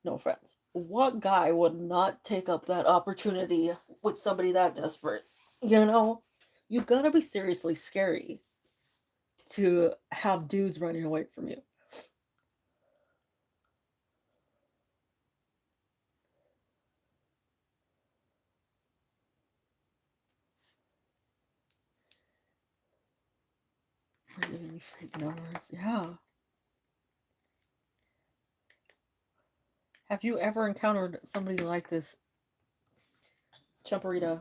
No offense. What guy would not take up that opportunity with somebody that desperate? You know, you gotta be seriously scary to have dudes running away from you. Yeah. Have you ever encountered somebody like this, Chumperita?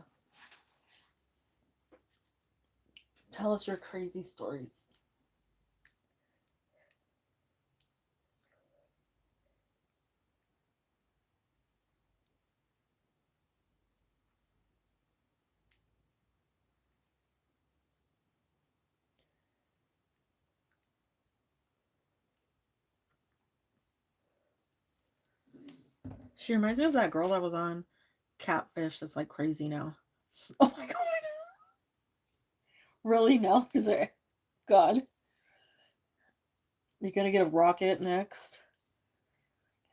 Tell us your crazy stories. She reminds me of that girl that was on Catfish that's like crazy now. Oh my god. Really? No? Is there? God. You're gonna get a rocket next?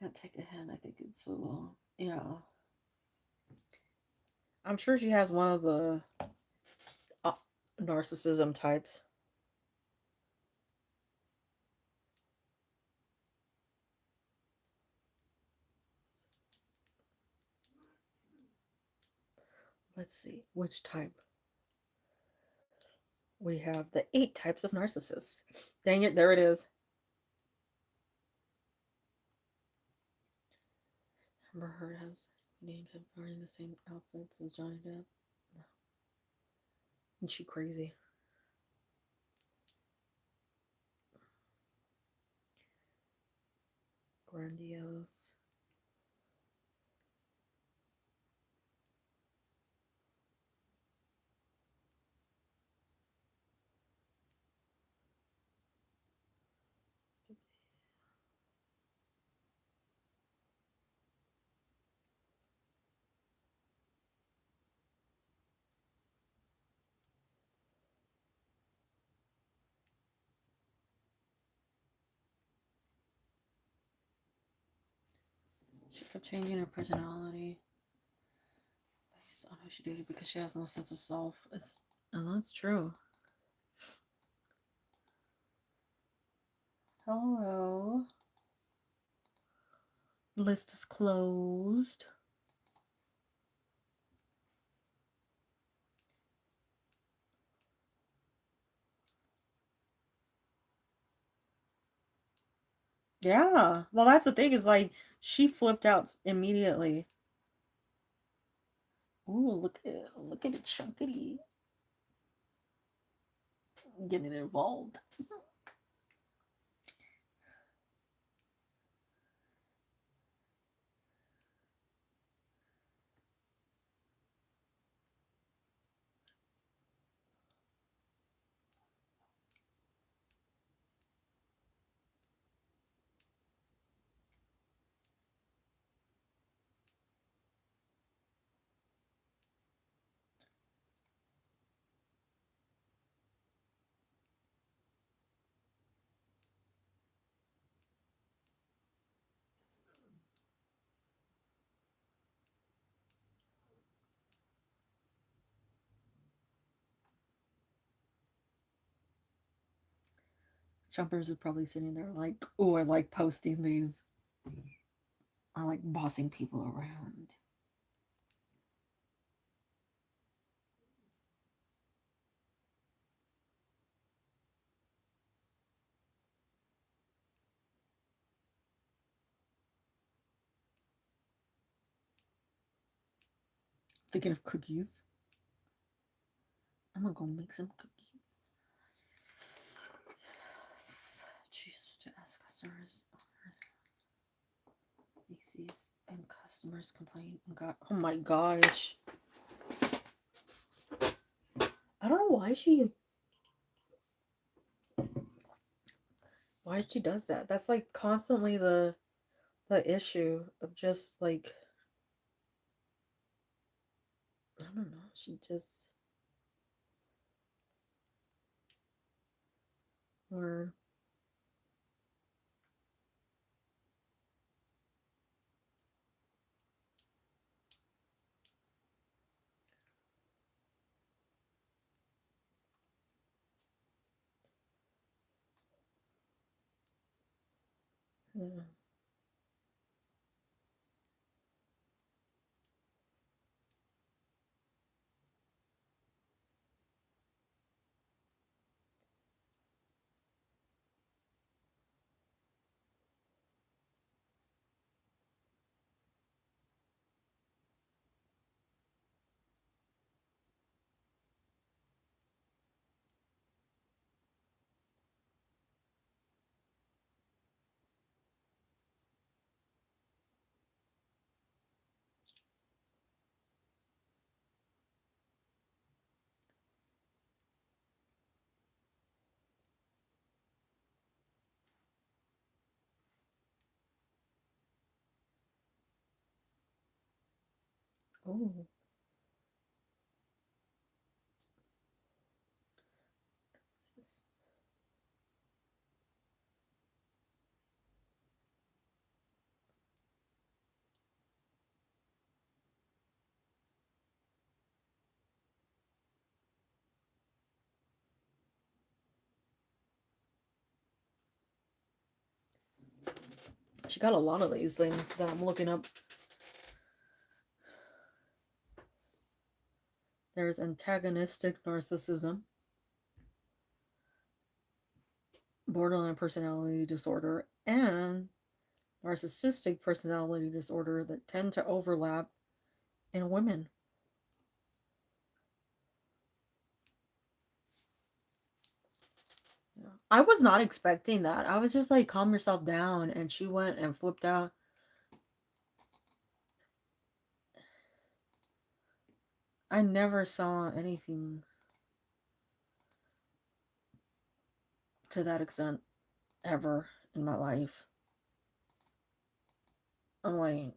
Can't take a hint. I think it's well. Yeah. I'm sure she has one of the uh, narcissism types. Let's see. Which type? We have the 8 types of narcissists. Dang it, there it is. Amber Heard has Nadine kept wearing the same outfits as Johnny Depp. No. Isn't she crazy? Grandiose. She kept changing her personality based on who she dated because she has no sense of self. And that's true. Hello. List is closed. Yeah. Well, that's the thing is like she flipped out immediately. Ooh, look at it, chunkity getting involved. Jumpers is probably sitting there like, oh, I like posting these. I like bossing people around. Thinking of cookies. I'm gonna go make some cookies. Choose to ask customers, Macy's, and customers complain. Oh my gosh. I don't know why she does that. That's like constantly the issue of just like, I don't know. She just, or yeah. Oh, she got a lot of these things that I'm looking up. There's antagonistic narcissism, borderline personality disorder, and narcissistic personality disorder that tend to overlap in women. Yeah. I was not expecting that. I was just like, calm yourself down. And she went and flipped out. I never saw anything to that extent ever in my life. I'm like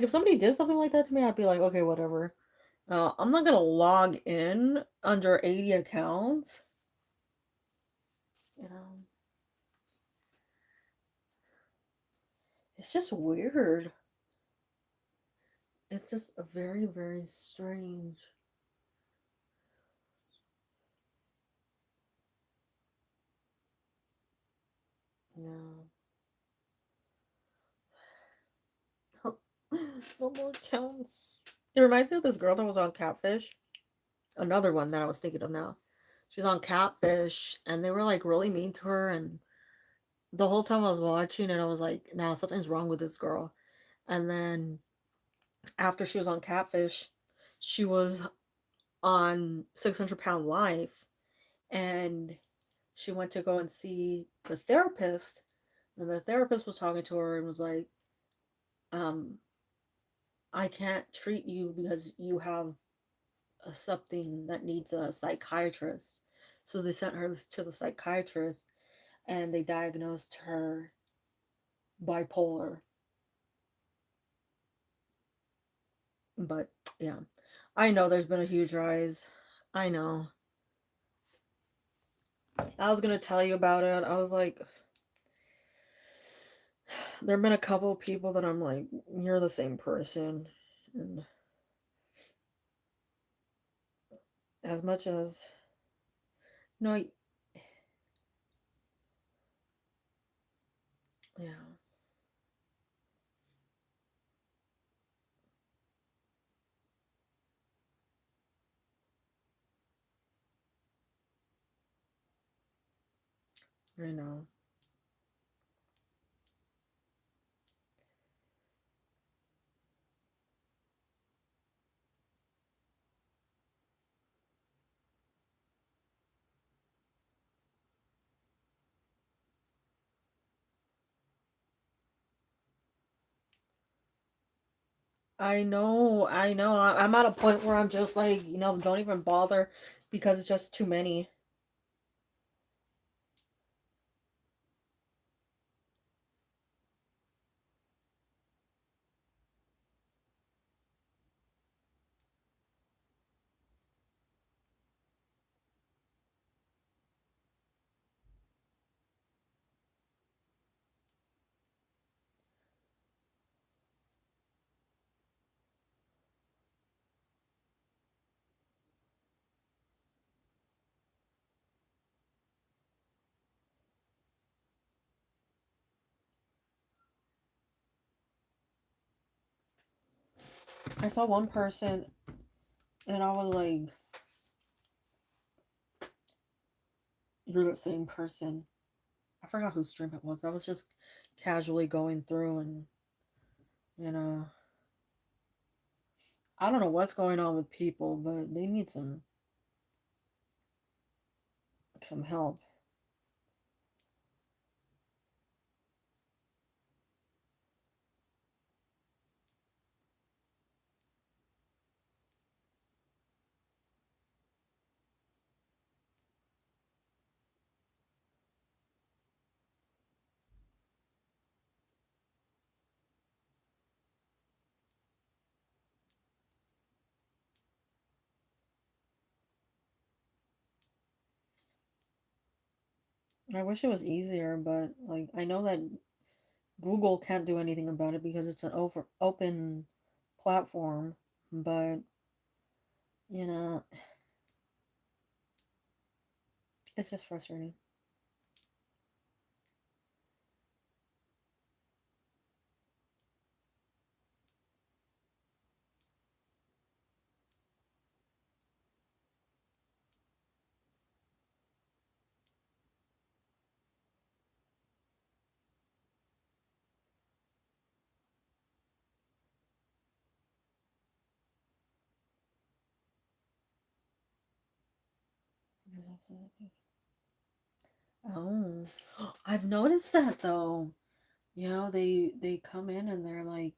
if somebody did something like that to me, I'd be like, okay, whatever. I'm not gonna log in under 80 accounts. You know, it's just weird. It's just a very, very strange. Yeah. No more accounts. It reminds me of this girl that was on Catfish. Another one that I was thinking of now. She's on Catfish, and they were like really mean to her. And the whole time I was watching it, I was like, "Nah, something's wrong with this girl." And then after she was on Catfish, she was on 600 Pound Life, and she went to go and see the therapist, and the therapist was talking to her and was like, um, "I can't treat you because you have something that needs a psychiatrist." So they sent her to the psychiatrist, and they diagnosed her bipolar. But yeah, I know there's been a huge rise. I know. I was gonna tell you about it. I was like, there have been a couple of people that I'm like, you're the same person. And As much as, no, yeah, I know. I'm at a point where I'm just like, don't even bother because it's just too many. I saw one person and I was like, you're the same person. I forgot whose stream it was. I was just casually going through and, you know, I don't know what's going on with people, but they need some help. I wish it was easier, but like I know that Google can't do anything about it because it's an open platform, but you know, it's just frustrating. Oh, I've noticed that though. They come in and they're like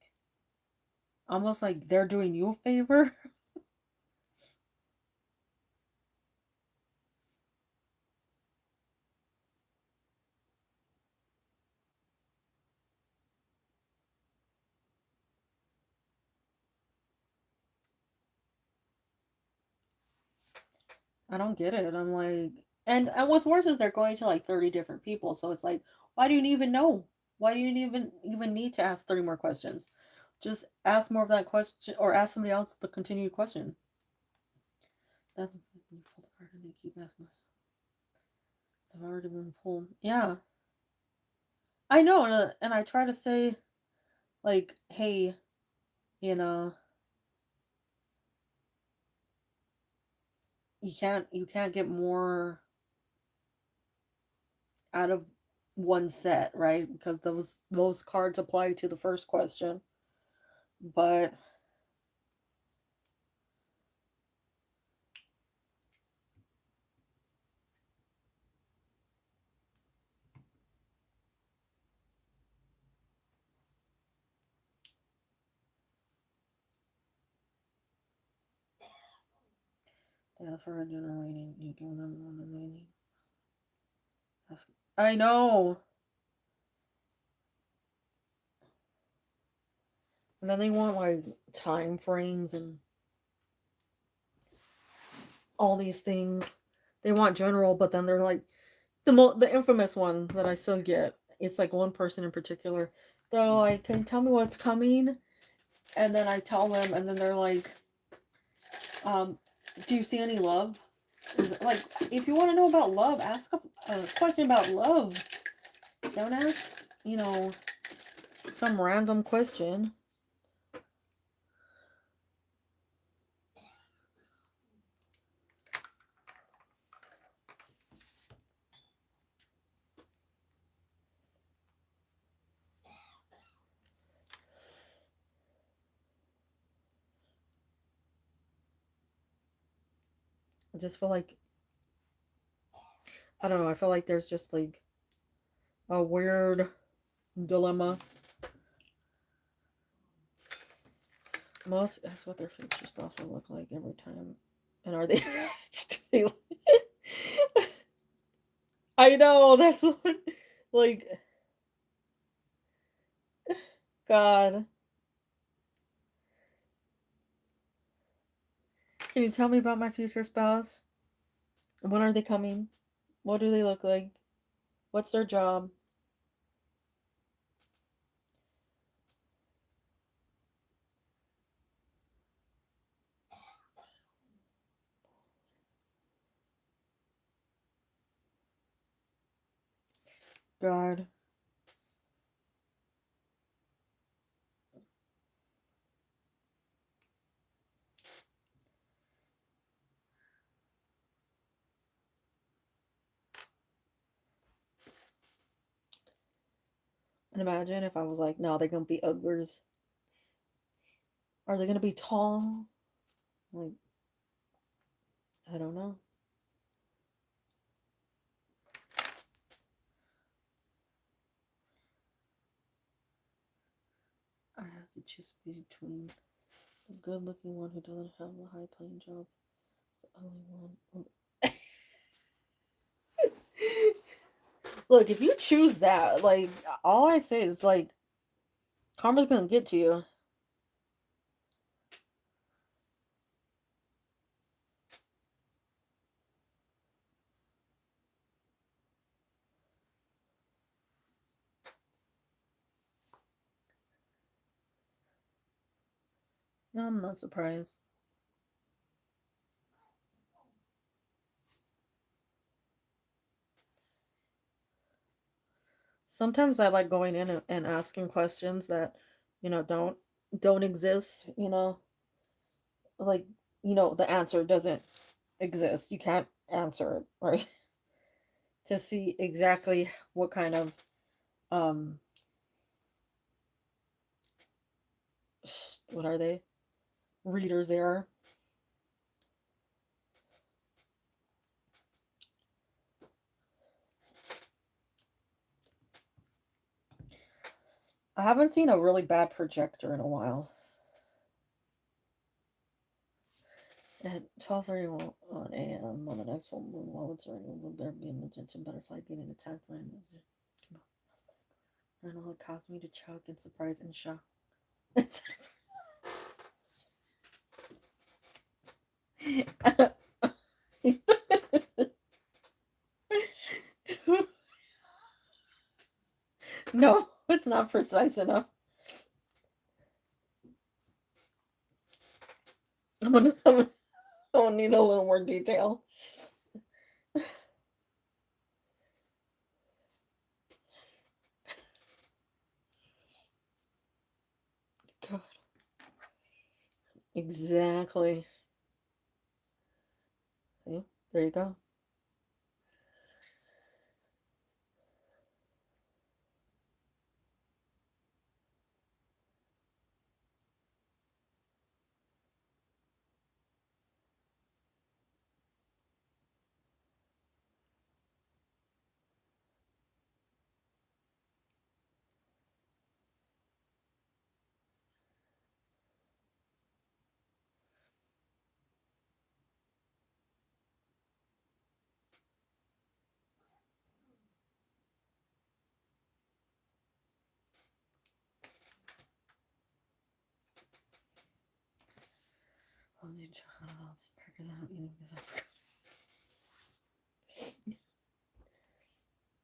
almost like they're doing you a favor. I don't get it. I'm like, and what's worse is they're going to like 30 different people. So it's like, why do you even know? Why do you even need to ask 30 more questions? Just ask more of that question or ask somebody else the continued question. That's you pull the card and they keep asking us. I've already been pulled. Yeah, I know, and I try to say like, hey, you know, you can't get more out of one set, right? Because those cards apply to the first question. But that's for a generating. You give them one remaining. That's, I know. And then they want like time frames and all these things. They want general, but then they're like the infamous one that I still get. It's like one person in particular. They're like, "Can you tell me what's coming?" And then I tell them, and then they're like, um, Do you see any love? Like, if you want to know about love, ask a question about love. Don't ask, some random question. I just feel like, I don't know, I feel like there's just like a weird dilemma. Most that's what their future spouse will look like every time. And are they matched? I know, that's what, like, God. Can you tell me about my future spouse? When are they coming? What do they look like? What's their job? God. And imagine if I was like, no, they're gonna be uglers. Are they gonna be tall? Like, I don't know. I have to choose between the good looking one who doesn't have a high paying job, the ugly one. Look, if you choose that, like, all I say is, like, karma's gonna get to you. No, I'm not surprised. Sometimes I like going in and asking questions that, don't exist, like, the answer doesn't exist. You can't answer it, right? To see exactly what kind of um what are they? Readers they are. I haven't seen a really bad projector in a while. At 12:31 a.m. on the next full moon, while it's raining, will there be a magenta butterfly getting attacked by an insect? I don't know, it caused me to choke in surprise and shock. No, it's not precise enough. I'm gonna need a little more detail. God. Exactly. See? There you go.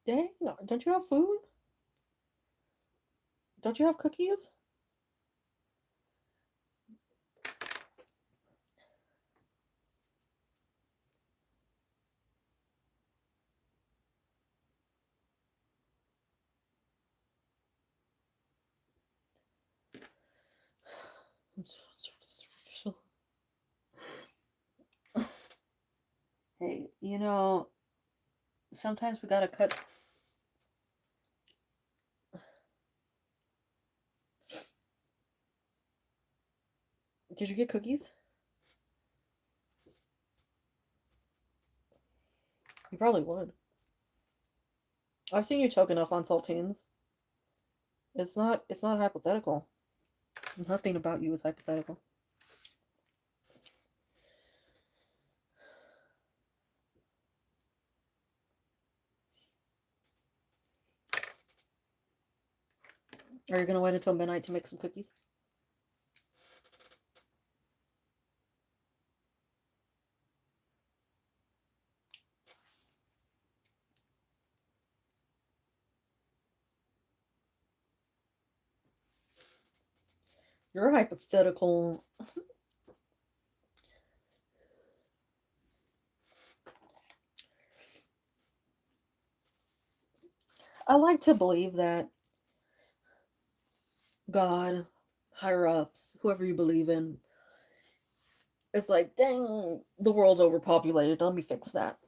Dang, don't you have food? Don't you have cookies? I'm so superficial. Hey, sometimes we gotta cut. Did you get cookies? You probably would. I've seen you choke enough on saltines. It's not hypothetical. Nothing about you is hypothetical. Are you gonna wait until midnight to make some cookies? You're hypothetical. I like to believe that God, higher ups, whoever you believe in, is like, dang, the world's overpopulated. Let me fix that.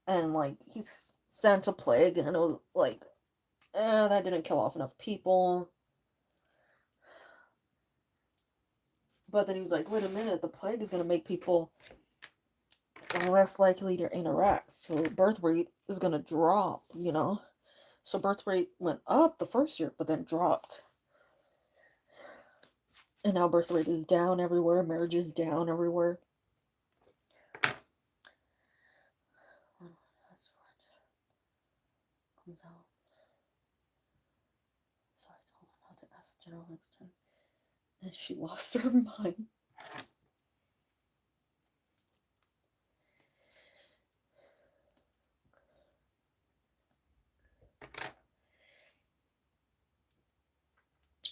And like he sent a plague, and it was like, that didn't kill off enough people. But then he was like, wait a minute, the plague is gonna make people less likely to interact, so birth rate is gonna drop. So birth rate went up the first year, but then dropped. And now birth rate is down everywhere, marriage is down everywhere. Comes out. Sorry, I told her not to ask General next time. And she lost her mind.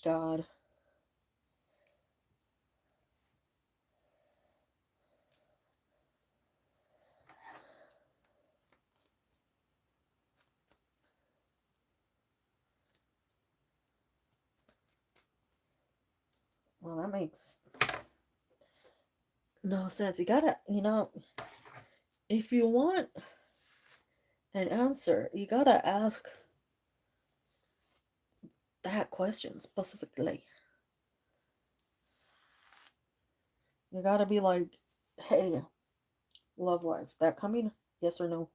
God. Well, that makes no sense. You gotta, if you want an answer, you gotta ask that question specifically. You gotta be like, hey, love life, that coming? Yes or no?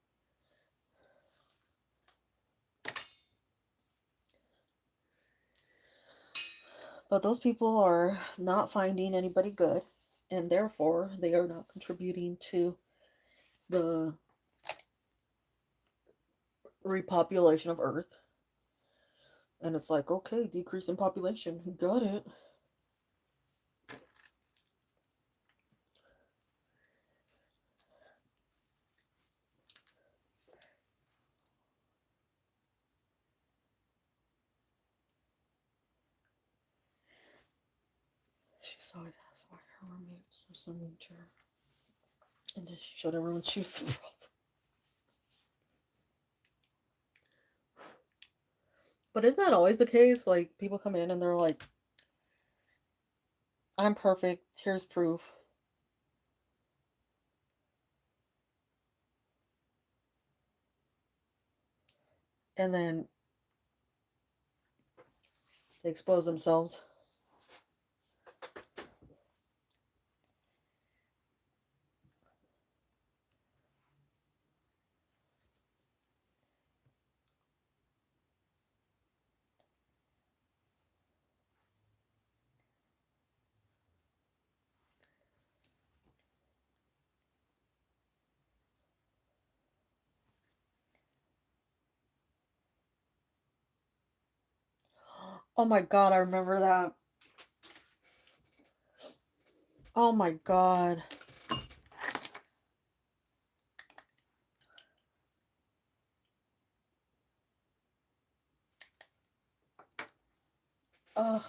But those people are not finding anybody good, and therefore they are not contributing to the repopulation of Earth. And it's like, okay, decrease in population. Got it. She's always asked why her roommates were so mean to her. And then she showed everyone she was the problem. But isn't that always the case? Like, people come in and they're like, I'm perfect. Here's proof. And then they expose themselves. Oh my god, I remember that. Oh my god. Ugh.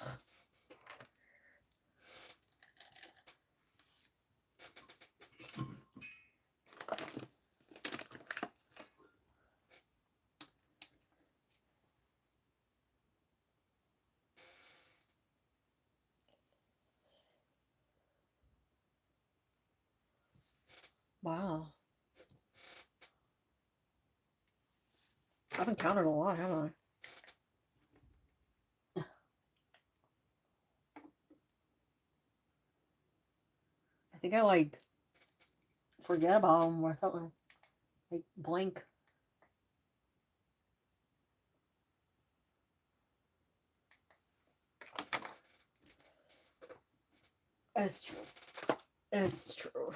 Wow. I've encountered a lot, haven't I? I think I like forget about them or something. Like blink. It's true. It's true.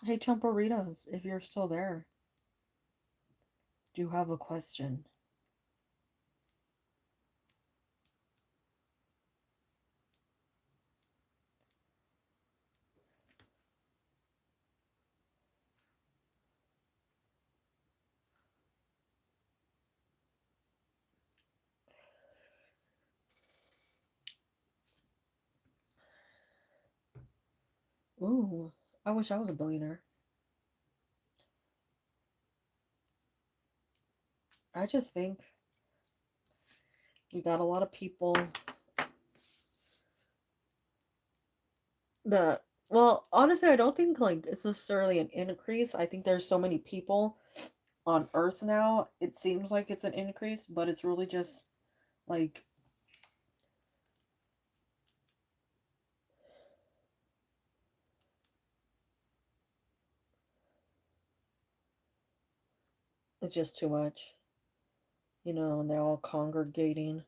Hey, Chumparitas, if you're still there, do you have a question? Ooh, I wish I was a billionaire. I just think we got a lot of people that, well, honestly, I don't think like it's necessarily an increase. I think there's so many people on Earth now. It seems like it's an increase, but it's really just like it's just too much, and they're all congregating.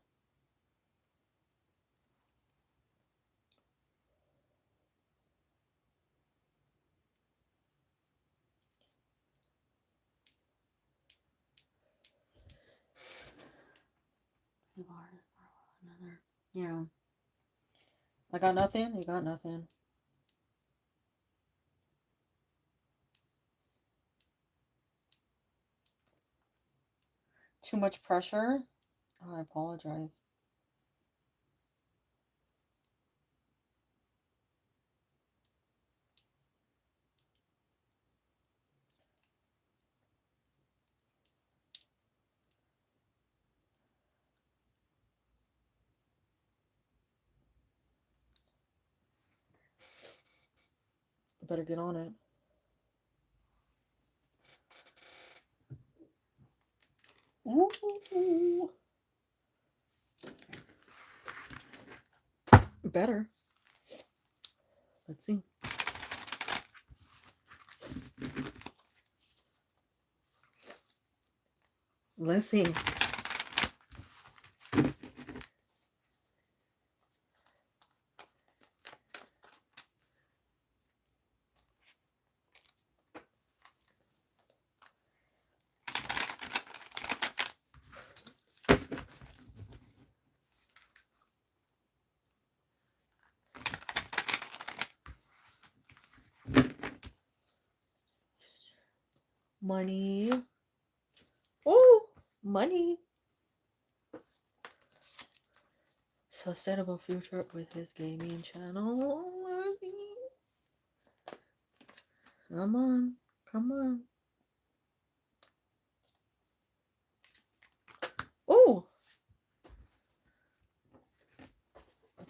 Another. Yeah. I got nothing. You got nothing. Too much pressure. Oh, I apologize. I better get on it. Ooh. Better. Let's see. Let's see. Money. Oh, money. Sustainable future with his gaming channel. Come on. Come on. Oh.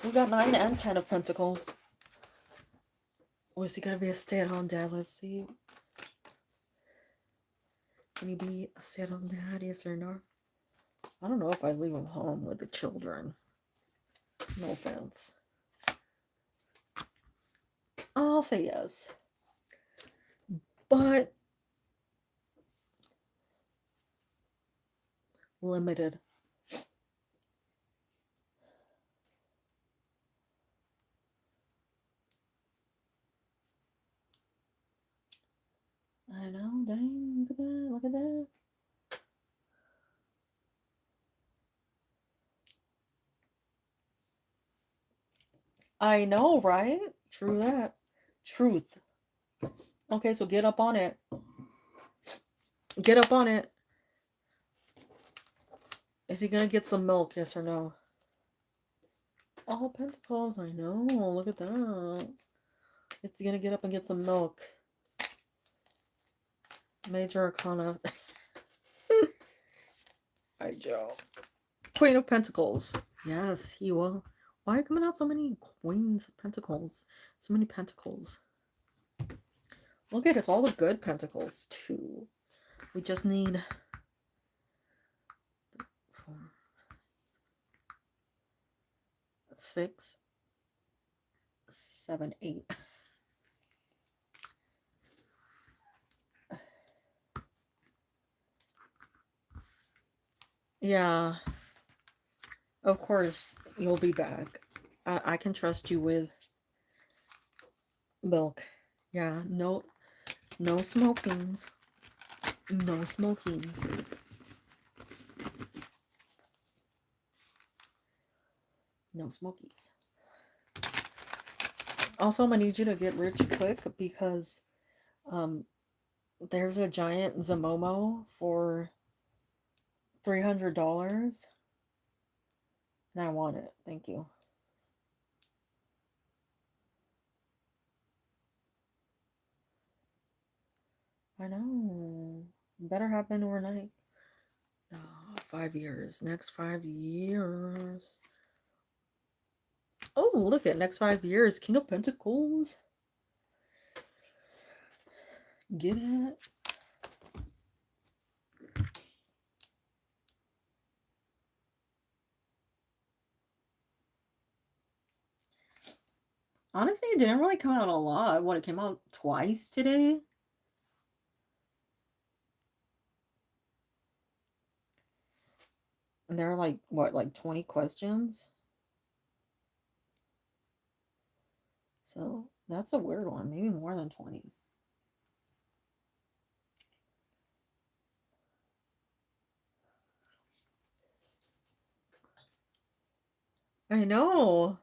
We got 9 and 10 of Pentacles. Or is he going to be a stay-at-home dad? Let's see. Can he be a stay-at-home dad? Yes or no? I don't know if I leave him home with the children. No offense. I'll say yes. But limited. I know, dang, look at that, look at that. I know, right? True that. Truth. Okay, so get up on it. Get up on it. Is he gonna get some milk, yes or no? Oh, Pentacles, I know. Look at that. It's gonna get up and get some milk. Major Arcana. Alright, Joe. Queen of Pentacles. Yes, he will. Why are coming out so many Queens of Pentacles? So many Pentacles. Look at it, it's all the good Pentacles, too. We just need 4, 6, 7, 8. Yeah, of course, you'll be back. I can trust you with milk. Yeah, no smokings. No smokings. No smokies. Also, I'm gonna need you to get rich quick because there's a giant Zamomo for $300 and I want it. Thank you. I know. Better happen overnight. 5 years. Next 5 years. Oh, look at next 5 years. King of Pentacles. Get it? Honestly, it didn't really come out a lot. What, it came out twice today? And there are like, what, like 20 questions? So that's a weird one. Maybe more than 20. I know.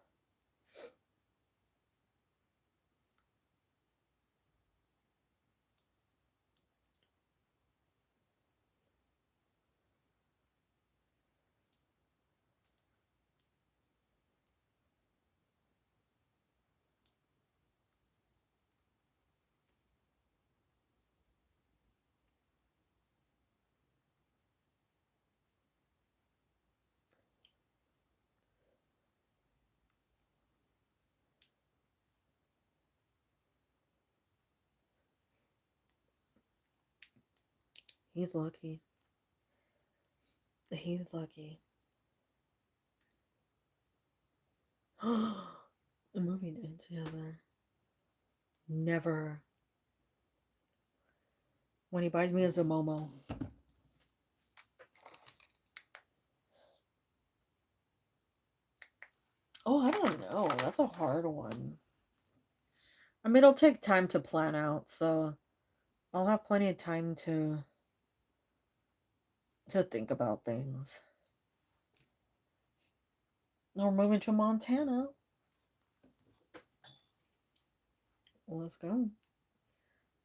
He's lucky. He's lucky. Moving in together. Never. When he buys me a Zamomo. Oh, I don't know. That's a hard one. I mean, it'll take time to plan out, so I'll have plenty of time to think about things. We're moving to Montana. Let's go.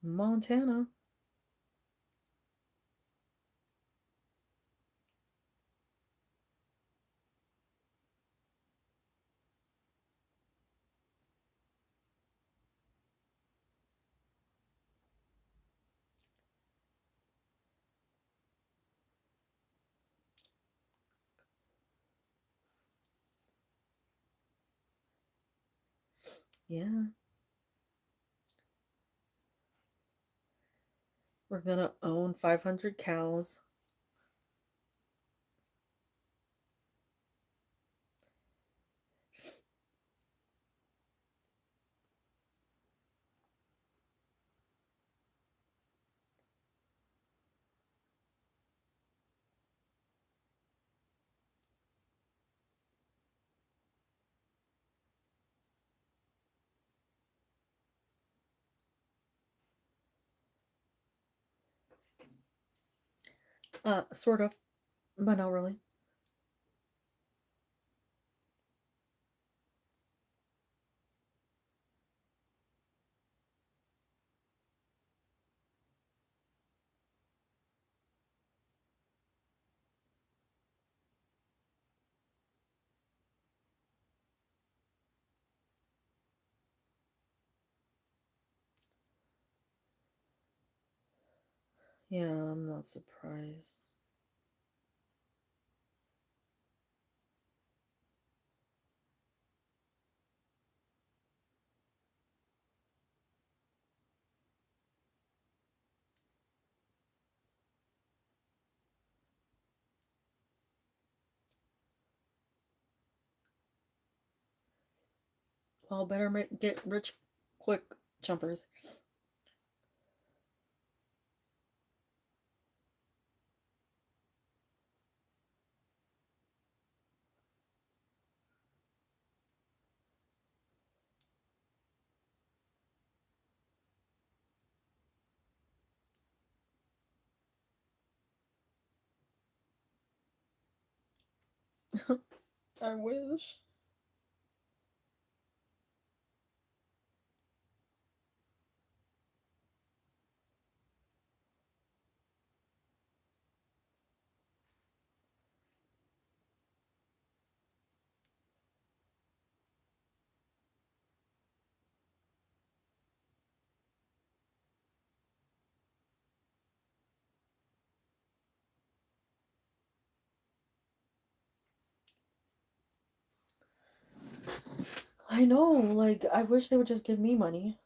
Montana. Yeah. We're gonna own 500 cows. Sort of, but not really. Yeah, I'm not surprised. Well, better get rich quick, jumpers. I wish. I know, like, I wish they would just give me money.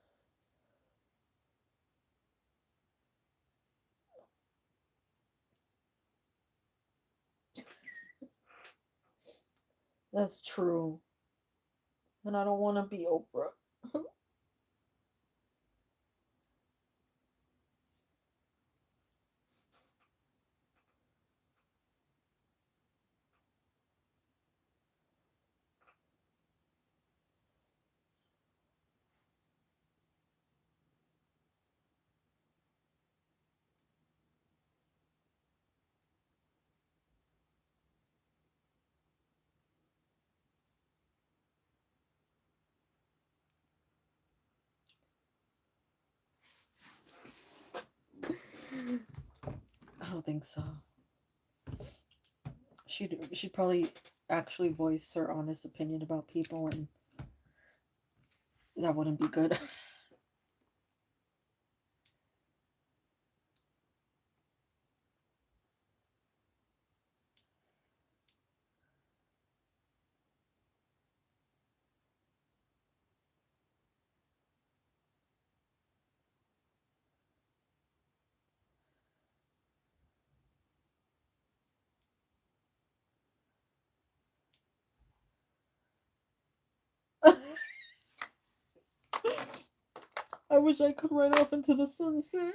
That's true. And I don't want to be Oprah. I don't think so. She'd probably actually voice her honest opinion about people, and that wouldn't be good. I wish I could ride off into the sunset.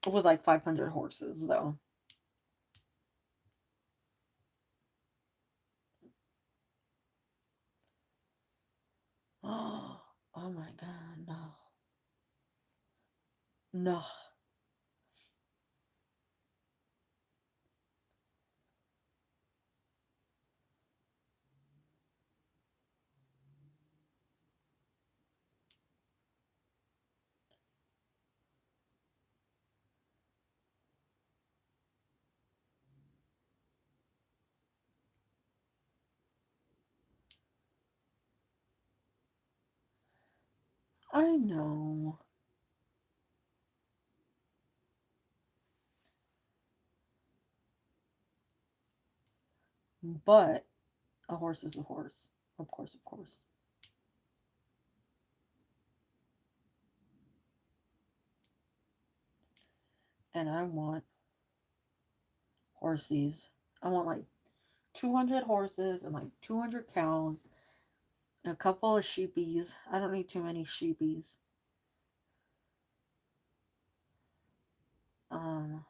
With like 500 horses, though. Oh my god, no. No. I know. But a horse is a horse. Of course, of course. And I want horses. I want like 200 horses and like 200 cows and a couple of sheepies. I don't need too many sheepies. Um,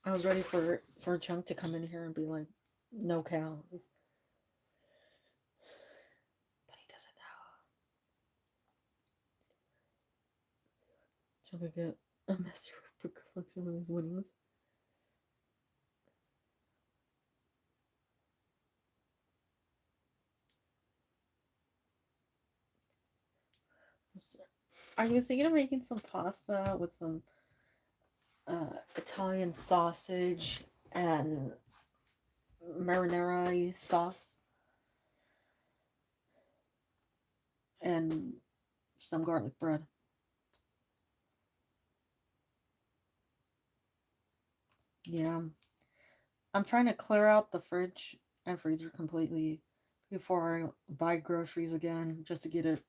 I was ready for Chunk to come in here and be like, no cows, but he doesn't know. Chunk could get a master collection of his winnings. I was thinking of making some pasta with some Italian sausage and marinara sauce and some garlic bread. Yeah, I'm trying to clear out the fridge and freezer completely before I buy groceries again, just to get it,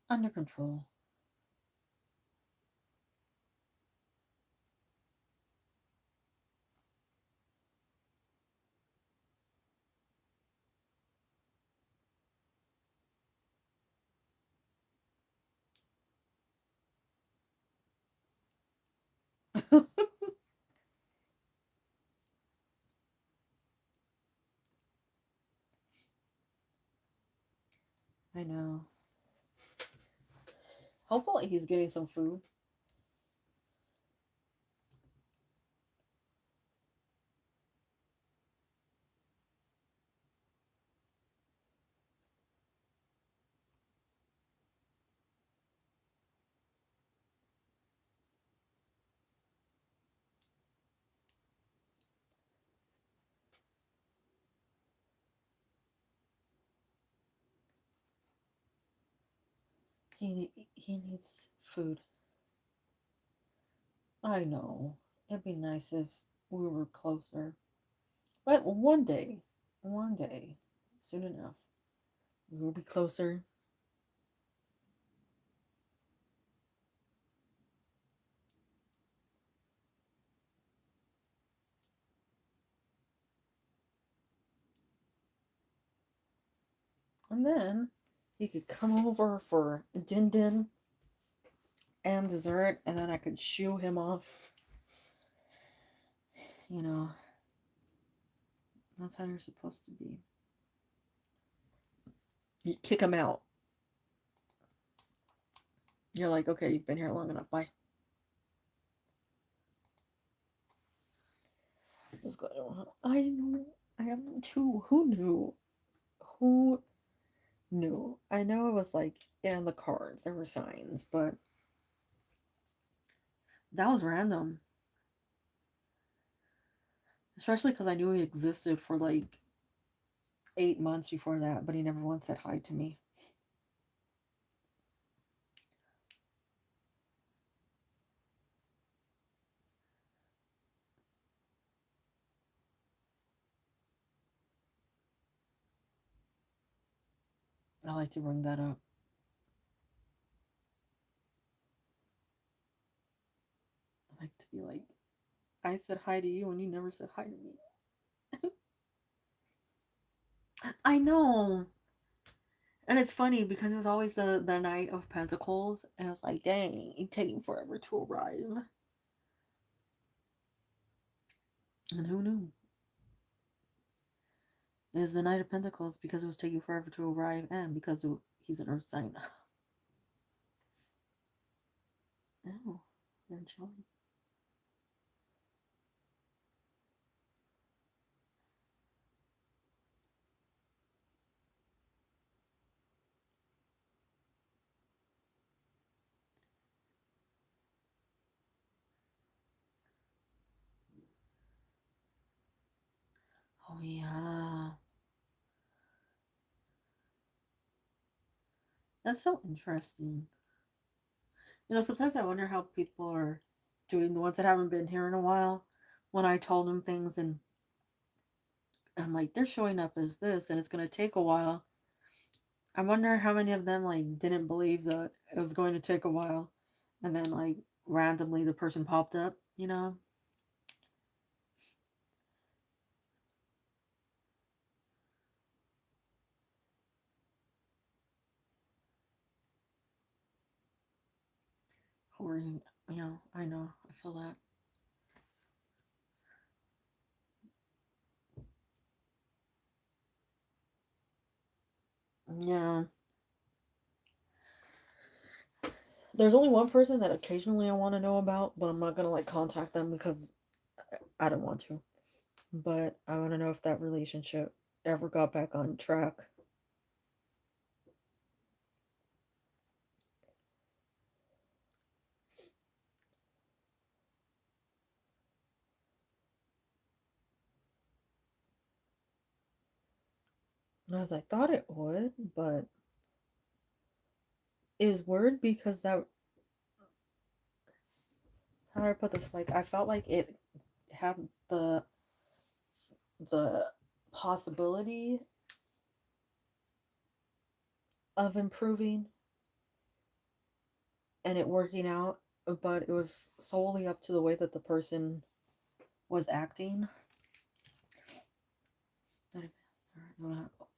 under control. I know. Hopefully, he's getting some food. He needs food. I know. It'd be nice if we were closer. But one day, soon enough, we will be closer. And then he could come over for din din and dessert, and then I could shoo him off. You know, that's how you're supposed to be. You kick him out. You're like, okay, you've been here long enough. Bye. Just glad I know. I have two. Who knew? Who knew? I know it was like in the cards there were signs, but that was random. Especially because I knew he existed for like 8 months before that, but he never once said hi to me. I like to bring that up. I like to be like, I said hi to you and you never said hi to me. I know. And it's funny because it was always the Knight of Pentacles, and I was like, dang, it's taking forever to arrive. And who knew? It was the Knight of Pentacles because it was taking forever to arrive, and because he's an Earth sign. Oh, they're chilling. Oh yeah, that's so interesting. Sometimes I wonder how people are doing, the ones that haven't been here in a while. When I told them things, and I'm like, they're showing up as this, and it's gonna take a while. I wonder how many of them like didn't believe that it was going to take a while, and then like randomly the person popped up. Or I know, I feel that. Yeah. There's only one person that occasionally I want to know about, but I'm not gonna like contact them because I don't want to. But I want to know if that relationship ever got back on track. And I thought it would, but is weird because that, how do I put this? Like I felt like it had the possibility of improving and it working out, but it was solely up to the way that the person was acting.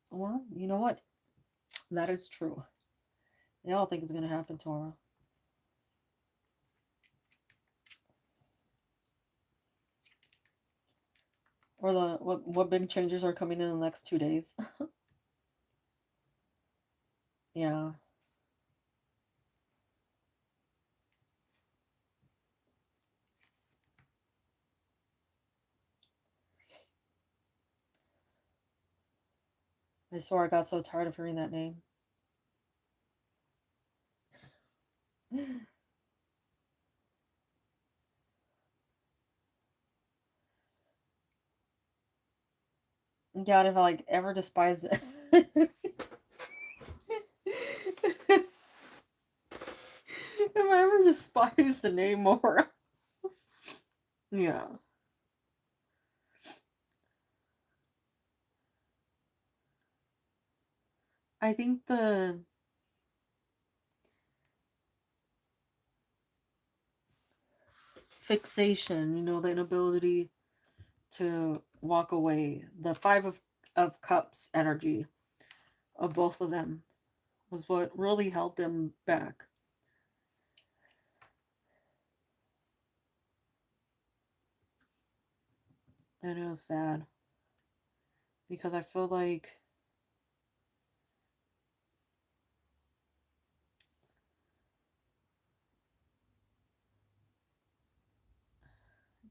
Well, you know what? That is true. I don't think it's gonna happen tomorrow. Or the what big changes are coming in the next 2 days? Yeah. I swear I got so tired of hearing that name. God, if I like ever despise it. If I ever despise the name more. Yeah. I think the fixation, the inability to walk away, the of cups energy of both of them was what really held them back. And it was sad because I feel like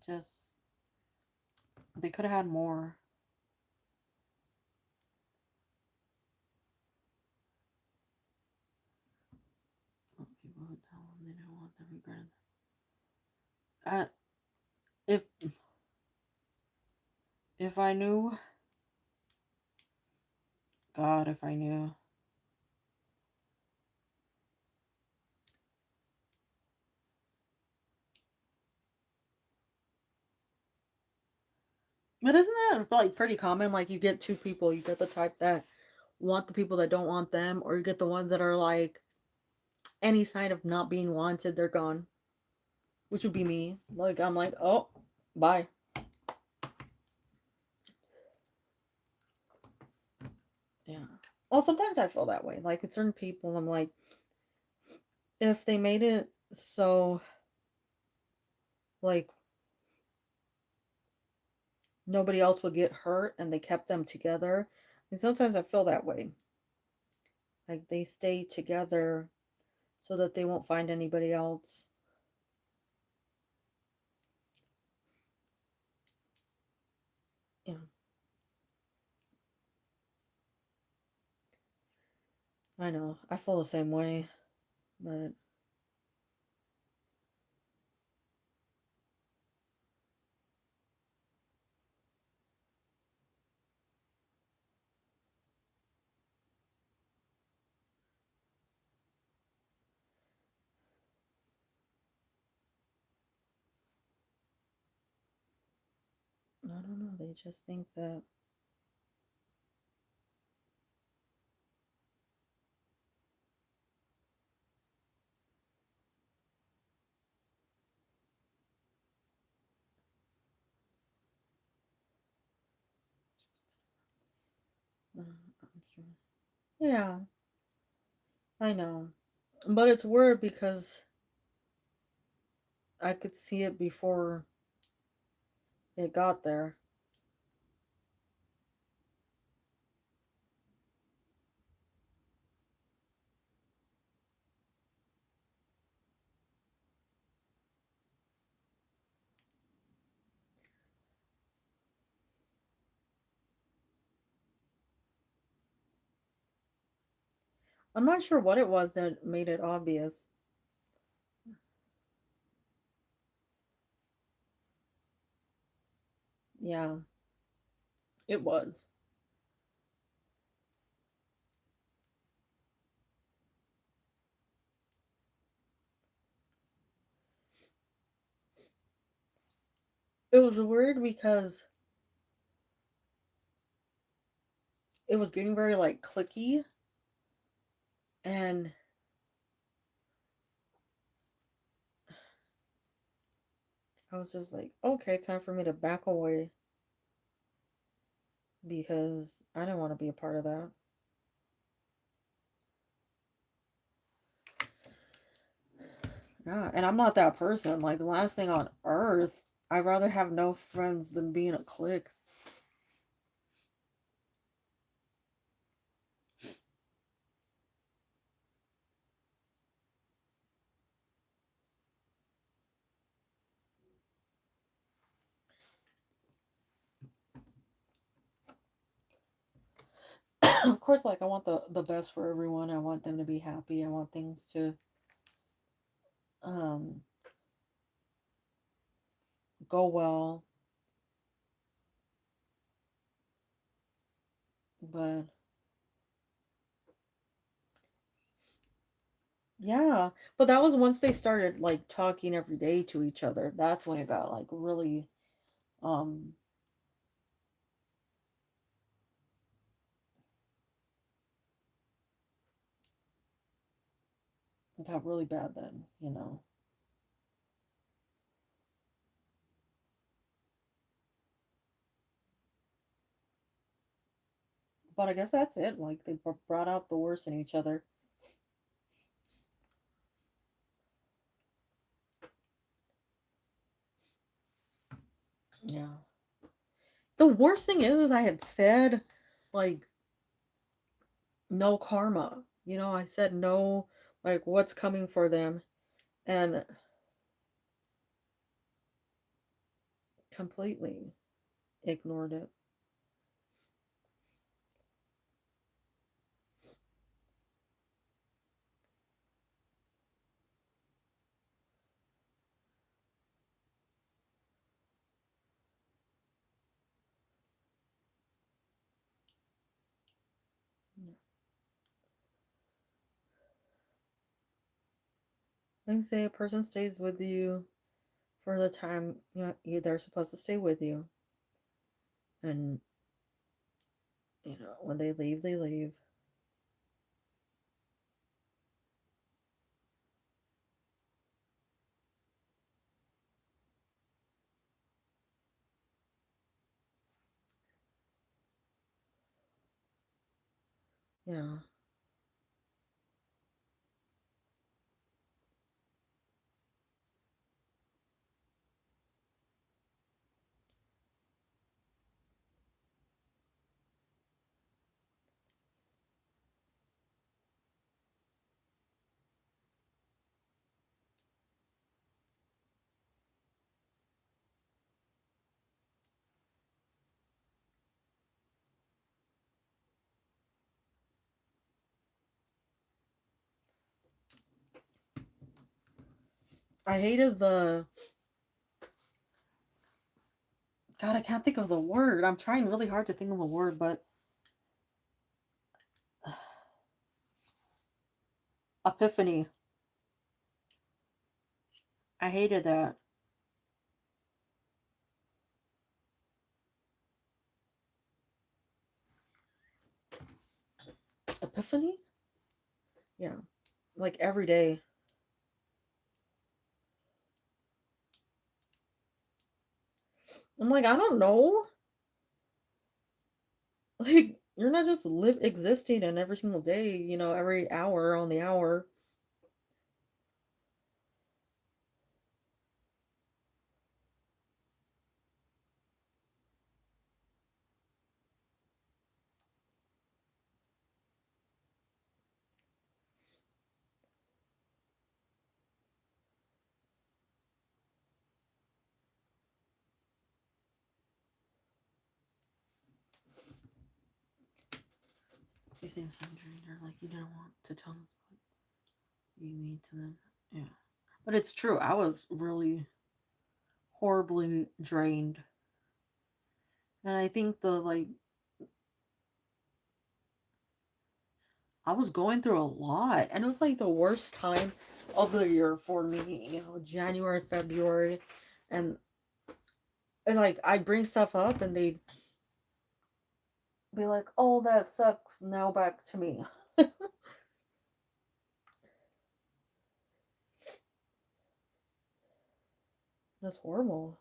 just they could have had more. People who tell them they don't want them regretted. Uh, if if I knew, God, if I knew. But isn't that like pretty common? Like you get two people, you get the type that want the people that don't want them, or you get the ones that are like any sign of not being wanted, they're gone. Which would be me. Like I'm like, oh, bye. Yeah. Well, sometimes I feel that way. Like with certain people, I'm like, if they made it so like nobody else would get hurt and they kept them together. And sometimes I feel that way. Like they stay together so that they won't find anybody else. Yeah, I know. I feel the same way, but I don't know. They just think that I'm sure. Yeah, I know. But it's weird because I could see it before it got there. I'm not sure what it was that made it obvious. Yeah, it was. It was weird because it was getting very like clicky, and I was just like, okay, time for me to back away because I didn't want to be a part of that. Yeah, and I'm not that person. Like, the last thing on earth, I'd rather have no friends than be in a clique. Of course, like, I want the best for everyone. I want them to be happy. I want things to um go well. But yeah, but that was once they started like talking every day to each other. That's when it got like really um it got really bad then, you know. But I guess that's it. Like, they brought out the worst in each other. Yeah. The worst thing is I had said like no karma. You know, I said no, like what's coming for them, and completely ignored it. They say a person stays with you for the time they're supposed to stay with you, and when they leave, they leave. Yeah, I hated the God. I can't think of the word. I'm trying really hard to think of a word, but epiphany. I hated that. Epiphany. Yeah, like every day. I'm like, I don't know. Like, you're not just live existing in every single day, every hour on the hour. They seem so drained. They're like, you didn't want to tell them what you mean to them. Yeah. But it's true. I was really horribly drained. And I think I was going through a lot. And it was like the worst time of the year for me, January, February. And like I'd bring stuff up and they'd be like, oh, that sucks. Now back to me. That's horrible.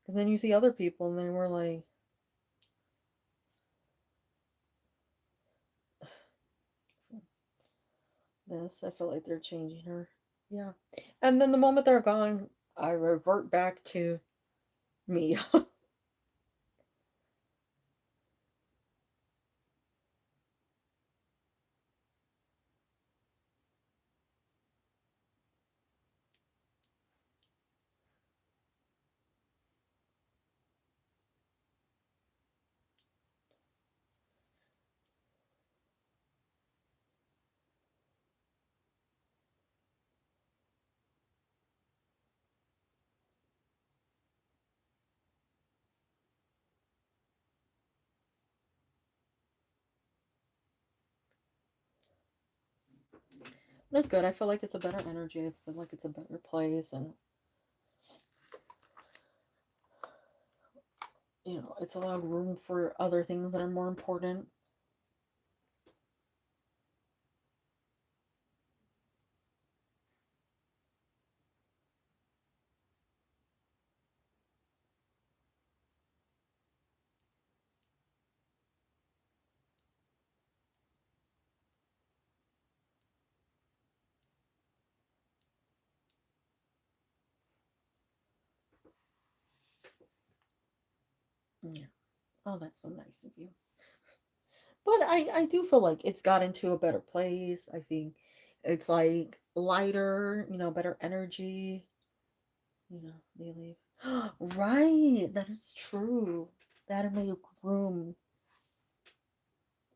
Because then you see other people and they were like, this. I feel like they're changing her. Yeah. And then the moment they're gone, I revert back to me. That's good. I feel like it's a better energy. I feel like it's a better place. And, it's allowed room for other things that are more important. Yeah. Oh, that's so nice of you. But I do feel like it's got into a better place. I think it's like lighter, better energy. They leave. Right. That is true. That made room.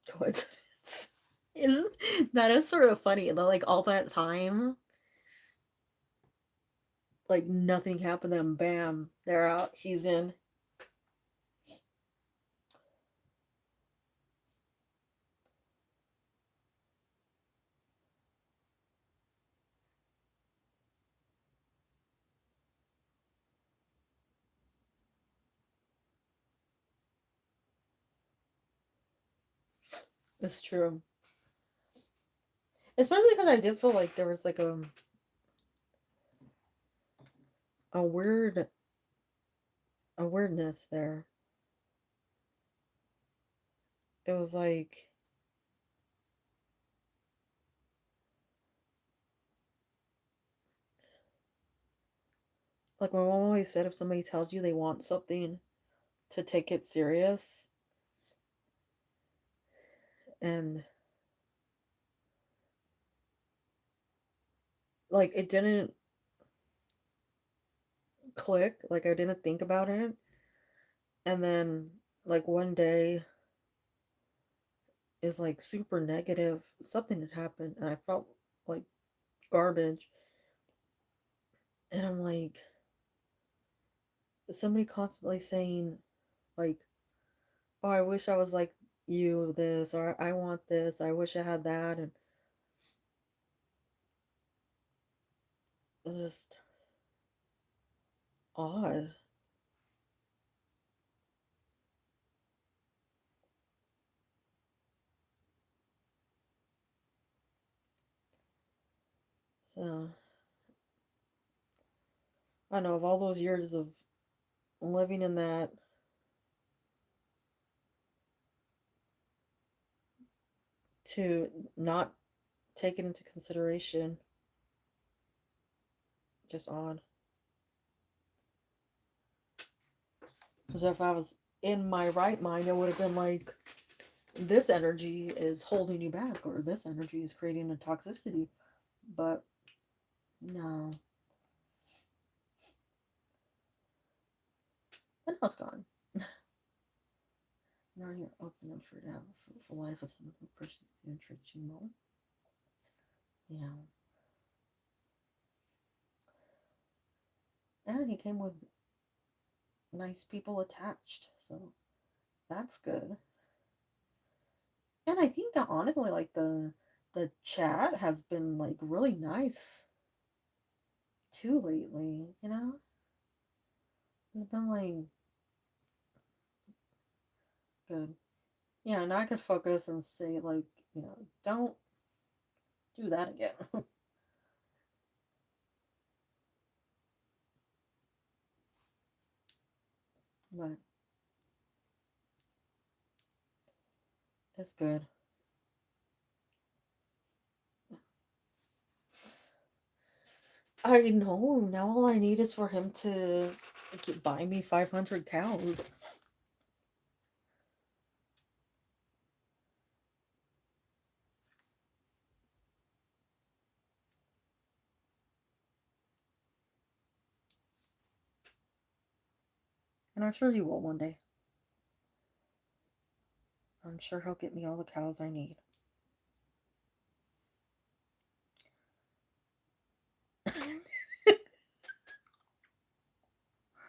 Coincidence. Isn't that is sort of funny that like all that time, like nothing happened, then bam, they're out. He's in. It's true. Especially because I did feel like there was like a weird a weirdness there. It was like my mom always said, if somebody tells you they want something, to take it serious. And like it didn't click, like I didn't think about it. And then like one day is like super negative. Something had happened and I felt like garbage. And I'm like, somebody constantly saying, like, oh, I wish I was like you, this, or I want this, I wish I had that. And it's just odd. So, I know of all those years of living in that, to not take it into consideration, just odd. Because if I was in my right mind, it would have been like, this energy is holding you back, or this energy is creating a toxicity. But no, but now it's gone. Now you're open up for to have a fruitful life with someone who pursues the interests you more. Yeah. And he came with nice people attached, so that's good. And I think that honestly, like the chat has been like really nice too lately, you know? It's been like good. Yeah, and I could focus and say like, don't do that again. But it's good. I know. Now all I need is for him to buy me 500 cows. And I'm sure he will one day. I'm sure he'll get me all the cows I need.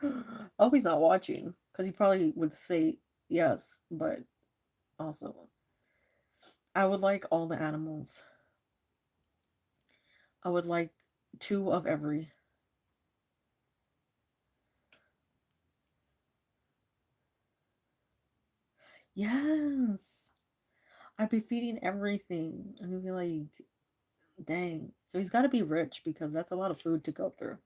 I hope he's not watching, because he probably would say yes, but also, I would like all the animals. I would like two of every. Yes. I'd be feeding everything. And he'd be like, dang. So he's got to be rich because that's a lot of food to go through.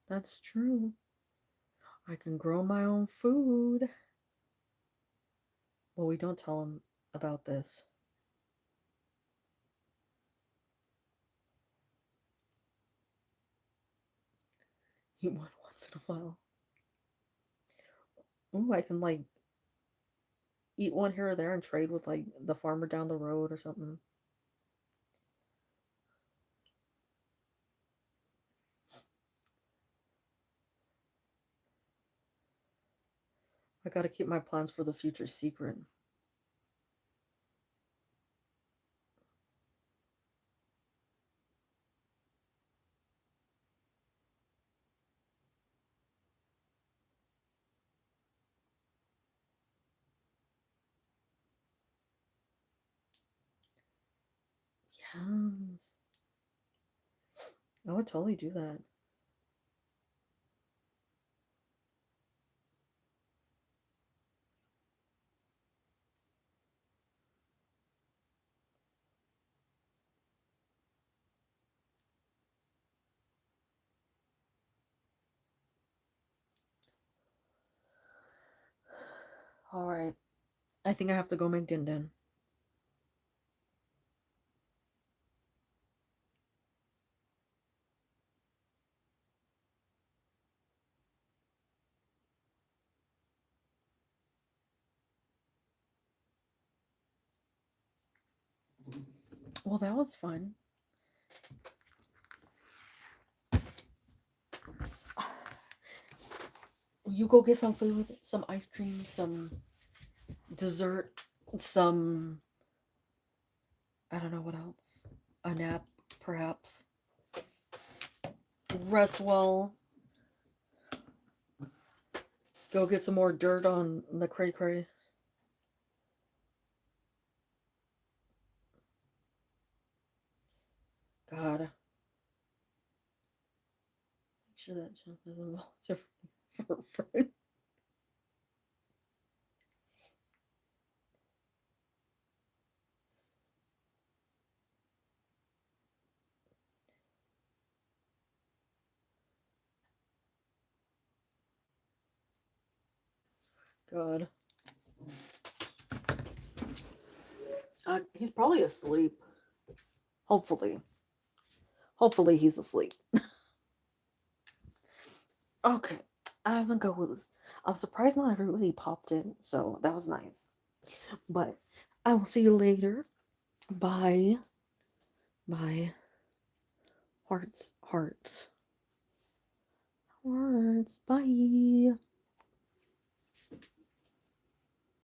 That's true. I can grow my own food. Well, we don't tell him about this. Eat one once in a while. Ooh, I can like eat one here or there and trade with like the farmer down the road or something. I gotta keep my plans for the future secret. Yes. I would totally do that. Alright. I think I have to go make din din. Well, that was fun. You go get some food, some ice cream, some dessert, some, I don't know what else. A nap, perhaps. Rest well. Go get some more dirt on the cray cray. God. Make sure that junk doesn't fall your friend. God. He's probably asleep. Hopefully. Hopefully he's asleep. Okay, as it goes, I'm surprised not everybody popped in, so that was nice. But I will see you later. Bye. Bye. Hearts, hearts, hearts. Bye.